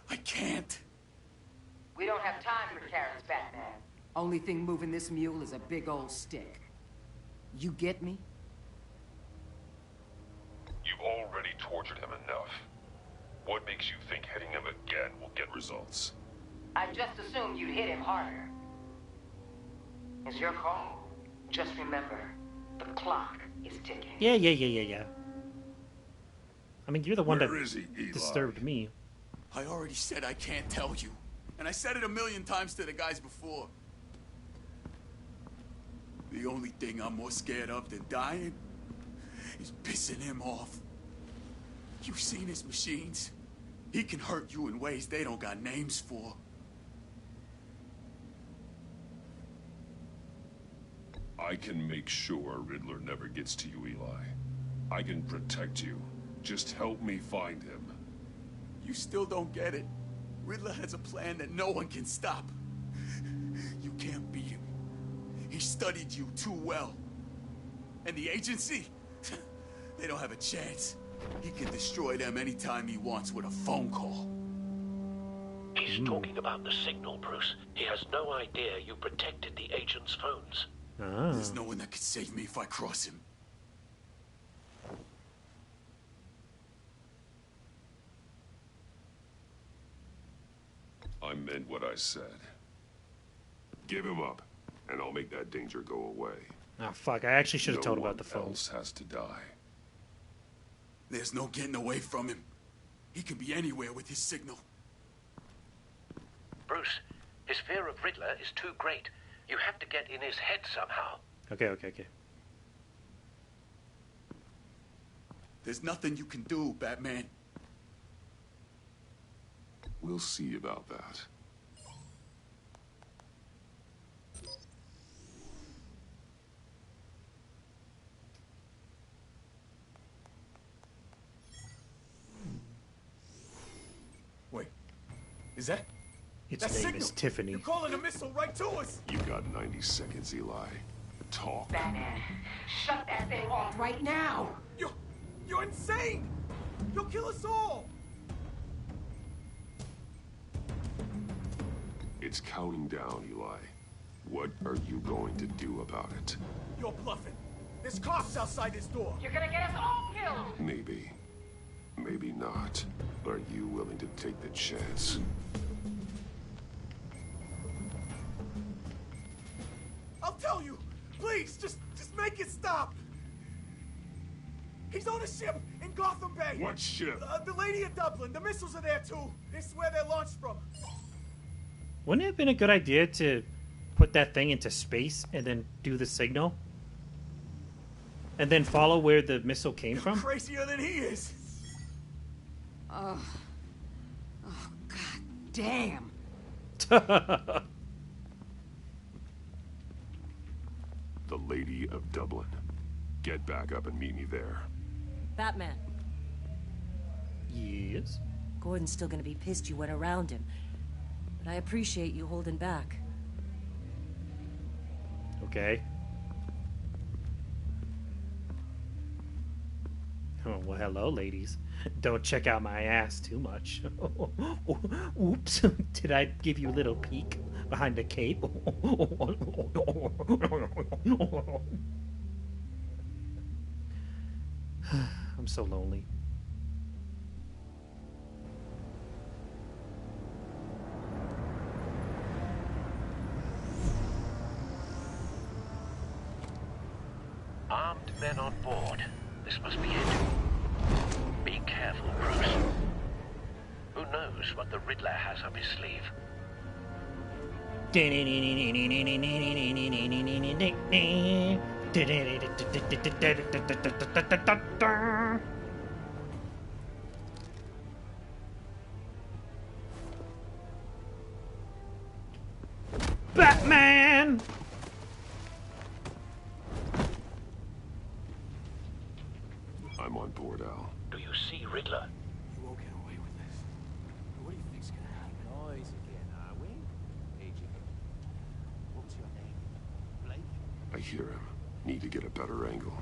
J: I can't.
L: We don't have time for Karen's Batman. Only thing moving this mule is a big old stick. You get me?
B: You've already tortured him enough. What makes you think hitting him again will get results?
L: I just assumed you'd hit him harder. It's your call. Just remember, the clock is ticking.
A: Yeah. I mean, you're the one
J: Where
A: that
J: is he, Eli?
A: disturbed me.
J: I already said I can't tell you. And I said it a million times to the guys before. The only thing I'm more scared of than dying is pissing him off. You've seen his machines. He can hurt you in ways they don't got names for.
B: I can make sure Riddler never gets to you, Eli. I can protect you. Just help me find him.
J: You still don't get it. Riddler has a plan that no one can stop. You can't beat him. He studied you too well. And the agency? They don't have a chance. He can destroy them anytime he wants with a phone call.
E: He's talking about the signal, Bruce. He has no idea you protected the agent's phones.
J: There's no one that could save me if I cross him.
I: I meant what I said. Give him up, and I'll make that danger go away.
A: Oh, fuck. I actually should have told about the
I: No one
A: phones.
I: else has to die.
J: There's no getting away from him. He can be anywhere with his signal.
E: Bruce, his fear of Riddler is too great. You have to get in his head somehow.
A: Okay.
J: There's nothing you can do, Batman.
I: We'll see about that.
J: Wait, is that?
A: Its name is Tiffany.
J: You're calling a missile right to us.
I: You got 90 seconds, Eli. Talk.
K: Batman, shut that thing off right now!
J: You're insane! You'll kill us all!
I: It's counting down, Eli. What are you going to do about it?
J: You're bluffing. There's cops outside this door.
K: You're gonna get us all killed!
I: Maybe. Maybe not. Are you willing to take the chance?
J: I'll tell you! Please, just make it stop! He's on a ship in Gotham Bay!
I: What ship?
J: The Lady of Dublin. The missiles are there, too. This is where they're launched from.
A: Wouldn't it have been a good idea to put that thing into space and then do the signal? And then follow where the missile came from?
J: Crazier than he is!
L: Oh, god damn!
I: The Lady of Dublin. Get back up and meet me there.
S: Batman.
A: Yes?
S: Gordon's still gonna be pissed you went around him. But I appreciate you holding back.
A: Okay. Oh, well, hello, ladies. Don't check out my ass too much. Oops. Did I give you a little peek behind the cape? I'm so lonely.
E: Armed men on board. This must be it. Be careful, Bruce. Who knows what the Riddler has up his sleeve?
A: Batman!
I: I'm on board, Al.
E: Do you see Riddler?
P: You won't get away with this. What do you think's gonna happen? Noise again, are we? Agent. What's your name? Blake?
I: I hear him. Need to get a better angle.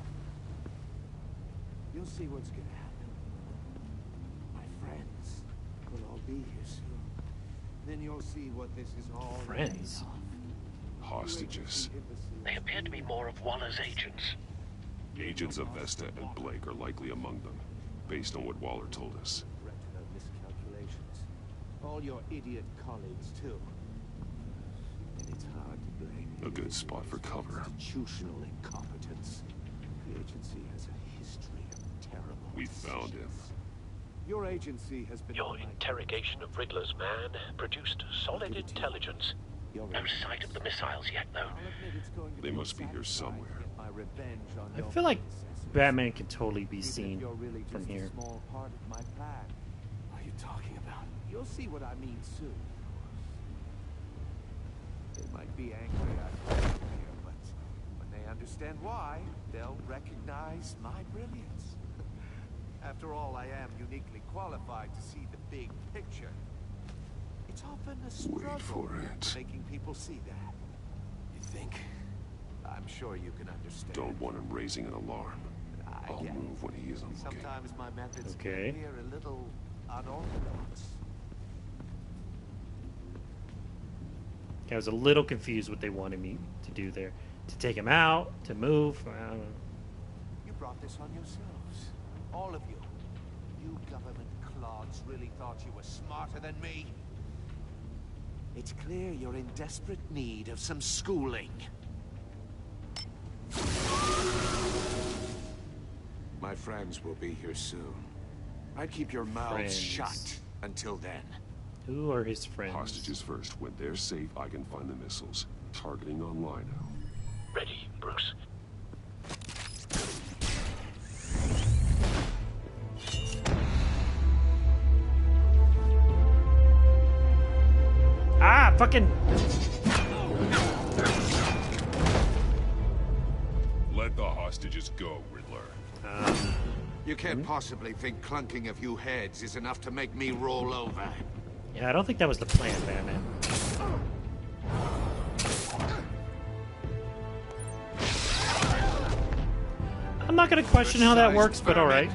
P: You'll see what's gonna happen. My friends will all be here soon. Then you'll see what this is all
A: Friends?
I: Hostages.
E: They appear to be more of Waller's agents.
I: Agents of Vesta and Blake are likely among them, based on what Waller told us.
P: Retinal miscalculations. All your idiot colleagues, too. And it's hard to blame
I: A good spot for cover.
P: institutional incompetence. The agency has a history of terrible
I: We found him.
P: Your agency has been...
E: Your interrogation of Riddler's man produced solid intelligence. No sight of the missiles yet, though.
I: They must be here somewhere.
A: I feel like Batman can totally be seen from here.
P: Small part of my plan. What are you talking about? You'll see what I mean soon. They might be angry I'm here, but when they understand why, they'll recognize my brilliance. After all, I am uniquely qualified to see the big picture. It's often a struggle
I: Wait for it.
P: making people see that. You think? I'm sure you can understand.
B: Don't want him raising an alarm. I'll move when he isn't looking.
P: Sometimes my methods
A: Okay.
P: can appear a little unorthodox.
A: I was a little confused what they wanted me to do there. To take him out, to move. I don't know.
P: You brought this on yourselves. All of you. You government clods really thought you were smarter than me. It's clear you're in desperate need of some schooling.
G: My friends will be here soon. I'd keep your mouths shut until then.
A: Who are his friends?
B: Hostages first. When they're safe, I can find the missiles. Targeting on Lino.
E: Ready, Bruce.
A: Ah, fucking...
B: Let the hostages go, Riddler.
G: You can't possibly think clunking a few heads is enough to make me roll over.
A: Yeah, I don't think that was the plan, Batman. I'm not gonna question how that works, but alright.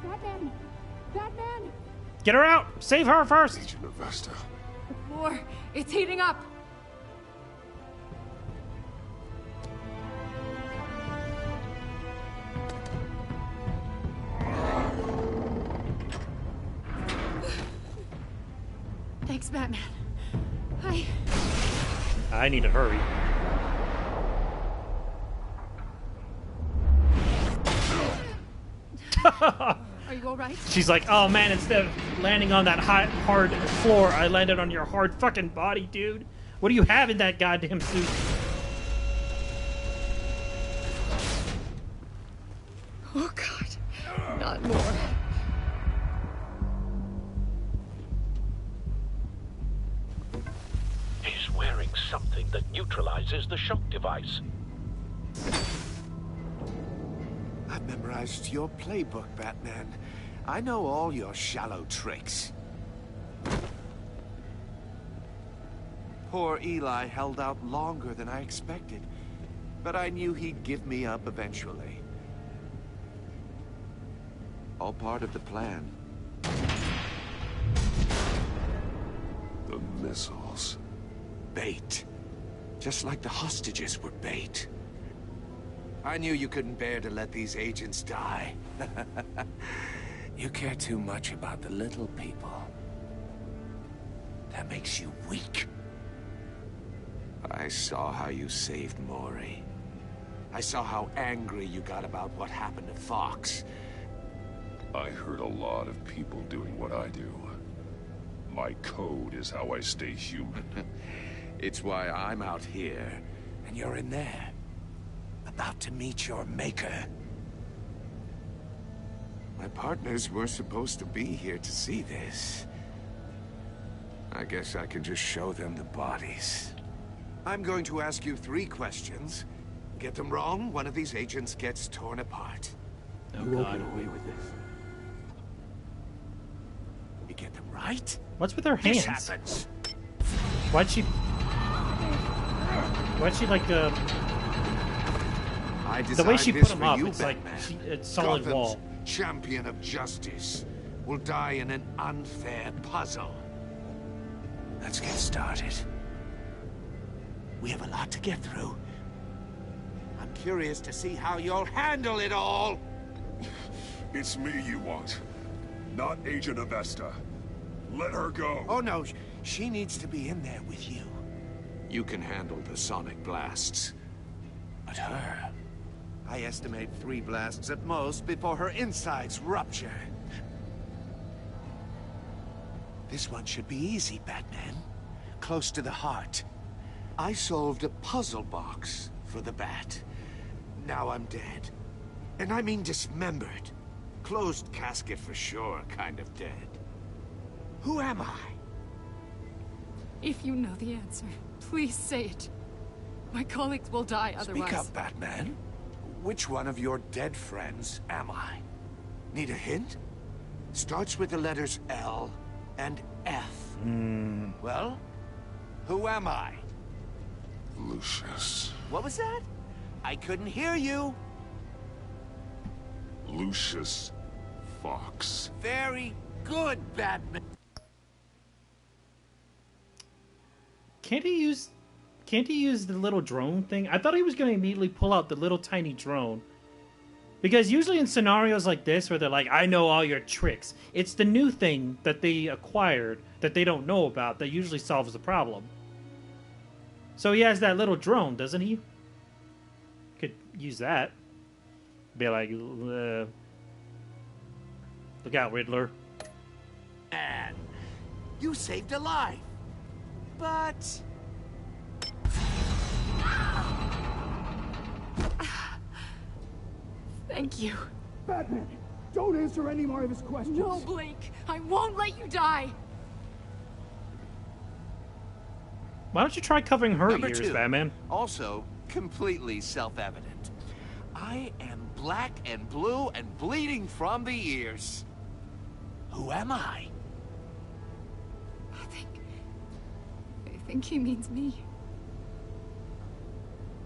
K: Batman! Batman!
A: Get her out! Save her first!
B: Agent of Vesta.
K: The war, it's heating up! Thanks, Batman.
A: I need to hurry.
K: Are you alright?
A: She's like, oh man, instead of landing on that hard floor, I landed on your hard fucking body, dude. What do you have in that goddamn suit?
K: Oh God, not more.
E: He's wearing something that neutralizes the shock device.
P: I've memorized your playbook, Batman. I know all your shallow tricks. Poor Eli held out longer than I expected, but I knew he'd give me up eventually. All part of the plan.
B: The missiles.
G: Bait. Just like the hostages were bait. I knew you couldn't bear to let these agents die. You care too much about the little people. That makes you weak. I saw how you saved Maury. I saw how angry you got about what happened to Fox.
B: I hurt a lot of people doing what I do. My code is how I stay human.
G: It's why I'm out here, and you're in there. About to meet your maker. My partners were supposed to be here to see this. I guess I can just show them the bodies. I'm going to ask you 3 questions. Get them wrong, one of these agents gets torn apart.
A: Oh,
G: you
A: God.
G: won't get away with this. You get them right?
A: What's with her hands?
G: This happens.
A: Why'd she like the way she put him up? It's like it's solid
G: Gotham's
A: wall.
G: champion of justice will die in an unfair puzzle. Let's get started. We have a lot to get through. I'm curious to see how you'll handle it all.
B: It's me you want, not Agent of Vesta. Let her go.
G: Oh no, she needs to be in there with you. You can handle the sonic blasts. But her... I estimate 3 blasts at most before her insides rupture. This one should be easy, Batman. Close to the heart. I solved a puzzle box for the Bat. Now I'm dead. And I mean dismembered. Closed casket for sure, kind of dead. Who am I?
K: If you know the answer, please say it. My colleagues will die otherwise.
G: Speak up, Batman. Which one of your dead friends am I? Need a hint? Starts with the letters L and F. Well, who am I?
I: Lucius.
G: What was that? I couldn't hear you.
I: Lucius Fox.
G: Very good, Batman.
A: Can't he use the little drone thing? I thought he was going to immediately pull out the little tiny drone. Because usually in scenarios like this where they're like, I know all your tricks, it's the new thing that they acquired that they don't know about that usually solves the problem. So he has that little drone, doesn't he? Could use that. Be like, look out, Riddler.
G: Man, you saved a life. But...
K: Thank you.
O: Batman, don't answer any more of his questions.
K: No, Blake. I won't let you die.
A: Why don't you try covering her
G: Number
A: ears,
G: 2,
A: Batman?
G: Also, completely self-evident. I am black and blue and bleeding from the ears. Who am I?
K: I think he means me.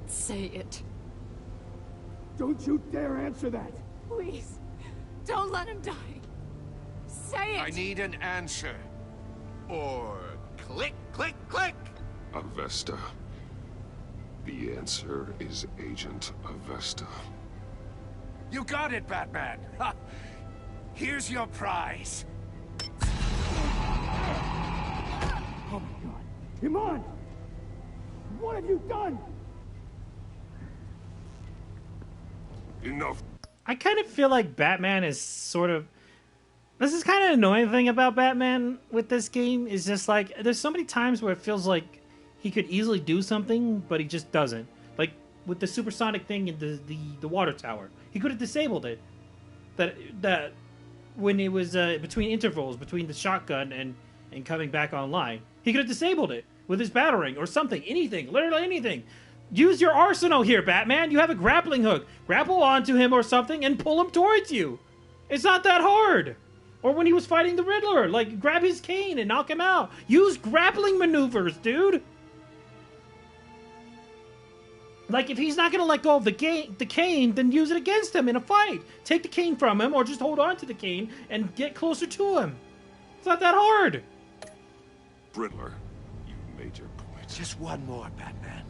K: Say it.
O: Don't you dare answer that.
K: Please. Don't let him die. Say it.
G: I need an answer. Or click, click, click.
I: Avesta. The answer is Agent Avesta.
G: You got it, Batman. Ha. Here's your prize.
O: Oh my God. Iman! What have you done?
I: Enough.
A: I kind of feel like Batman is sort of... This is kind of an annoying thing about Batman with this game, is just like, there's so many times where it feels like he could easily do something, but he just doesn't. Like, with the supersonic thing in the water tower. He could have disabled it. That when it was between intervals, between the shotgun and coming back online. He could have disabled it with his battering or something, anything, literally anything. Use your arsenal here, Batman. You have a grappling hook. Grapple onto him or something and pull him towards you. It's not that hard. Or when he was fighting the Riddler, like, grab his cane and knock him out. Use grappling maneuvers, dude. Like, if he's not going to let go of the cane, then use it against him in a fight. Take the cane from him or just hold on to the cane and get closer to him. It's not that hard.
I: Riddler, you made your point.
G: Just one more, Batman.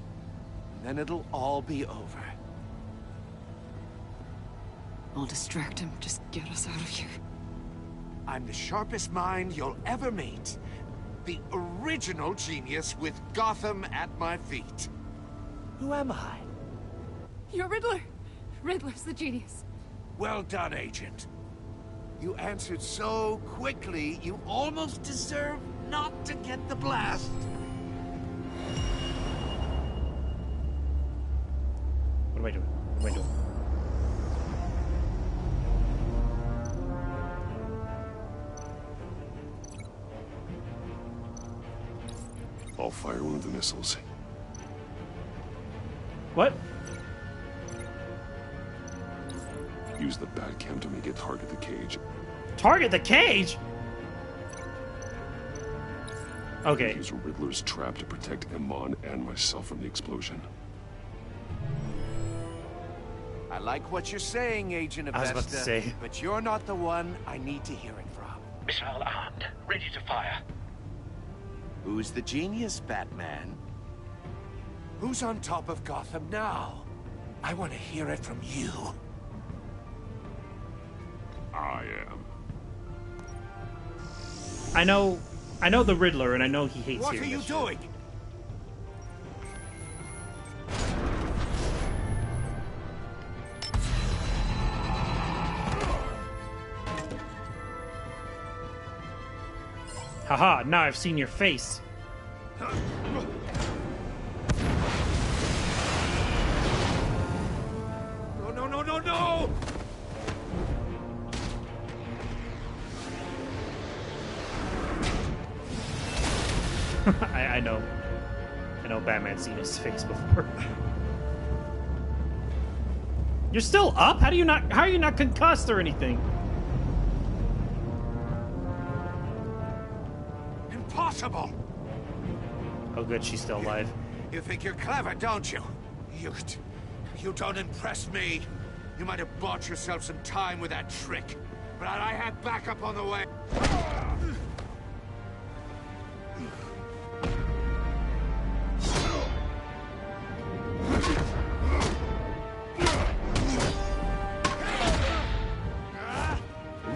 G: Then it'll all be over.
M: I'll distract him. Just get us out of here.
G: I'm the sharpest mind you'll ever meet. The original genius with Gotham at my feet. Who am I?
K: You're Riddler. Riddler's the genius.
G: Well done, Agent. You answered so quickly, you almost deserve not to get the blast.
A: What am I doing? What am I doing?
I: I'll fire one of the missiles.
A: What?
I: Use the Batcam to make it target the cage.
A: Target the cage? Okay.
I: Use Riddler's trap to protect Iman and myself from the explosion.
G: I like what you're saying, Agent Avesta.
A: I was about to say.
G: But you're not the one I need to hear it from.
N: Missile armed, ready to fire.
G: Who's the genius, Batman? Who's on top of Gotham now? I want to hear it from you.
I: I am.
A: I know the Riddler, and I know he hates
G: What
A: hearing
G: are you
A: this
G: doing?
A: Haha, now I've seen your face.
G: No, no, no, no, no!
A: I know. I know Batman's seen his face before. You're still up? How are you not concussed or anything?
G: impossible!
A: Oh good, she's still alive.
G: You think you're clever, don't you? You don't impress me. You might have bought yourself some time with that trick, but I had backup on the way.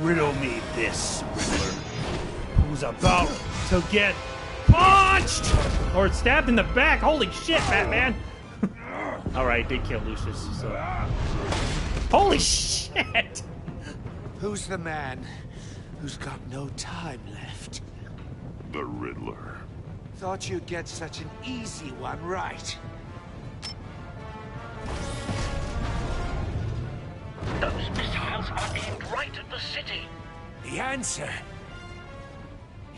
A: Riddle me this, Riddler. Who's about to get punched or stabbed in the back? Holy shit, Batman! All right, did kill Lucius. So, holy shit!
G: Who's the man who's got no time left?
R: The Riddler.
G: Thought you'd get such an easy one, right?
E: Those missiles are aimed right at the city.
G: The answer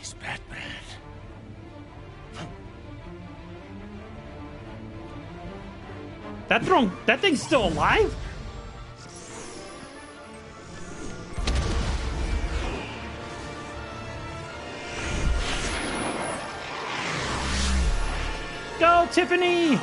G: is Batman.
A: That thing's still alive? Go, Tiffany!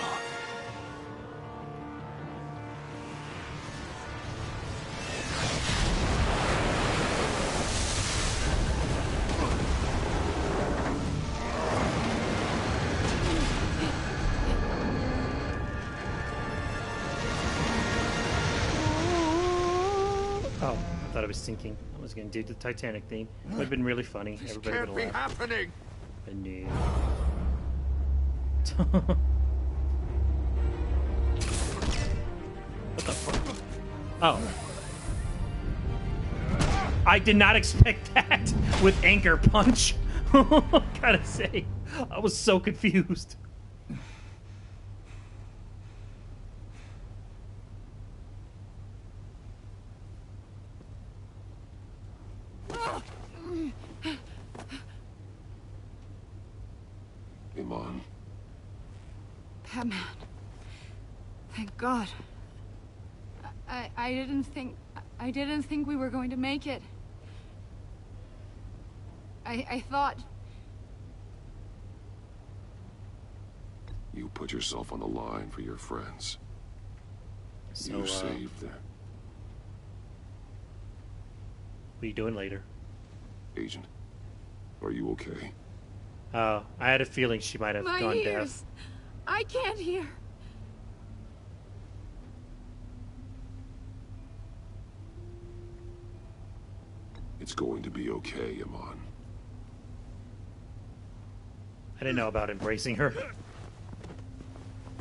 A: I was thinking I was going to do the Titanic theme. It would have been really funny.
G: This
A: Everybody
G: can't
A: would
G: be
A: have laughed.
G: happening.
A: But no. What the fuck? Oh. I did not expect that with Anchor Punch. Gotta say, I was so confused.
R: Iman.
K: Batman. Thank God. I didn't think we were going to make it. I thought...
R: You put yourself on the line for your friends.
A: So,
R: You saved them.
A: What are you doing later?
R: Agent, are you okay?
A: I had a feeling she might have
K: My
A: gone
K: ears.
A: deaf.
K: I can't hear.
R: It's going to be okay, Iman.
A: I didn't know about embracing her.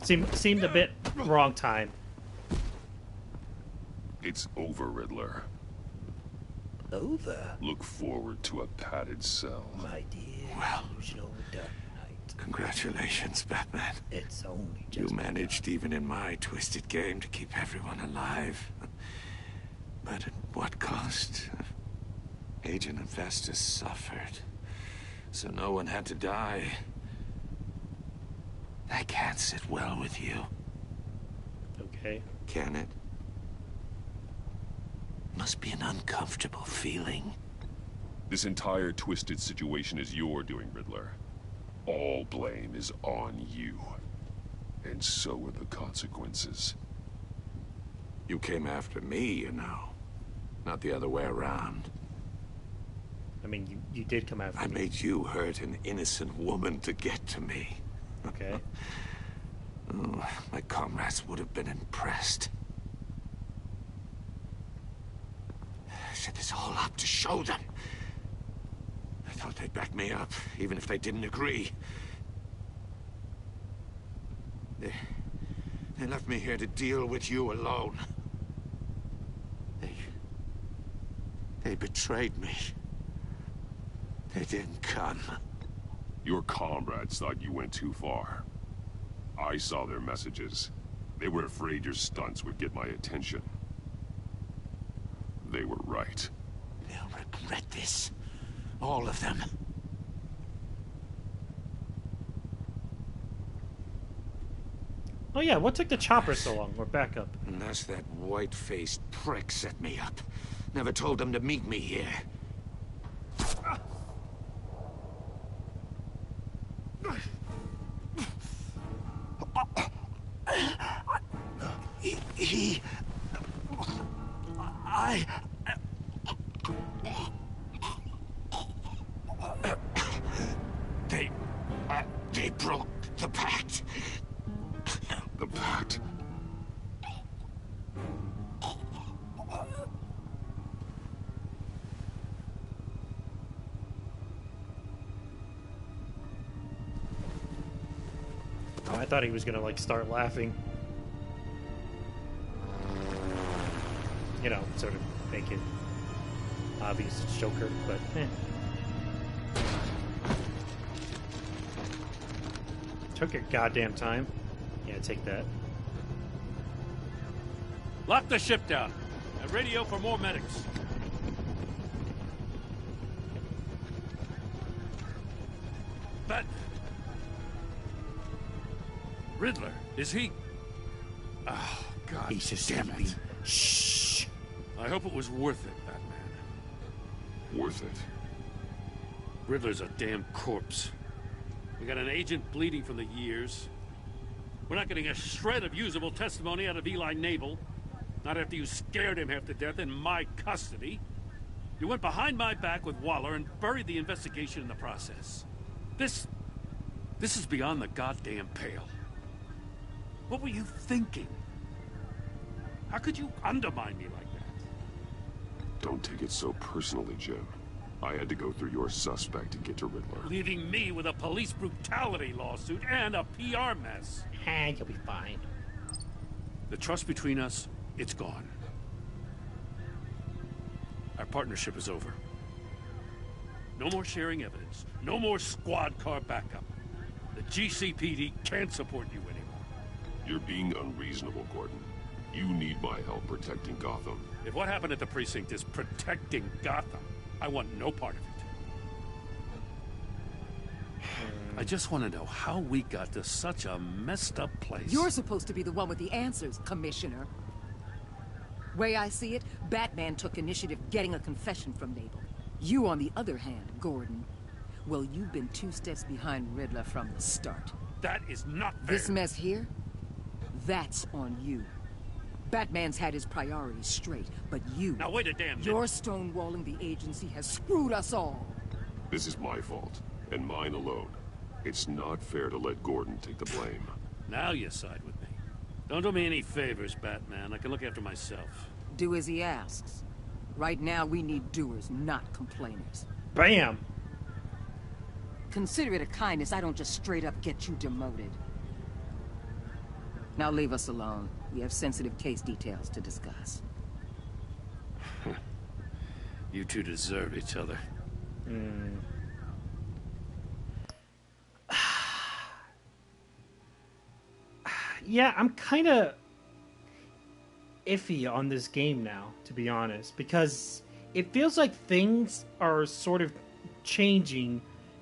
A: Seemed a bit wrong time.
R: It's over, Riddler.
D: Over?
R: Look forward to a padded cell.
D: My dear,
G: well,
D: you should all be done tonight.
G: Congratulations, Batman.
D: It's only just
G: You managed, even in my twisted game, to keep everyone alive. But at what cost? Agent and Festus suffered, so no one had to die. That can't sit well with you.
A: Okay.
G: Can it? Must be an uncomfortable feeling.
R: This entire twisted situation is your doing, Riddler. All blame is on you. And so are the consequences.
G: You came after me, you know. Not the other way around.
A: I mean, you did come after
G: I
A: me.
G: made you hurt an innocent woman to get to me.
A: Okay.
G: Oh, my comrades would have been impressed. I set this all up to show them. I thought they'd back me up, even if they didn't agree. They left me here to deal with you alone. They betrayed me. They didn't come.
R: Your comrades thought you went too far. I saw their messages. They were afraid your stunts would get my attention. They were right.
G: They'll regret this. All of them.
A: Oh yeah, what took the chopper so long? We're back up.
G: And that's that white-faced prick set me up. Never told them to meet me here. They broke the pact.
I: The pact?
A: Oh, I thought he was gonna, like, start laughing. You know, sort of make it obvious it's Joker, but eh. Took your goddamn time. Yeah, take that.
H: Lock the ship down. And radio for more medics. But... Riddler, is he... Oh, God
D: He's
H: damn
D: asleep.
H: it. Shh. I hope it was worth it, Batman.
R: Worth it?
H: Riddler's a damn corpse. We got an agent bleeding from the years. We're not getting a shred of usable testimony out of Eli Nabel. Not after you scared him half to death in my custody. You went behind my back with Waller and buried the investigation in the process. This is beyond the goddamn pale. What were you thinking? How could you undermine me like that?
R: Don't take it so personally, Jim. I had to go through your suspect to get to Riddler.
H: Leaving me with a police brutality lawsuit and a PR mess.
A: Hey, you'll be fine.
H: The trust between us, it's gone. Our partnership is over. No more sharing evidence. No more squad car backup. The GCPD can't support you anymore.
R: You're being unreasonable, Gordon. You need my help protecting Gotham.
H: If what happened at the precinct is protecting Gotham, I want no part of it. I just want to know how we got to such a messed up place.
L: You're supposed to be the one with the answers, Commissioner. Way I see it, Batman took initiative getting a confession from Nabel. You, on the other hand, Gordon, well, you've been 2 steps behind Riddler from the start.
H: That is not fair.
L: This mess here, that's on you. Batman's had his priorities straight, but you...
H: Now wait a damn minute.
L: Your stonewalling the agency has screwed us all.
R: This is my fault, and mine alone. It's not fair to let Gordon take the blame.
H: Now you side with me. Don't do me any favors, Batman. I can look after myself.
L: Do as he asks. Right now, we need doers, not complainers.
A: Bam!
L: Consider it a kindness I don't just straight up get you demoted. Now leave us alone. We have sensitive case details to discuss.
H: You two deserve each other.
A: Yeah, I'm kind of iffy on this game now, to be honest, because it feels like things are sort of changing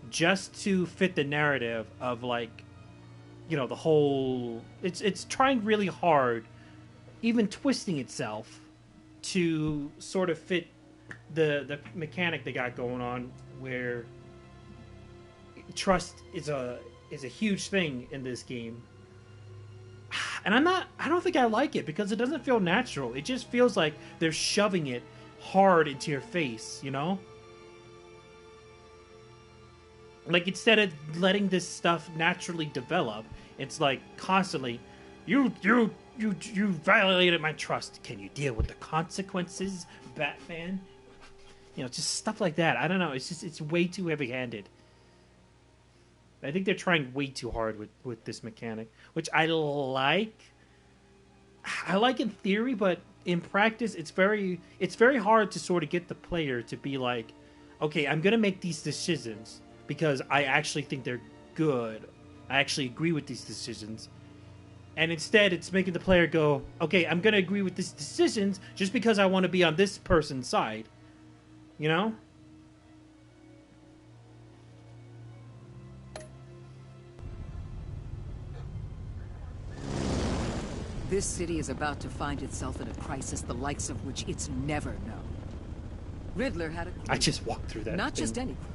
A: just to fit the narrative of, like, you know, the whole... It's trying really hard, even twisting itself, to sort of fit the mechanic they got going on, where trust is a huge thing in this game. And I don't think I like it, because it doesn't feel natural. It just feels like they're shoving it hard into your face, you know? Like, instead of letting this stuff naturally develop, it's like constantly, you violated my trust. Can you deal with the consequences, Batman? You know, just stuff like that. I don't know. It's way too heavy-handed. I think they're trying way too hard with this mechanic, which I like. I like in theory, but in practice, it's very hard to sort of get the player to be like, okay, I'm gonna make these decisions because I actually think they're good. I actually agree with these decisions. And instead, it's making the player go, okay, I'm gonna agree with these decisions just because I want to be on this person's side. You know?
L: This city is about to find itself in a crisis the likes of which it's never known. Riddler had a clue.
A: I just walked through that.
L: Not just any clue.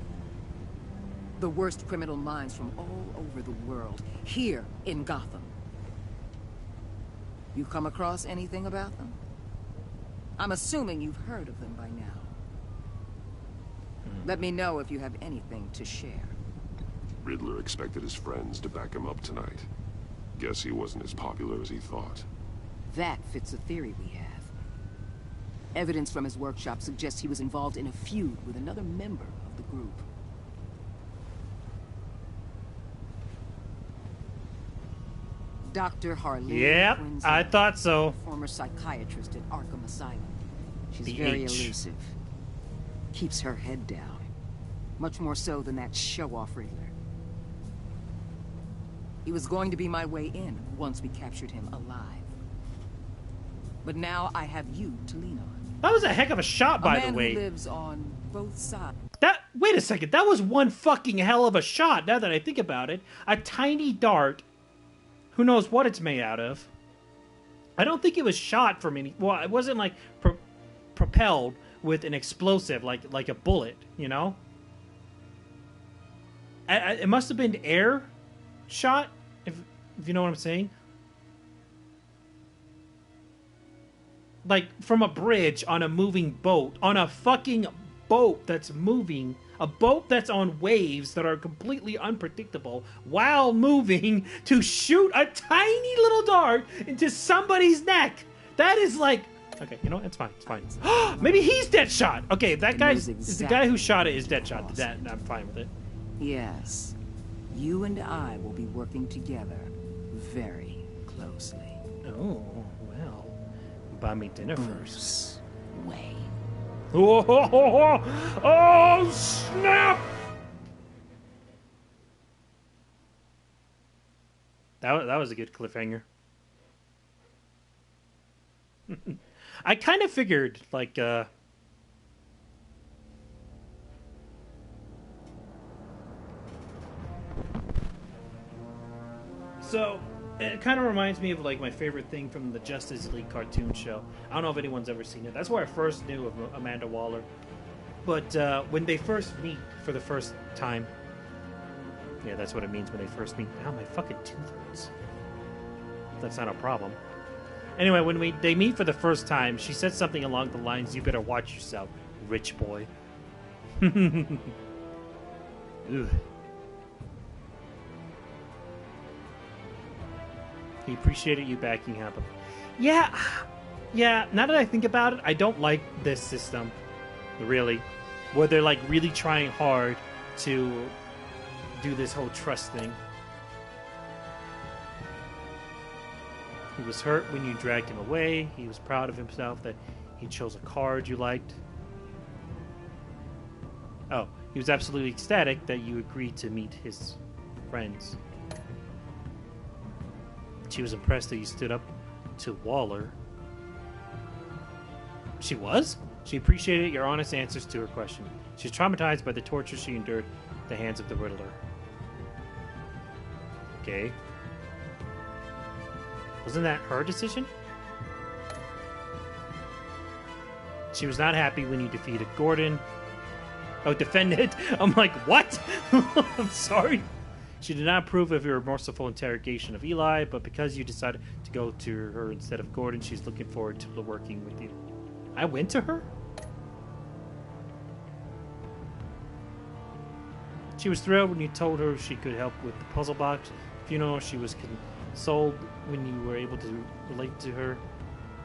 L: The worst criminal minds from all over the world, here in Gotham. You come across anything about them? I'm assuming you've heard of them by now. Let me know if you have anything to share.
R: Riddler expected his friends to back him up tonight. Guess he wasn't as popular as he thought.
L: That fits a theory we have. Evidence from his workshop suggests he was involved in a feud with another member of the group. Dr. Harleen.
A: Yep,
L: Quincy,
A: I thought so.
L: Former psychiatrist at Arkham Asylum. She's very elusive. Keeps her head down. Much more so than that show-off Riddler. He was going to be my way in once we captured him alive. But now I have you to lean on.
A: That was a heck of a shot, by the way.
L: A man who lives on both sides.
A: Wait a second. That was one fucking hell of a shot, now that I think about it. A tiny dart. Who knows what it's made out of. I don't think it was shot from any... Well, it wasn't like propelled with an explosive, like a bullet, you know? It must have been air shot, if you know what I'm saying. Like, from a bridge on a moving boat. On a fucking boat that's moving. A boat that's on waves that are completely unpredictable while moving to shoot a tiny little dart into somebody's neck. That is like... Okay, you know what? It's fine. It's fine. Maybe he's Deadshot. Okay, that guy is the guy who shot it is Deadshot. I'm fine with it.
L: Yes. You and I will be working together very closely.
A: Oh, well. Buy me dinner first.
L: Wayne.
A: Oh, snap! That was a good cliffhanger. I kind of figured, like, So, it kind of reminds me of, like, my favorite thing from the Justice League cartoon show. I don't know if anyone's ever seen it. That's where I first knew of Amanda Waller. But when they first meet for the first time... Yeah, that's what it means when they first meet. Ow, my fucking tooth hurts. That's not a problem. Anyway, when they meet for the first time, she said something along the lines, "You better watch yourself, rich boy." Ugh. He appreciated you backing him up. Yeah, now that I think about it, I don't like this system, really. Where they're, like, really trying hard to do this whole trust thing. He was hurt when you dragged him away. He was proud of himself that he chose a card you liked. Oh, he was absolutely ecstatic that you agreed to meet his friends. She was impressed that you stood up to Waller. She was? She appreciated your honest answers to her question. She was traumatized by the torture she endured at the hands of the Riddler. Okay. Wasn't that her decision? She was not happy when you defeated Gordon. Oh, defended? I'm like, what? I'm sorry. She did not approve of your merciful interrogation of Eli, but because you decided to go to her instead of Gordon, she's looking forward to working with you. I went to her? She was thrilled when you told her she could help with the puzzle box. Funeral, she was consoled when you were able to relate to her.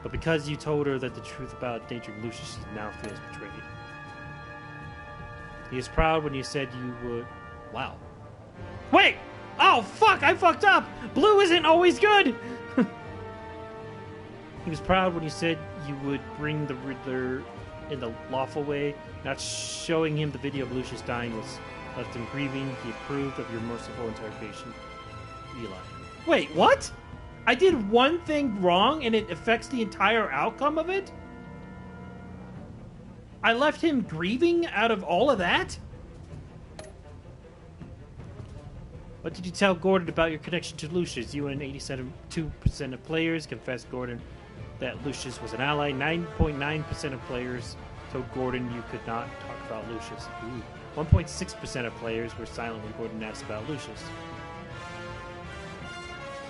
A: But because you told her that the truth about endangering Lucius, she now feels betrayed. He is proud when you said you would... Wow. Wait! Oh, fuck! I fucked up! Blue isn't always good! He was proud when you said you would bring the Riddler in the lawful way. Not showing him the video of Lucius dying was left him grieving. He approved of your merciful interrogation. Eli. Wait, what? I did one thing wrong and it affects the entire outcome of it? I left him grieving out of all of that? What did you tell Gordon about your connection to Lucius? You and 82% of players confessed Gordon that Lucius was an ally. 9.9% of players told Gordon you could not talk about Lucius. 1.6% of players were silent when Gordon asked about Lucius.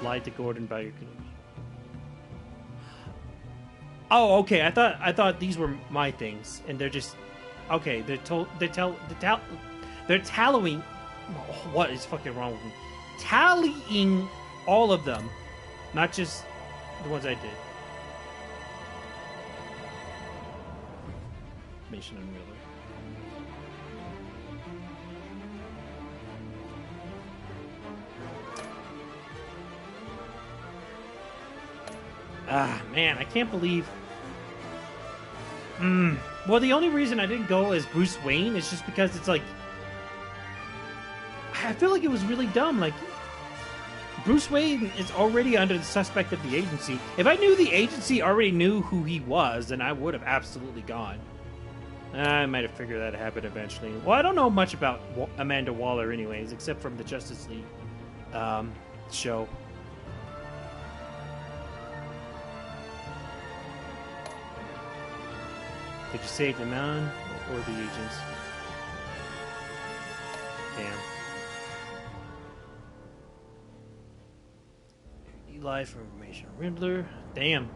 A: Lied to Gordon about your connection. Oh, okay. I thought these were my things, and they're just okay. They're tallying. What is fucking wrong with me? Tallying all of them, not just the ones I did. Mission and Riddler. Ah, man, I can't believe. Well, the only reason I didn't go as Bruce Wayne is just because it's like, I feel like it was really dumb. Like, Bruce Wayne is already under the suspect of the agency. If I knew the agency already knew who he was, then I would have absolutely gone. I might have figured that happen eventually. Well, I don't know much about Amanda Waller anyways, except from the Justice League show. Did you save the man or the agents? Damn. Eli for information. Riddler. Damn.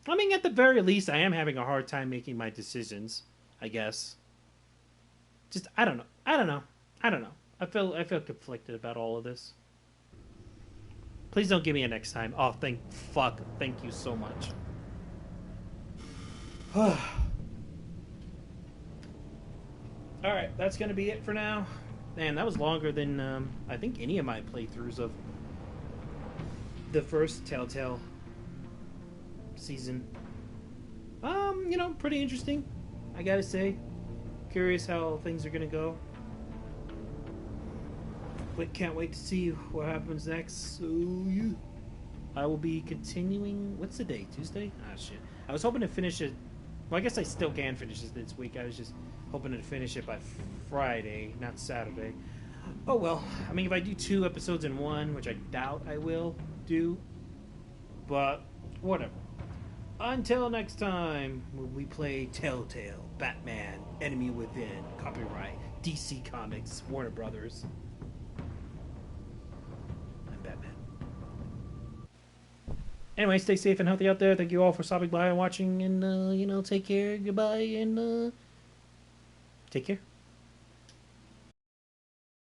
A: I mean, at the very least, I am having a hard time making my decisions, I guess. Just, I don't know. I feel conflicted about all of this. Please don't give me a next time. Oh, thank you so much. Alright, that's going to be it for now. Man, that was longer than, I think, any of my playthroughs of the first Telltale season. You know, pretty interesting, I gotta say. Curious how things are going to go. Can't wait to see what happens next. So, yeah. I will be continuing... What's the day? Tuesday? Ah, shit. I was hoping to finish it... Well, I guess I still can finish it this week. I was just hoping to finish it by Friday, not Saturday. Oh, well. I mean, if I do 2 episodes in one, which I doubt I will do. But, whatever. Until next time, when we play Telltale, Batman, Enemy Within, copyright, DC Comics, Warner Brothers. I'm Batman. Anyway, stay safe and healthy out there. Thank you all for stopping by and watching. And, you know, take care. Goodbye. And, take care.